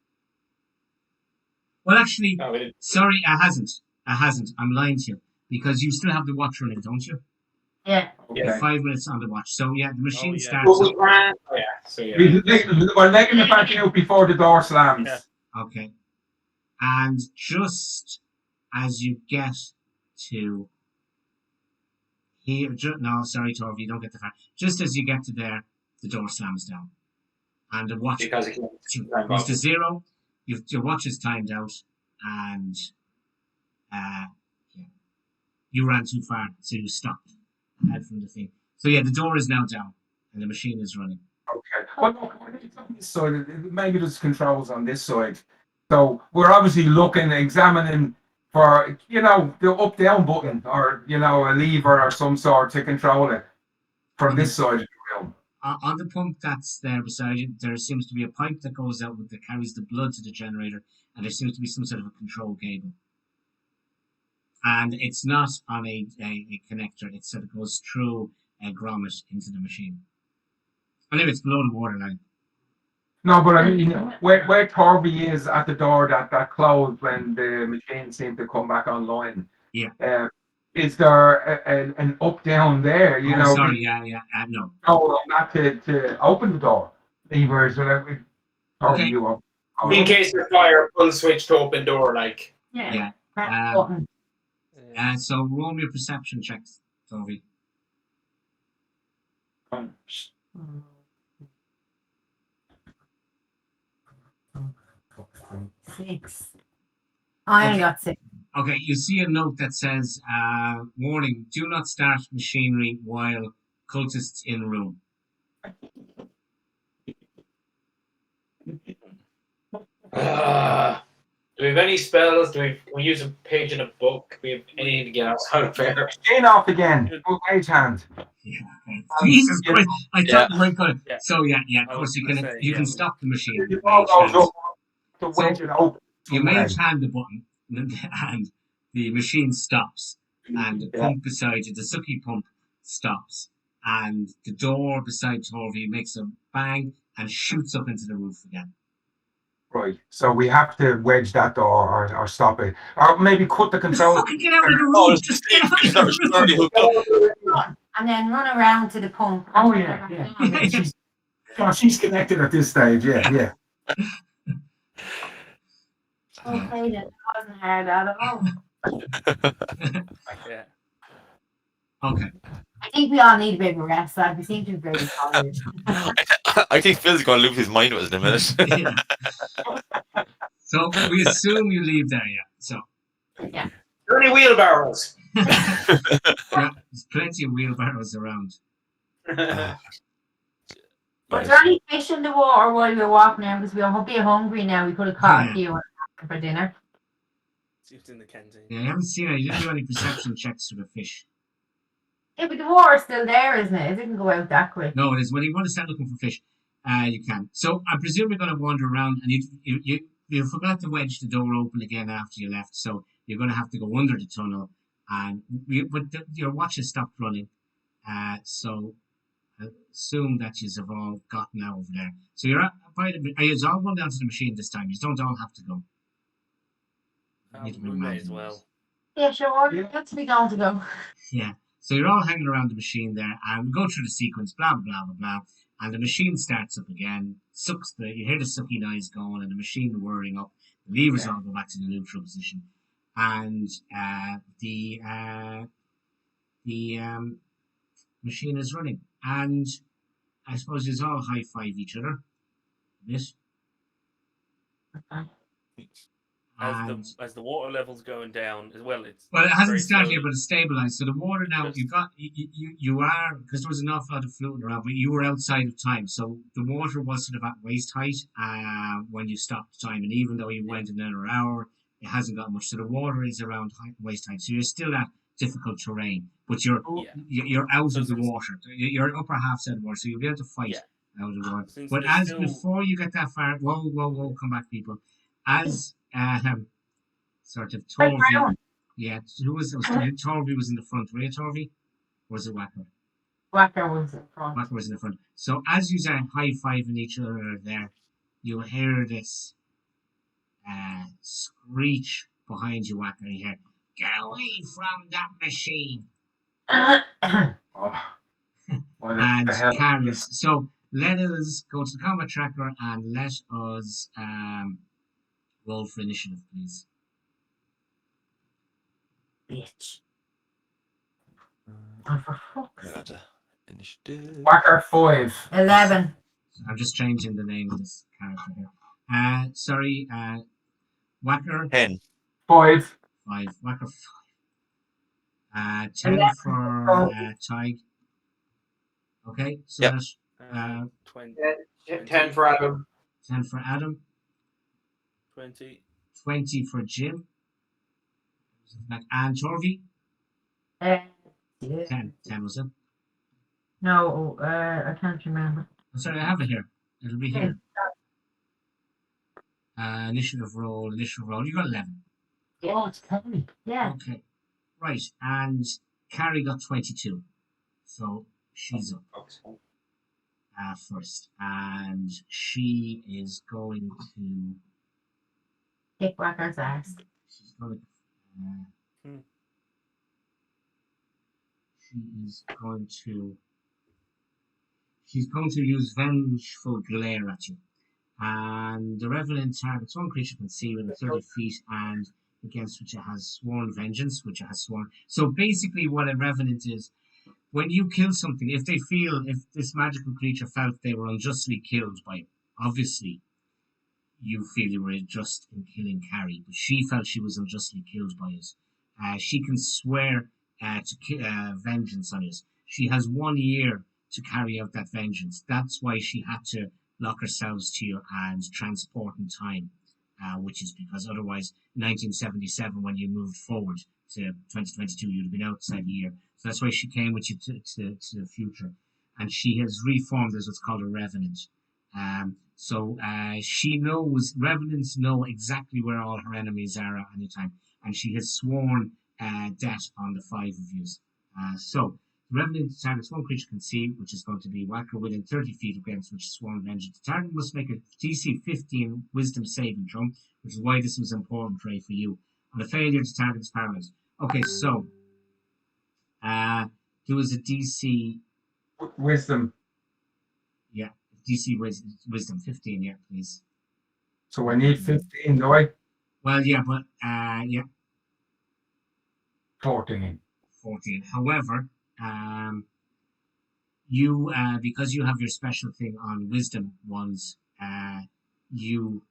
Well, actually, No, we didn't. sorry, I hasn't. I'm lying to you because you still have the watch running, don't you? Yeah. Okay. 5 minutes on the watch. So yeah, the machine yeah. starts Well, we up. ran. Oh, yeah. So, yeah. We're letting it back out before the door slams. Yeah. Okay. And just as you get to here, no, sorry, Torv, you don't get the fact. Just as you get to there, the door slams down, and the watch Because it goes to 0. Your watch is timed out, and yeah, you ran too far, so you stopped ahead from the thing. So yeah, the door is now down, and the machine is running. Okay. Well, look, it's on this side. Maybe there's controls on this side. So we're obviously looking, examining for, the up-down button or, a lever or some sort to control it from this side of the room. On the pump that's there beside you, there seems to be a pipe that goes out that carries the blood to the generator, and there seems to be some sort of a control cable. And it's not on a connector; it sort of goes through a grommet into the machine. Anyway, it's below the waterline. No, but I mean, where Torby is at the door that closed when the machine seemed to come back online. Yeah. Is there an up-down there, Sorry, yeah, no. No, not to open the door. Levers, whatever. Okay. You up. In case of fire, pull switch to open door, like. Yeah. Yeah. Press button. So roll me a perception check, Toby. Six. I only got 6. Okay, you see a note that says, warning, do not start machinery while cultists in room. Do we have any spells? Can we use a page in a book? Do we have anything else out there? Chain off again. Full mage hand. Yeah. Okay. Jesus Yeah. Christ! I Yeah. thought you weren't gonna. Yeah. So yeah. I Of course, was you gonna can say, you can yeah. stop the machine. The ball Mage goes hand. up to wedge it open. You mage hand the button, and the machine stops, and the Yeah. pump beside you, the sucky pump, stops, and the door beside Torvi makes a bang and shoots up into the roof again. Right. So we have to wedge that door or stop it. Or maybe cut the Just control. fucking get out of the Oh, roof! Just get out of she's the already roof! hooked up. And then run around to the pump. Oh, yeah. She's, oh, she's connected at this stage. Yeah. Okay, then. It wasn't hard at all. Yeah. Okay. I think we all need a bit of a rest. We seem to be very tired. I think Phil's going to lose his mind with us in a minute. Yeah. So we assume you leave there, yeah. So Yeah. Are there any wheelbarrows? yeah, there's plenty of wheelbarrows around. Was there any fish in the water while we were walking around? Because we were being hungry now. We could have caught a few for dinner. See what's in the canteen. Yeah, I haven't seen it. You didn't do any perception checks for the fish. Yeah, but the water's still there, isn't it? It didn't go out that quick. No, it is. When you want to start looking for fish, you can. So I presume you're going to wander around, and you forgot to wedge the door open again after you left. So you're going to have to go under the tunnel, and your watch has stopped running. So I assume that you have all gotten out over there. So you're are you all going down to the machine this time? You don't all have to go. Need to bring We may mine as in. well. Yeah, sure. That's me going to go. Yeah. So you're all hanging around the machine there, and we go through the sequence, blah blah blah blah, and the machine starts up again. You hear the sucky noise going, and the machine whirring up. The levers all go back to the neutral position, and the machine is running. And I suppose you all high five each other. This. As the water level's going down as well, it's Well, it hasn't very started yet, slowly. but it's stabilized. So the water now, Just- you are, because there was an awful lot of floating around, but you were outside of time. So the water was sort of at waist height when you stopped time. And even though you went another hour, it hasn't got much. So the water is around waist height. So you're still at difficult terrain, but you're out So of the there's- water. Your upper half's out of water, so you'll be able to fight Yeah. out of the water. Since But there's as still- before you get that far, whoa, come back, people. As sort of Right Torvi. round. Yeah, who was it? Torvi was in the front. Were you Torvi? Or was it Wacker? Wacker was in front. Wacker was in the front. So as you are high-fiving each other there, you hear this screech behind you, Wacker. You hear, "Get away from that machine!" Oh. What And the hell? carries. So let us go to the combat tracker and let us roll for initiative, please. Bitch. Oh, for fuck's sake. Initiative. Whacker 5. 11. I'm just changing the name of this character here. Sorry, Wacker 10. 5. 5. Wacker 5. 10 11. for Tig. Okay, so Yep. that's 20, 10 for Adam. 10 for Adam, 20. 20 for Jim, and Torvi. Yeah. 10 was it? No, I can't remember. I'm sorry, I have it here. It'll be here. Initiative roll. You got 11. Oh, it's Carrie. Yeah. Okay. Right, and Carrie got 22. So she's up first. And she is going to. Kick Wacker's ass. She's going to. She's going to use Vengeful Glare at you. And the Revenant targets one creature can see within 30 feet and against which it has sworn vengeance, which it has sworn. So basically what a Revenant is, when you kill something, if this magical creature felt they were unjustly killed by it, obviously you feel you were just in killing Carrie, but she felt she was unjustly killed by it. She can swear to vengeance on it. She has 1 year to carry out that vengeance. That's why she had to lock herself to you and transport in time. which is because otherwise, 1977, when you moved forward to 2022, you'd have been outside a year. So that's why she came with you to the future. And she has reformed as what's called a revenant. So she knows, revenants know exactly where all her enemies are at any time. And she has sworn death on the 5 of you. So the revenant targets one creature can see, which is going to be Whacker within 30 feet against which is sworn vengeance. The target must make a DC 15 wisdom saving throw, which is why this was important, Ray, for you. On the failure, the target is paralyzed. Okay, so there was a DC. Wisdom. Yeah, DC wisdom 15, yeah, please. So I need 15, do I? Well, yeah, but yeah, 14. 14. However, you because you have your special thing on wisdom ones, you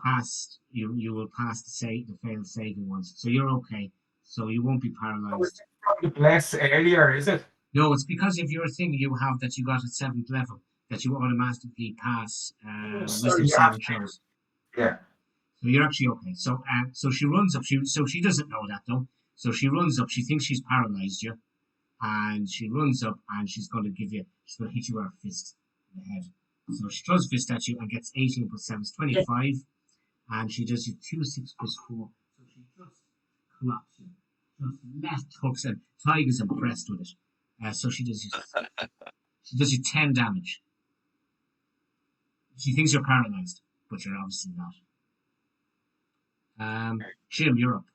passed. You will pass the failed saving ones, so you're okay. So you won't be paralyzed. Probably less earlier, is it? No, it's because of your thing you have that you got at 7th level that you automatically pass wisdom saving throws. Yeah. So you're actually okay. So so she runs up. So she doesn't know that though. So she runs up. She thinks she's paralyzed you, and she runs up and she's going to hit you with her fist in the head. So she throws a fist at you and gets 18 plus 7 is 25, and she does you 2, 6 plus 4. So she just clocks you, just left hooks, and Tiger's impressed with it. So she does you 10 damage. She thinks you're paralyzed, but you're obviously not. Jim, you're up.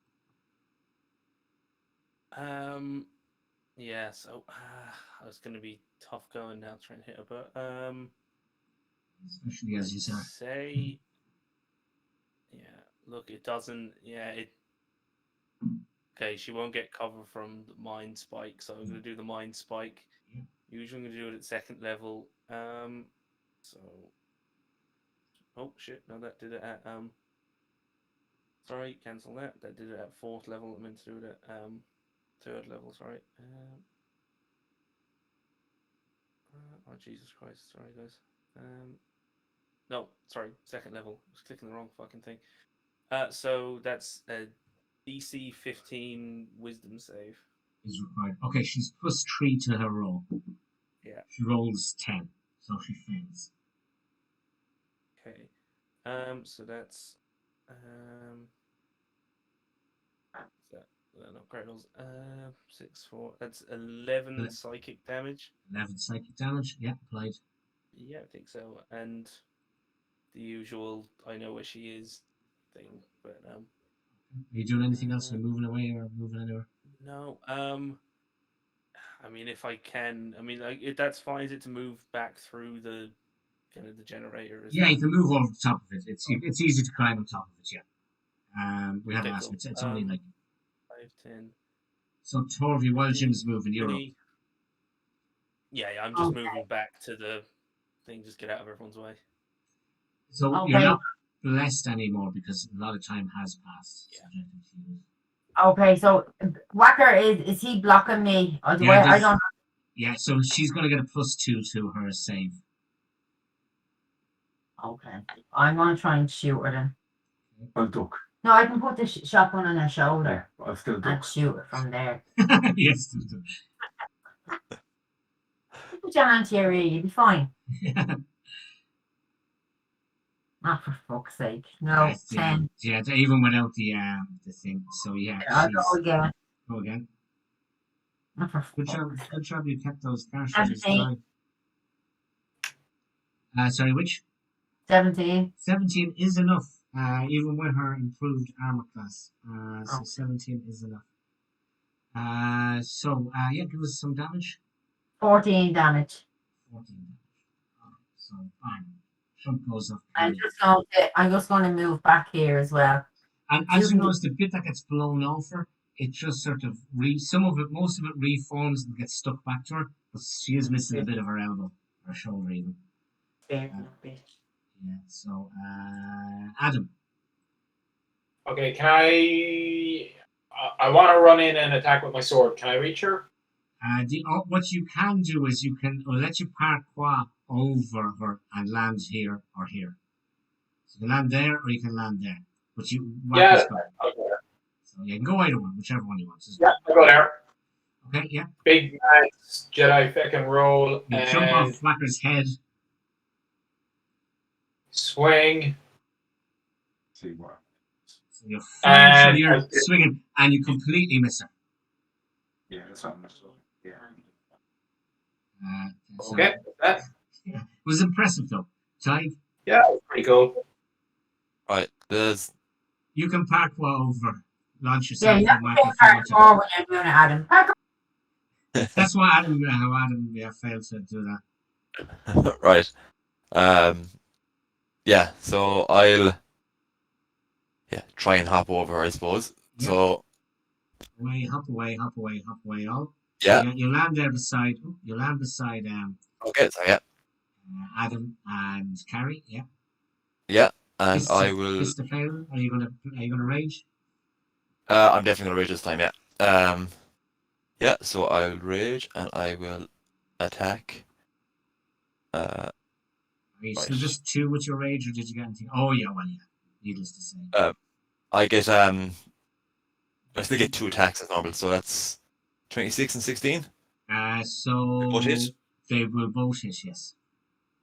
Yeah, so it's going to be tough going now trying to hit her, but Especially as you said. say, yeah, look, it doesn't, yeah, it. Okay, she won't get cover from the mind spike, so I'm going to do the mind spike. Yeah. Usually I'm going to do it at 2nd level. So, oh shit, no, that did it at sorry, cancel that. That did it at 4th level. I meant to do it at 3rd level. Sorry. Oh Jesus Christ! Sorry, guys. No, sorry, 2nd level. I was clicking the wrong fucking thing. So that's a DC 15 Wisdom save. Is required. Okay, she's plus 3 to her roll. Yeah. She rolls 10, so she fails. Okay. So that's no cardinals. 6, 4. That's 11 psychic damage. 11 psychic damage. Yeah, applied. Yeah, I think so. And the usual I know where she is thing, but Are you doing anything else? Are you moving away or moving anywhere? no. I mean, if I can, I mean, like, that's fine. Is it to move back through the kind of the generator? Yeah, you can move over the top of it. It's easy to climb on top of it. Yeah. We haven't Okay, asked. cool. It's only like 5, 10. so. Torvi, while Jim's moving, you're up. Yeah, I'm just moving back to the thing. Just get out of everyone's way. So you're not blessed anymore because a lot of time has passed. Yeah. Okay, so Whacker is he blocking me? Or do Yeah, I don't. Yeah, so she's going to get a +2 to her save. Okay, I'm gonna try and shoot her then. I'll duck. No, I can put the shotgun on her shoulder I'll still and duck. shoot her from there. Yes. Put your hand to your ear, you'll be fine. Not for fuck's sake. No, 10. Yeah, even without the thing. So yeah, I'll go again. Go again. Not for Good job. You kept those cartridges 17. dry. Sorry, which? 17. 17 is enough. Even with her improved armor class. So 17 is enough. So yeah, give us some damage. 14 damage. 14 damage. So fine. Chunk goes off. I'm just going to move back here as well. And as you notice, the bit that gets blown over, it just sort of most of it reforms and gets stuck back to her. But she is missing a bit of her elbow, her shoulder even. Fair Yeah. So Adam. Okay, can I want to run in and attack with my sword. Can I reach her? What you can do is you can let you parkour over her and land here or here. So you can land there or you can land there. But you Yeah. Wacker's go. So you can go either one, whichever one you want. Yeah, I'll go there. Okay, yeah. Big Max, Jedi fucking roll, You jump and off Wacker's head. swing. See what? So you're flying, so And you're swinging, and you completely miss her. Yeah, that's what I'm yeah. So, okay, that, yeah. It was impressive though. Ty, yeah, pretty cool. Right, there's you can parkour over, launch Yeah, yourself you from have Wacker to if you want to. parkour when you're doing it, Adam. Parkour. That's why Adam failed to do that. right. Yeah, so I'll try and hop over, I suppose. Yeah. So Hop away, all. yeah, You land there beside. You land beside okay, so yeah, Adam and Carrie. Yeah. yeah, and Fist I of- will. Fist of Fail. Are you gonna rage? I'm definitely gonna rage this time. Yeah. Yeah. So I'll rage and I will attack. Are you still Right. just 2 with your rage, or did you get anything? Oh yeah, well yeah. Needless to say. I get I still get 2 attacks as normal, so that's 26 and 16. So Both hit? they will both hit. Yes.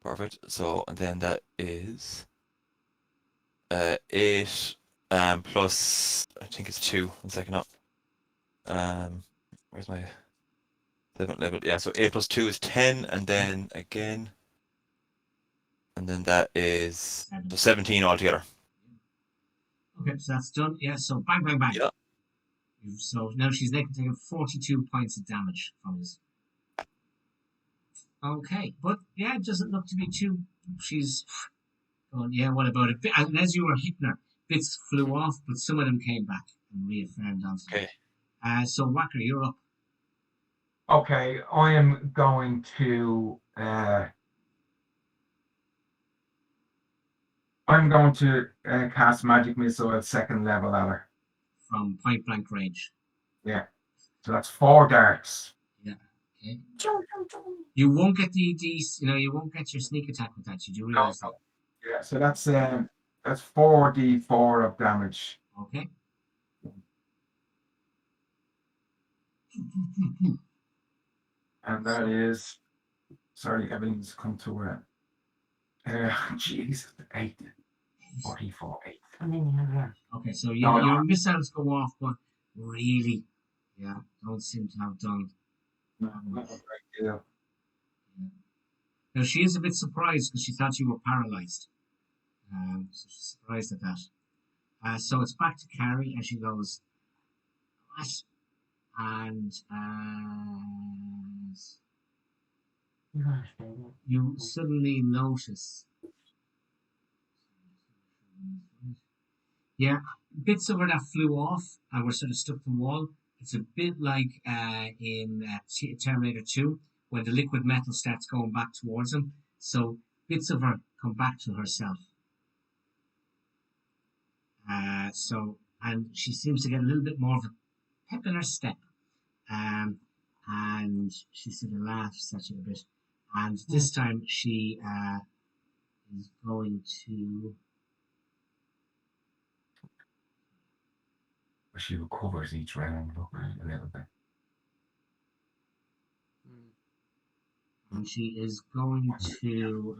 Perfect. So and then that is 8 plus I think it's 2. 1 second up. Where's my 7th level? Yeah, so 8 plus 2 is 10, and then again, and then that is 17 altogether. Okay, so that's done. Yeah. So bang, bang, bang. Yeah. So now she's taking 42 points of damage from this. Okay, but yeah, it doesn't look to be too. She's going, yeah, what about it? And as you were hitting her, bits flew off, but some of them came back and reaffirmed onto her. Okay. So Wacker, you're up. Okay, I am going to cast magic missile at 2nd level at her. From point blank range. Yeah. So that's 4 darts. Yeah. Okay. You won't get you won't get your sneak attack with that. You do realize that. Yeah, so that's 4d4 of damage. Okay. And that is, sorry, everything's come to a, jeez, 8, 44, 8. And then you have her. Okay, so No, your missiles go off, but really, yeah, don't seem to have done. No, not a great deal. Now she is a bit surprised because she thought you were paralyzed. So she's surprised at that. So it's back to Carrie, and she goes, "What?" And you suddenly notice, yeah, bits of her that flew off and were sort of stuck to the wall. It's a bit like in Terminator 2 when the liquid metal starts going back towards him. So bits of her come back to herself. And she seems to get a little bit more of a pep in her step. And she sort of laughs at you a bit. And this time she is going to. She recovers each round a little bit. And she is going to.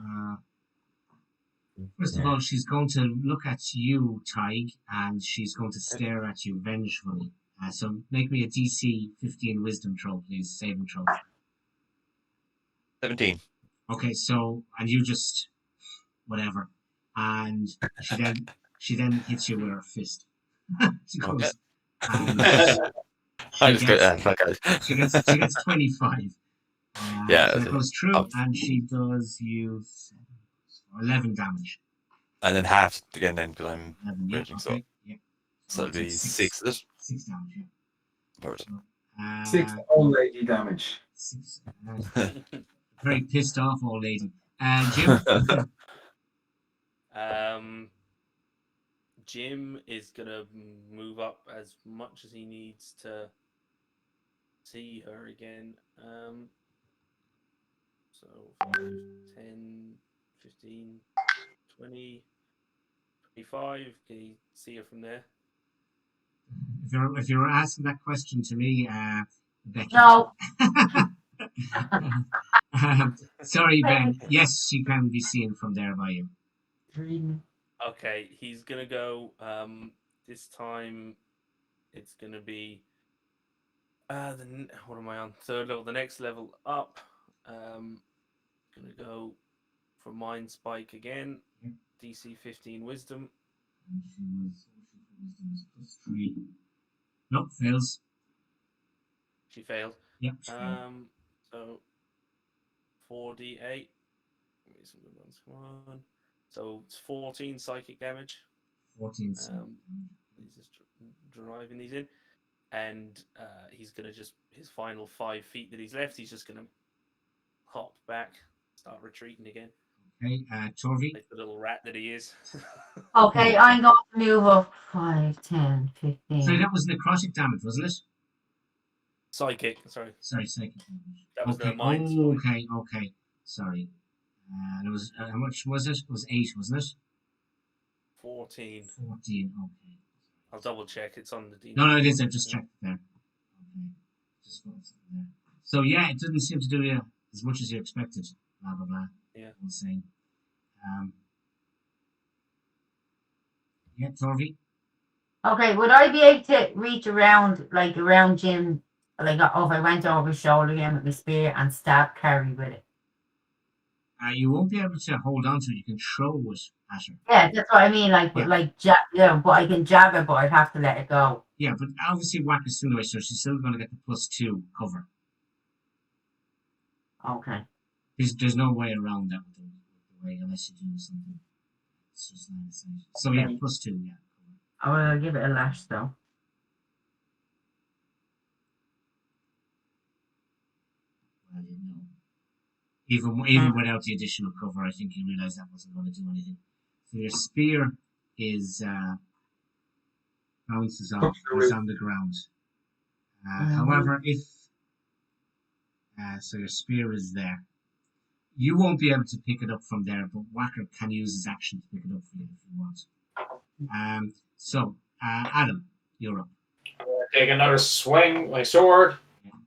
First of all, she's going to look at you, Tig, and she's going to stare at you vengefully. So make me a DC 15 wisdom throw, please. Saving throw. 17. Okay, so and you just whatever, and she then hits you with her fist. She goes, Okay. and I just she gets 25. Yeah, so that goes through, up. and she does you 11 damage. And then half again then because I'm 11, yeah, raging, okay, yeah. so it'll be 6, is it? 6 damage, yeah. Perfect. 6 old lady damage. 6. Very pissed off old lady. Jim. Jim is gonna move up as much as he needs to see her again. So 5, 10, 15, 20. 25. Can you see her from there? If you were asking that question to me, Becky. No. Sorry, Ben. Yes, she can be seen from there by you. Okay, he's gonna go. This time, it's gonna be. What am I on? Third level. The next level up. Gonna go for Mind Spike again. Yep. DC 15 Wisdom. And she was +3. Nope, fails. She failed. Yep. She failed. So 4d8. Come on. So it's 14 psychic damage. 14. He's just driving these in, and he's gonna just his final 5 feet that he's left. He's just gonna hop back, start retreating again. Okay, Torvi. Like the little rat that he is. Okay, I'm going to move up 5, 10, 15. So that was necrotic damage, wasn't it? Psychic. Sorry. Sorry, psychic damage. That was okay. the mind spike. Okay. Sorry. And it was how much was it? It was 8, wasn't it? 14. 14. Okay. I'll double check. It's on the D. No, it is. I just checked it there. Okay. Just what's there. So yeah, it didn't seem to do you as much as you expected. Blah blah blah. Yeah. I was saying. Yeah, Torvi. Okay, would I be able to reach around, like around Jim, like if I went over his shoulder again with my spear and stab Carrie with it? You won't be able to hold on to it. You can throw it at her. Yeah, that's what I mean. Like, Yeah. but like, but I can jab it, but I'd have to let it go. Yeah, but obviously whack is still the way, so she's still going to get the +2 cover. Okay. There's no way around that with the way, unless you do something. It's just line of sight. So yeah, Okay. +2, yeah. I will give it a lash though. Well, you know. Even without the additional cover, I think you realise that wasn't going to do anything. So your spear is bounces off, is on the ground. However, if so your spear is there. You won't be able to pick it up from there, but Whacker can use his action to pick it up for you if you want. So, Adam, you're up. I'm gonna take another swing with my sword. Yeah.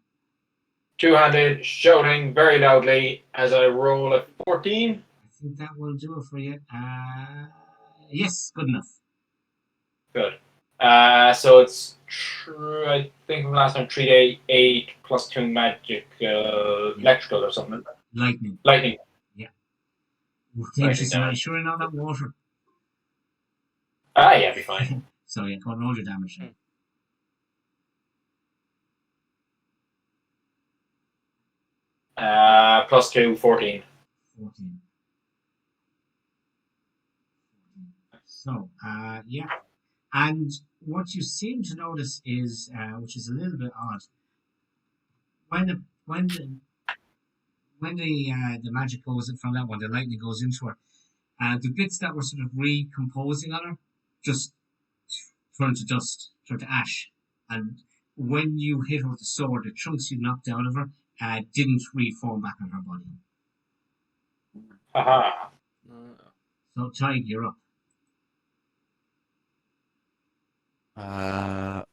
Two-handed, shouting very loudly as I roll a 14. I think that will do it for you. Yes, good enough. Good. So it's I think from last time 3d8 +2 magic, electrical or something. Lightning. Lightning. Dangerous. down. Are you sure you're not that water? Yeah, be fine. So yeah, go and roll your damage. Then. +2, 14. 14. So, yeah. And what you seem to notice is, which is a little bit odd, when the magic goes in from that one, the lightning goes into her, the bits that were sort of recomposing on her just turn to dust, turn to ash. And when you hit her with the sword, the chunks you knocked out of her didn't reform back on her body. Haha. So, Tig, you're up. But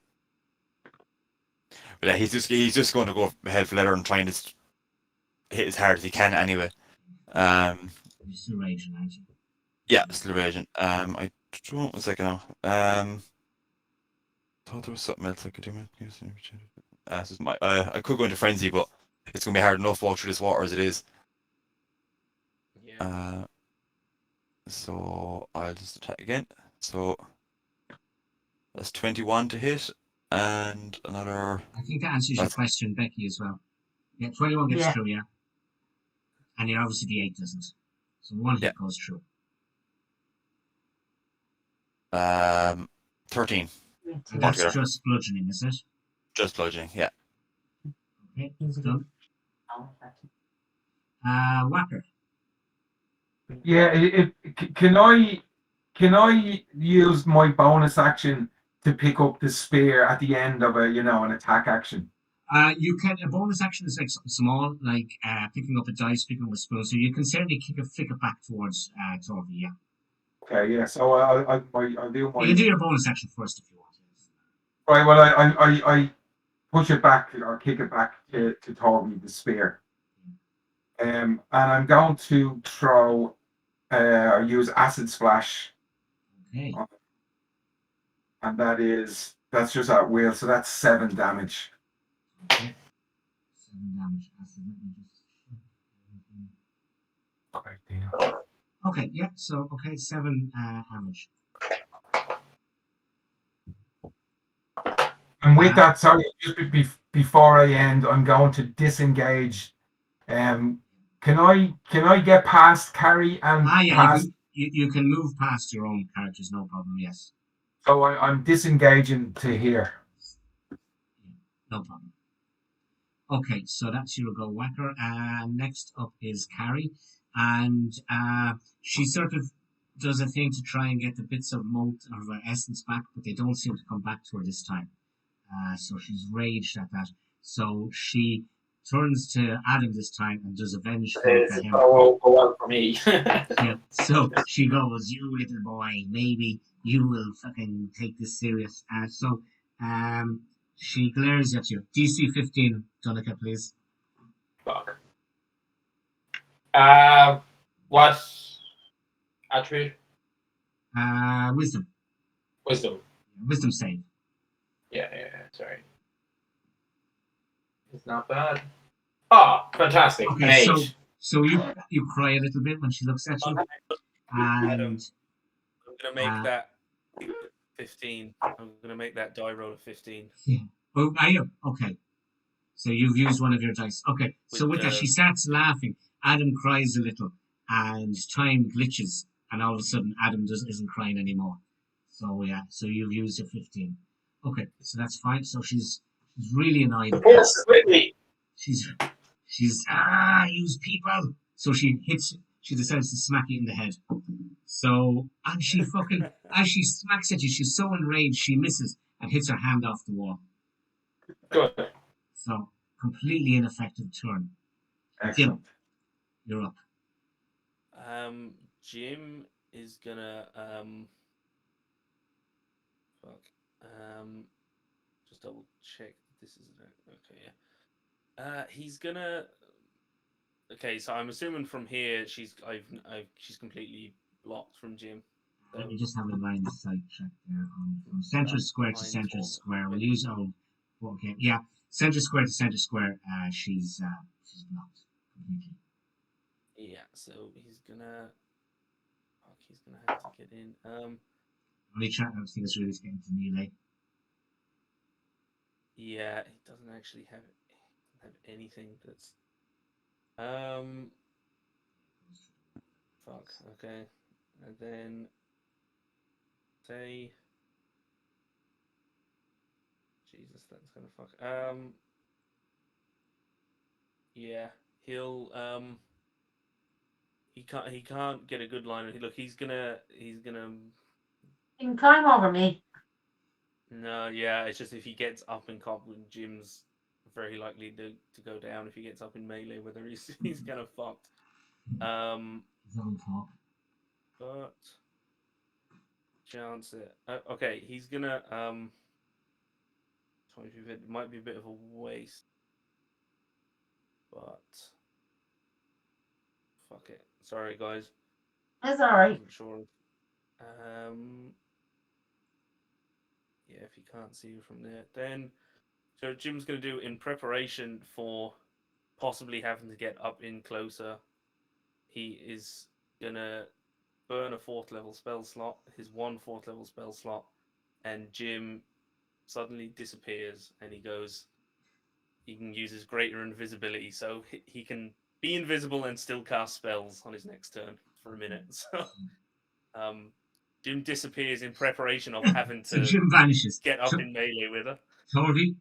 yeah, he's just going to go ahead for leather and trying to hit as hard as he can anyway. You're still raging, aren't you? Yeah, still raging. I don't. 1 second now. Thought there was something else I could do. This is my. I could go into frenzy, but it's gonna be hard enough to walk through this water as it is. Yeah. So I'll just attack again. So that's 21 to hit, and another. I think that answers your question, Becky, as well. Yeah, 21 gets through, yeah. And you're obviously the 8 doesn't. So one hit goes through. 13. And that's just bludgeoning, is it? Just bludgeoning, yeah. Okay, it's done. Whacker. Yeah, can I use my bonus action to pick up the spear at the end of an attack action? You can. A bonus action is like something small, like picking up a dice, picking up a spoon. So you can certainly flick it back towards Torvi, yeah. Okay, yeah. So I'll do You my can do your bonus action first if you want. right. Well, I push it back or kick it back to Toby the spear. And I'm going to throw or use acid splash, Okay. and that's just at will. So that's 7 damage. Okay. 7 damage. Acid. Let me just. Okay, yeah, so, okay, 7 damage. And with that, sorry, just before I end, I'm going to disengage. Can I get past Carrie and Yeah, past? you can move past your own characters, no problem, yes. So I'm disengaging to here. No problem. Okay, so that's your go whacker. Next up is Carrie, and she sort of does a thing to try and get the bits of moat or her essence back, but they don't seem to come back to her this time. So she's raged at that. So she turns to Adam this time and does a vengeful It's at him. go well for me. Yeah. So she goes, "You little boy, maybe you will fucking take this serious." She glares at you. DC 15, Donica, please. Fuck. What attribute? Wisdom. Wisdom. Wisdom save. Yeah, sorry. It's not bad. Oh, fantastic. An Okay, 8. so you cry a little bit when she looks at you, Adam, and I'm gonna make that 15. I'm gonna make that die roll a 15. oh, are you okay? So you've used one of your dice. Okay, so with that, she starts laughing. Adam cries a little, and time glitches, and all of a sudden, Adam isn't crying anymore. So yeah, so you've used your 15. Okay, so that's fine. So she's really annoyed. Yes, quickly. She's use people. So she decides to smack you in the head. So and she fucking as she smacks at you, she's so enraged she misses and hits her hand off the wall. Good. So completely ineffective turn. Excellent. Jim, you're up. Jim is gonna just double check this is okay, yeah. He's gonna okay, so I'm assuming from here she's completely blocked from Jim. Let me just have a line of sight check there from center square to center square. We'll use old okay. Yeah, center square to center square. She's blocked completely. Yeah, so he's gonna have to get in. Only try. I think it's really getting to melee. Yeah, he doesn't actually have anything that's fuck, okay. And then say Jesus, that's gonna fuck. Yeah, he'll he can't get a good line. Look, he's gonna You can climb over me. no, yeah, it's just if he gets up in comp with Jim's very likely to go down if he gets up in melee, whether he's kind of fucked. He's on top. But chance it. Okay, he's gonna 20 it might be a bit of a waste, but fuck it. Sorry, guys. That's all right. I'm sure. Yeah, if he can't see you from there, then so Jim's gonna do in preparation for possibly having to get up in closer. He is gonna burn a 4th level spell slot, his 1 4th level spell slot, and Jim suddenly disappears and he can use his greater invisibility, so he can be invisible and still cast spells on his next turn for a minute. So Jim disappears in preparation of having to So Jim vanishes. get up in melee with her. Toby,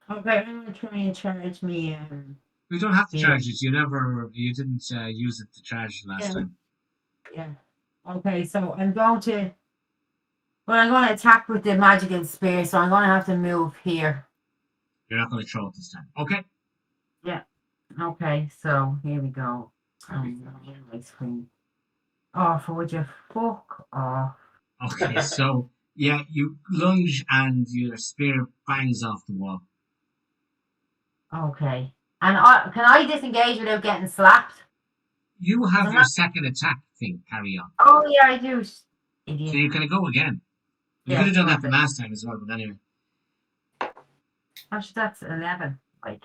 Okay, I'm gonna try and charge me. we don't have to Yeah. charge it. You didn't use it to charge last time. Yeah. Okay, so I'm going to attack with the magical spear, so I'm gonna have to move here. You're not going to throw it this time. Okay. Okay, so here we go. My screen. off, would you? Fuck off. Okay, so yeah, you lunge and your spear bangs off the wall. Okay. And can I disengage without getting slapped? You have I'm your not- second attack thing, carry on. Oh yeah, I do. So Idiot. you can go again. You Yeah, could have done that the perfect. last time as well, but anyway. Actually, that's 11. Like,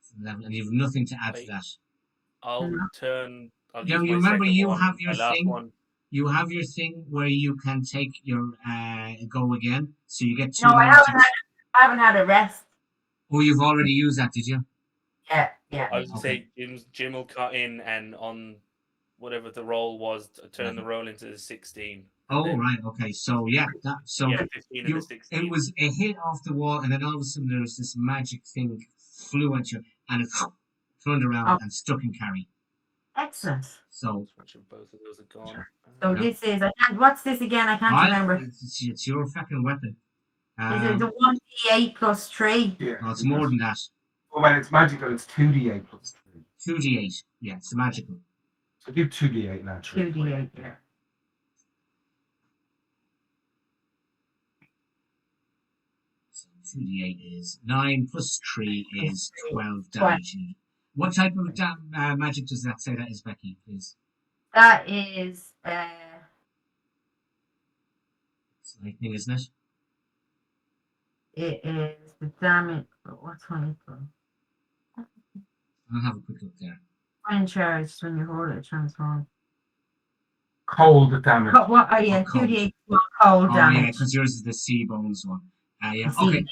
It's 11, and you've nothing to add to Wait. that. I'll Mhm. turn. I'll Yeah, use you my remember second you one, have your my last thing? one. You have your thing where you can take your go again, so you get two. no, I more haven't had a rest. Oh, you've already used that, did you? Yeah. I would Okay. say Jim will cut in and on whatever the roll was, turn the roll into the 16. and Oh, then- right. Okay. So yeah, Yeah, 15 and you, a 16. it was a hit off the wall, and then all of a sudden there was this magic thing flew at you, and it turned around Oh. and stuck in carry. Excellent. So Which of both of those are gone. So Yeah. this is, I can't, what's this again? I can't remember. Is it's your fucking weapon. it the 1d8 plus 3? Yeah. No, it's more than that. Well, when it's magical, it's 2d8 plus 3. 2d8. Yeah, it's magical. So do 2d8 naturally. 2d8, yeah. So 2d8 is 9 plus 3 is 12 damage. What type of magic does that say that is, Becky, please? That is, It's lightning, isn't it? it is the damage, what's my equal? I'll have a quick look there. When charged, when you hold it, transform. Cold damage. What, oh yeah, Oh, cold. 2d8 plus cold Oh, yeah, damage. because yours is the sea bones one. Yeah, The sea okay.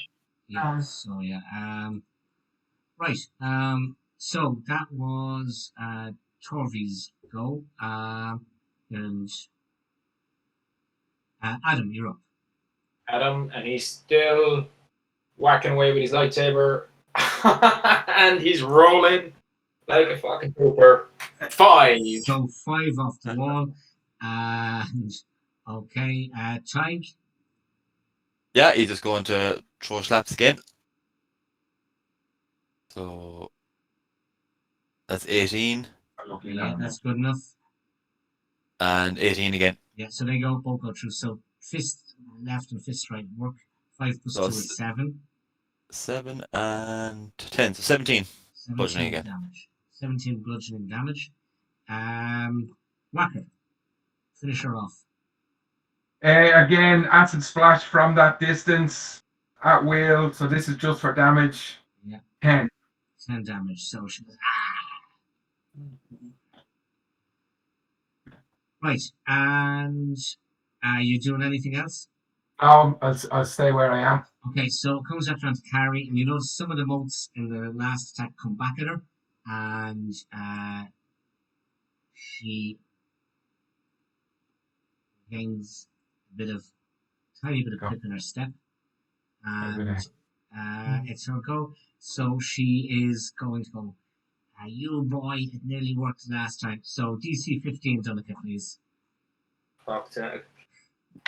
Yeah, bones. so yeah. Right. So that was Torvi's go. And Adam, you're up. Adam, and he's still whacking away with his lightsaber, and he's rolling like a fucking trooper. 5. So 5 off the wall. And okay, Tig. Yeah, he's just going to throw slaps again. So that's 18 Yeah, that's good enough. and 18 again. Yeah, so they both go through. So fist left and fist right work. 5 plus So 2 it's- is 7. 7 and 10, so 17. 17 Bludgeoning again. damage. 17 bludgeoning damage. Whacker. Finish her off. Again, acid splash from that distance at will. So this is just for damage. Yeah. 10. 10 damage. So she goes, Right. And you doing anything else? No, I'll stay where I am. Okay, so it comes after on to carry, and you notice some of the motes in the last attack come back at her, and she gains tiny bit of pip in her step, and it's her go. So she is going to go, you boy, it nearly worked last time. So DC 15, Dunica, please. Fuck's sake.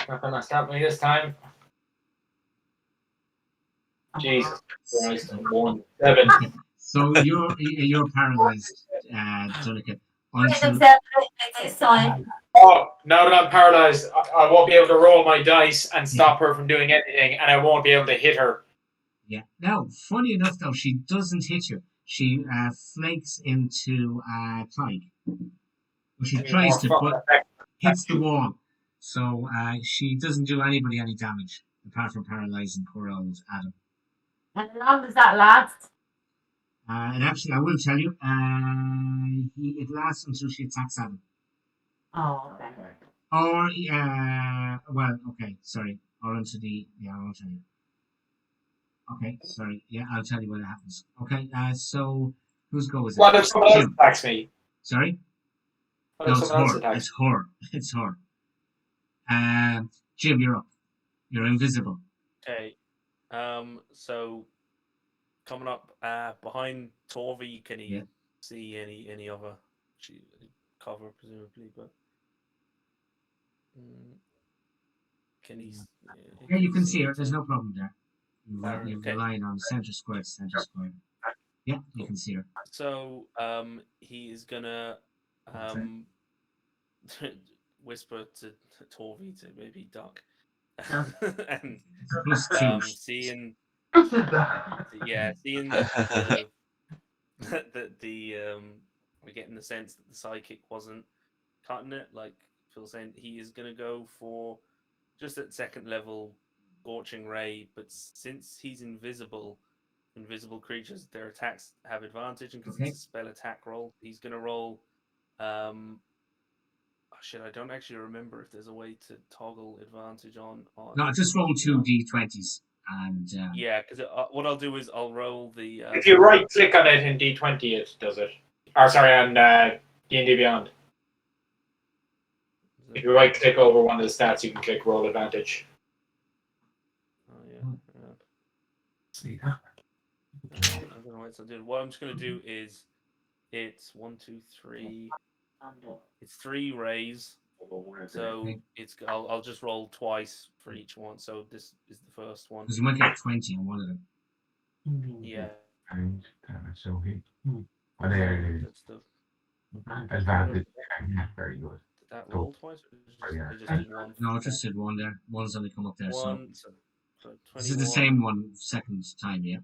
Not gonna stop me this time. Jesus Christ, 1, 7. So you're paralyzed, Dunica, until This time. Oh, now that I'm paralyzed, I won't be able to roll my dice and stop her from doing anything, and I won't be able to hit her. Yeah. Now, funny enough, though, she doesn't hit you. She flakes into Tig. Well, she tries to, but hits the wall. So she doesn't do anybody any damage, apart from paralyzing poor old Adam. And how long does that last? And actually, I will tell you, it lasts until she attacks Adam. Oh, okay. Or, well, okay, sorry. Or until I won't tell you. Okay, sorry. Yeah, I'll tell you when it happens. Okay, so whose go is it? What if someone else Jim. attacks me? Sorry? What No, if it's someone else her. attacks It's her. It's her. Jim, you're up. You're invisible. Okay. So coming up behind Torvi, can he Yeah. see any other cover presumably? But can he? Yeah, you can see her. There's no problem there. You're Okay. relying on center square to center square. Yeah, you can see her. So he is gonna whisper to Torvi to maybe duck, Oh. and Plus two. seeing Who said that? seeing that we're getting the sense that the sidekick wasn't cutting it. Like Phil saying, he is going to go for just at second level Scorching Ray, but since he's invisible creatures, their attacks have advantage, and because Okay. it's a spell attack roll, he's going to roll. Oh shit! I don't actually remember if there's a way to toggle advantage on. No, just roll two d20s and Yeah, because what I'll do is I'll roll the. If you right click on it in D20, it does it. Or sorry, on D&D Beyond. If you right click over one of the stats, you can click Roll Advantage. Oh yeah. See that? I don't know what else I did. What I'm just going to do is it's 1, 2, 3. It's 3 rays. So it's I'll just roll twice for each one. So this is the first one. because you might get 20 on one of them. Yeah. And so he. Oh, there it That's the, is. Advantage. Yeah, very good. did that roll twice? Or Yeah. it just did one. No, it just did one there. One's only come up there. One. So This is the 21. same one second time, yeah.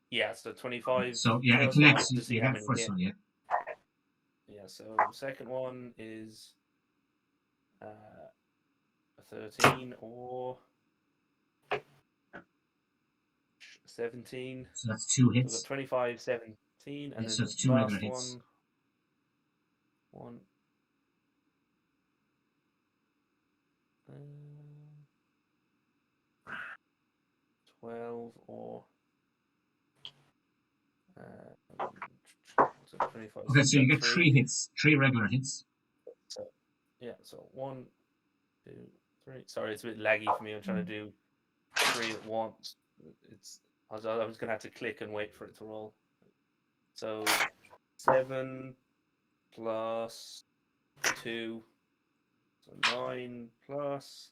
Yeah, so 25. So yeah, it first one, connects. to see You how have many first hit. one, yeah. Yeah, so the second one is 13 or 17. So that's two So we've got hits. 25, 17, and Yeah, then so it's the two last regular hits. one. 12 or 25. Okay, so you got get three hits, three regular hits. So, yeah, so 1, 2, 3. Sorry, it's a bit laggy for me. I'm trying to do 3 at once. I was gonna have to click and wait for it to roll. So 7 plus 2, so 9 plus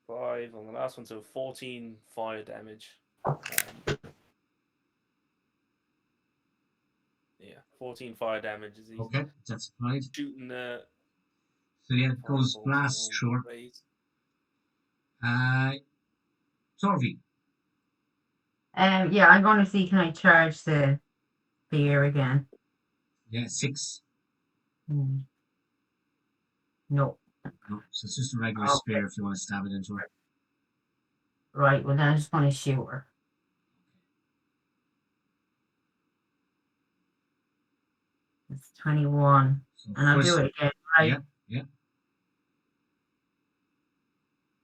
5 on the last one, so 14 fire damage. Yeah, 14 fire damage is easy. Okay, that's applied. Shooting the So yeah, it goes fireballs blast, all sure. ways. Torvi. Yeah, I'm going to see, can I charge the spear again? Yeah, 6. Hmm. No. No, so it's just a regular Okay. spear if you want to stab it into her. Right, well then I just want to shoot her. It's 21. So And I'll do it again, right? Yeah, yeah.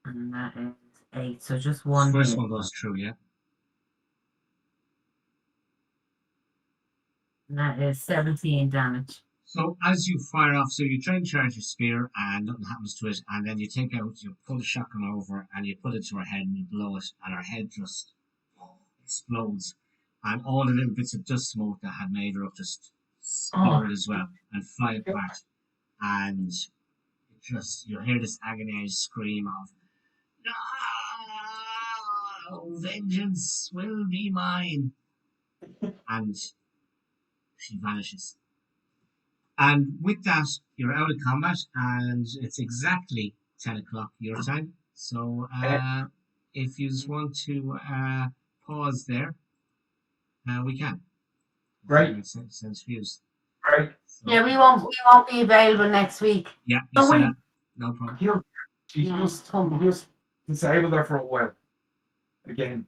And that is 8, so just one First hit. one goes through, yeah. And that is 17 damage. So as you fire off, so you try and charge your spear and nothing happens to it, and then you take out, you pull the shotgun over and you put it to her head and you blow it, and her head just explodes, and all the little bits of dust smoke that had made her up just explode as well and fly apart, and it just, you hear this agonized scream of "No, vengeance will be mine," and she vanishes. And with that, you're out of combat, and it's exactly 10 o'clock your time. So if you just want to pause there, we can. Right. Sense fused. Right. So, Yeah, we won't be available next week. yeah, you Oh, said wait. that. No problem. She Yeah. just disabled her for a while. Again.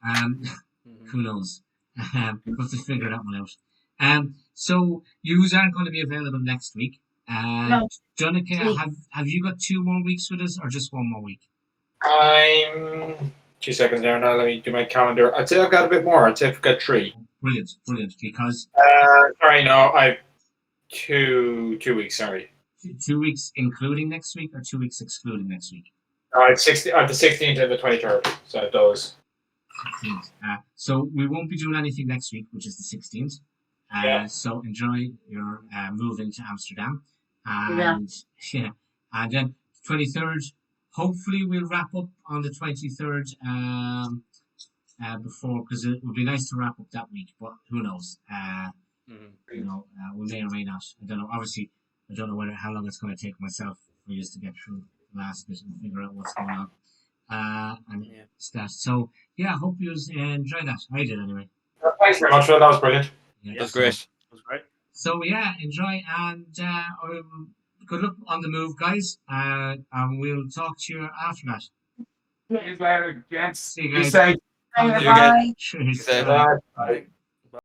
Um, Mhm. who knows? We'll have to figure that one out. So you aren't going to be available next week. No. Donica, have you got 2 more weeks with us, or just 1 more week? I'm 2 seconds there now. Let me do my calendar. I'd say I've got a bit more. I'd say I've got 3. Brilliant, because Sorry, no, I've 2 weeks. Sorry. 2 weeks including next week, or 2 weeks excluding next week? It's the 16th and the 23rd. So those. 16th. So we won't be doing anything next week, which is the 16th. Yeah. So enjoy your move into Amsterdam, and yeah, and then 23rd. Hopefully, we'll wrap up on the 23rd before, because it would be nice to wrap up that week. But who knows? Mhm. You know, we may or may not. I don't know. Obviously, I don't know how long it's going to take myself for you to get through the last bit and figure out what's going on. And Yeah. stuff. So yeah, I hope you enjoyed that. I did anyway. Thanks very much, Phil. That was brilliant. Yeah, That's great. That was great. So yeah, enjoy and good luck on the move, guys. And we'll talk to you after that. See you later, gents. See you Be guys. safe. Bye. You again. Cheers. Say Bye. Bye.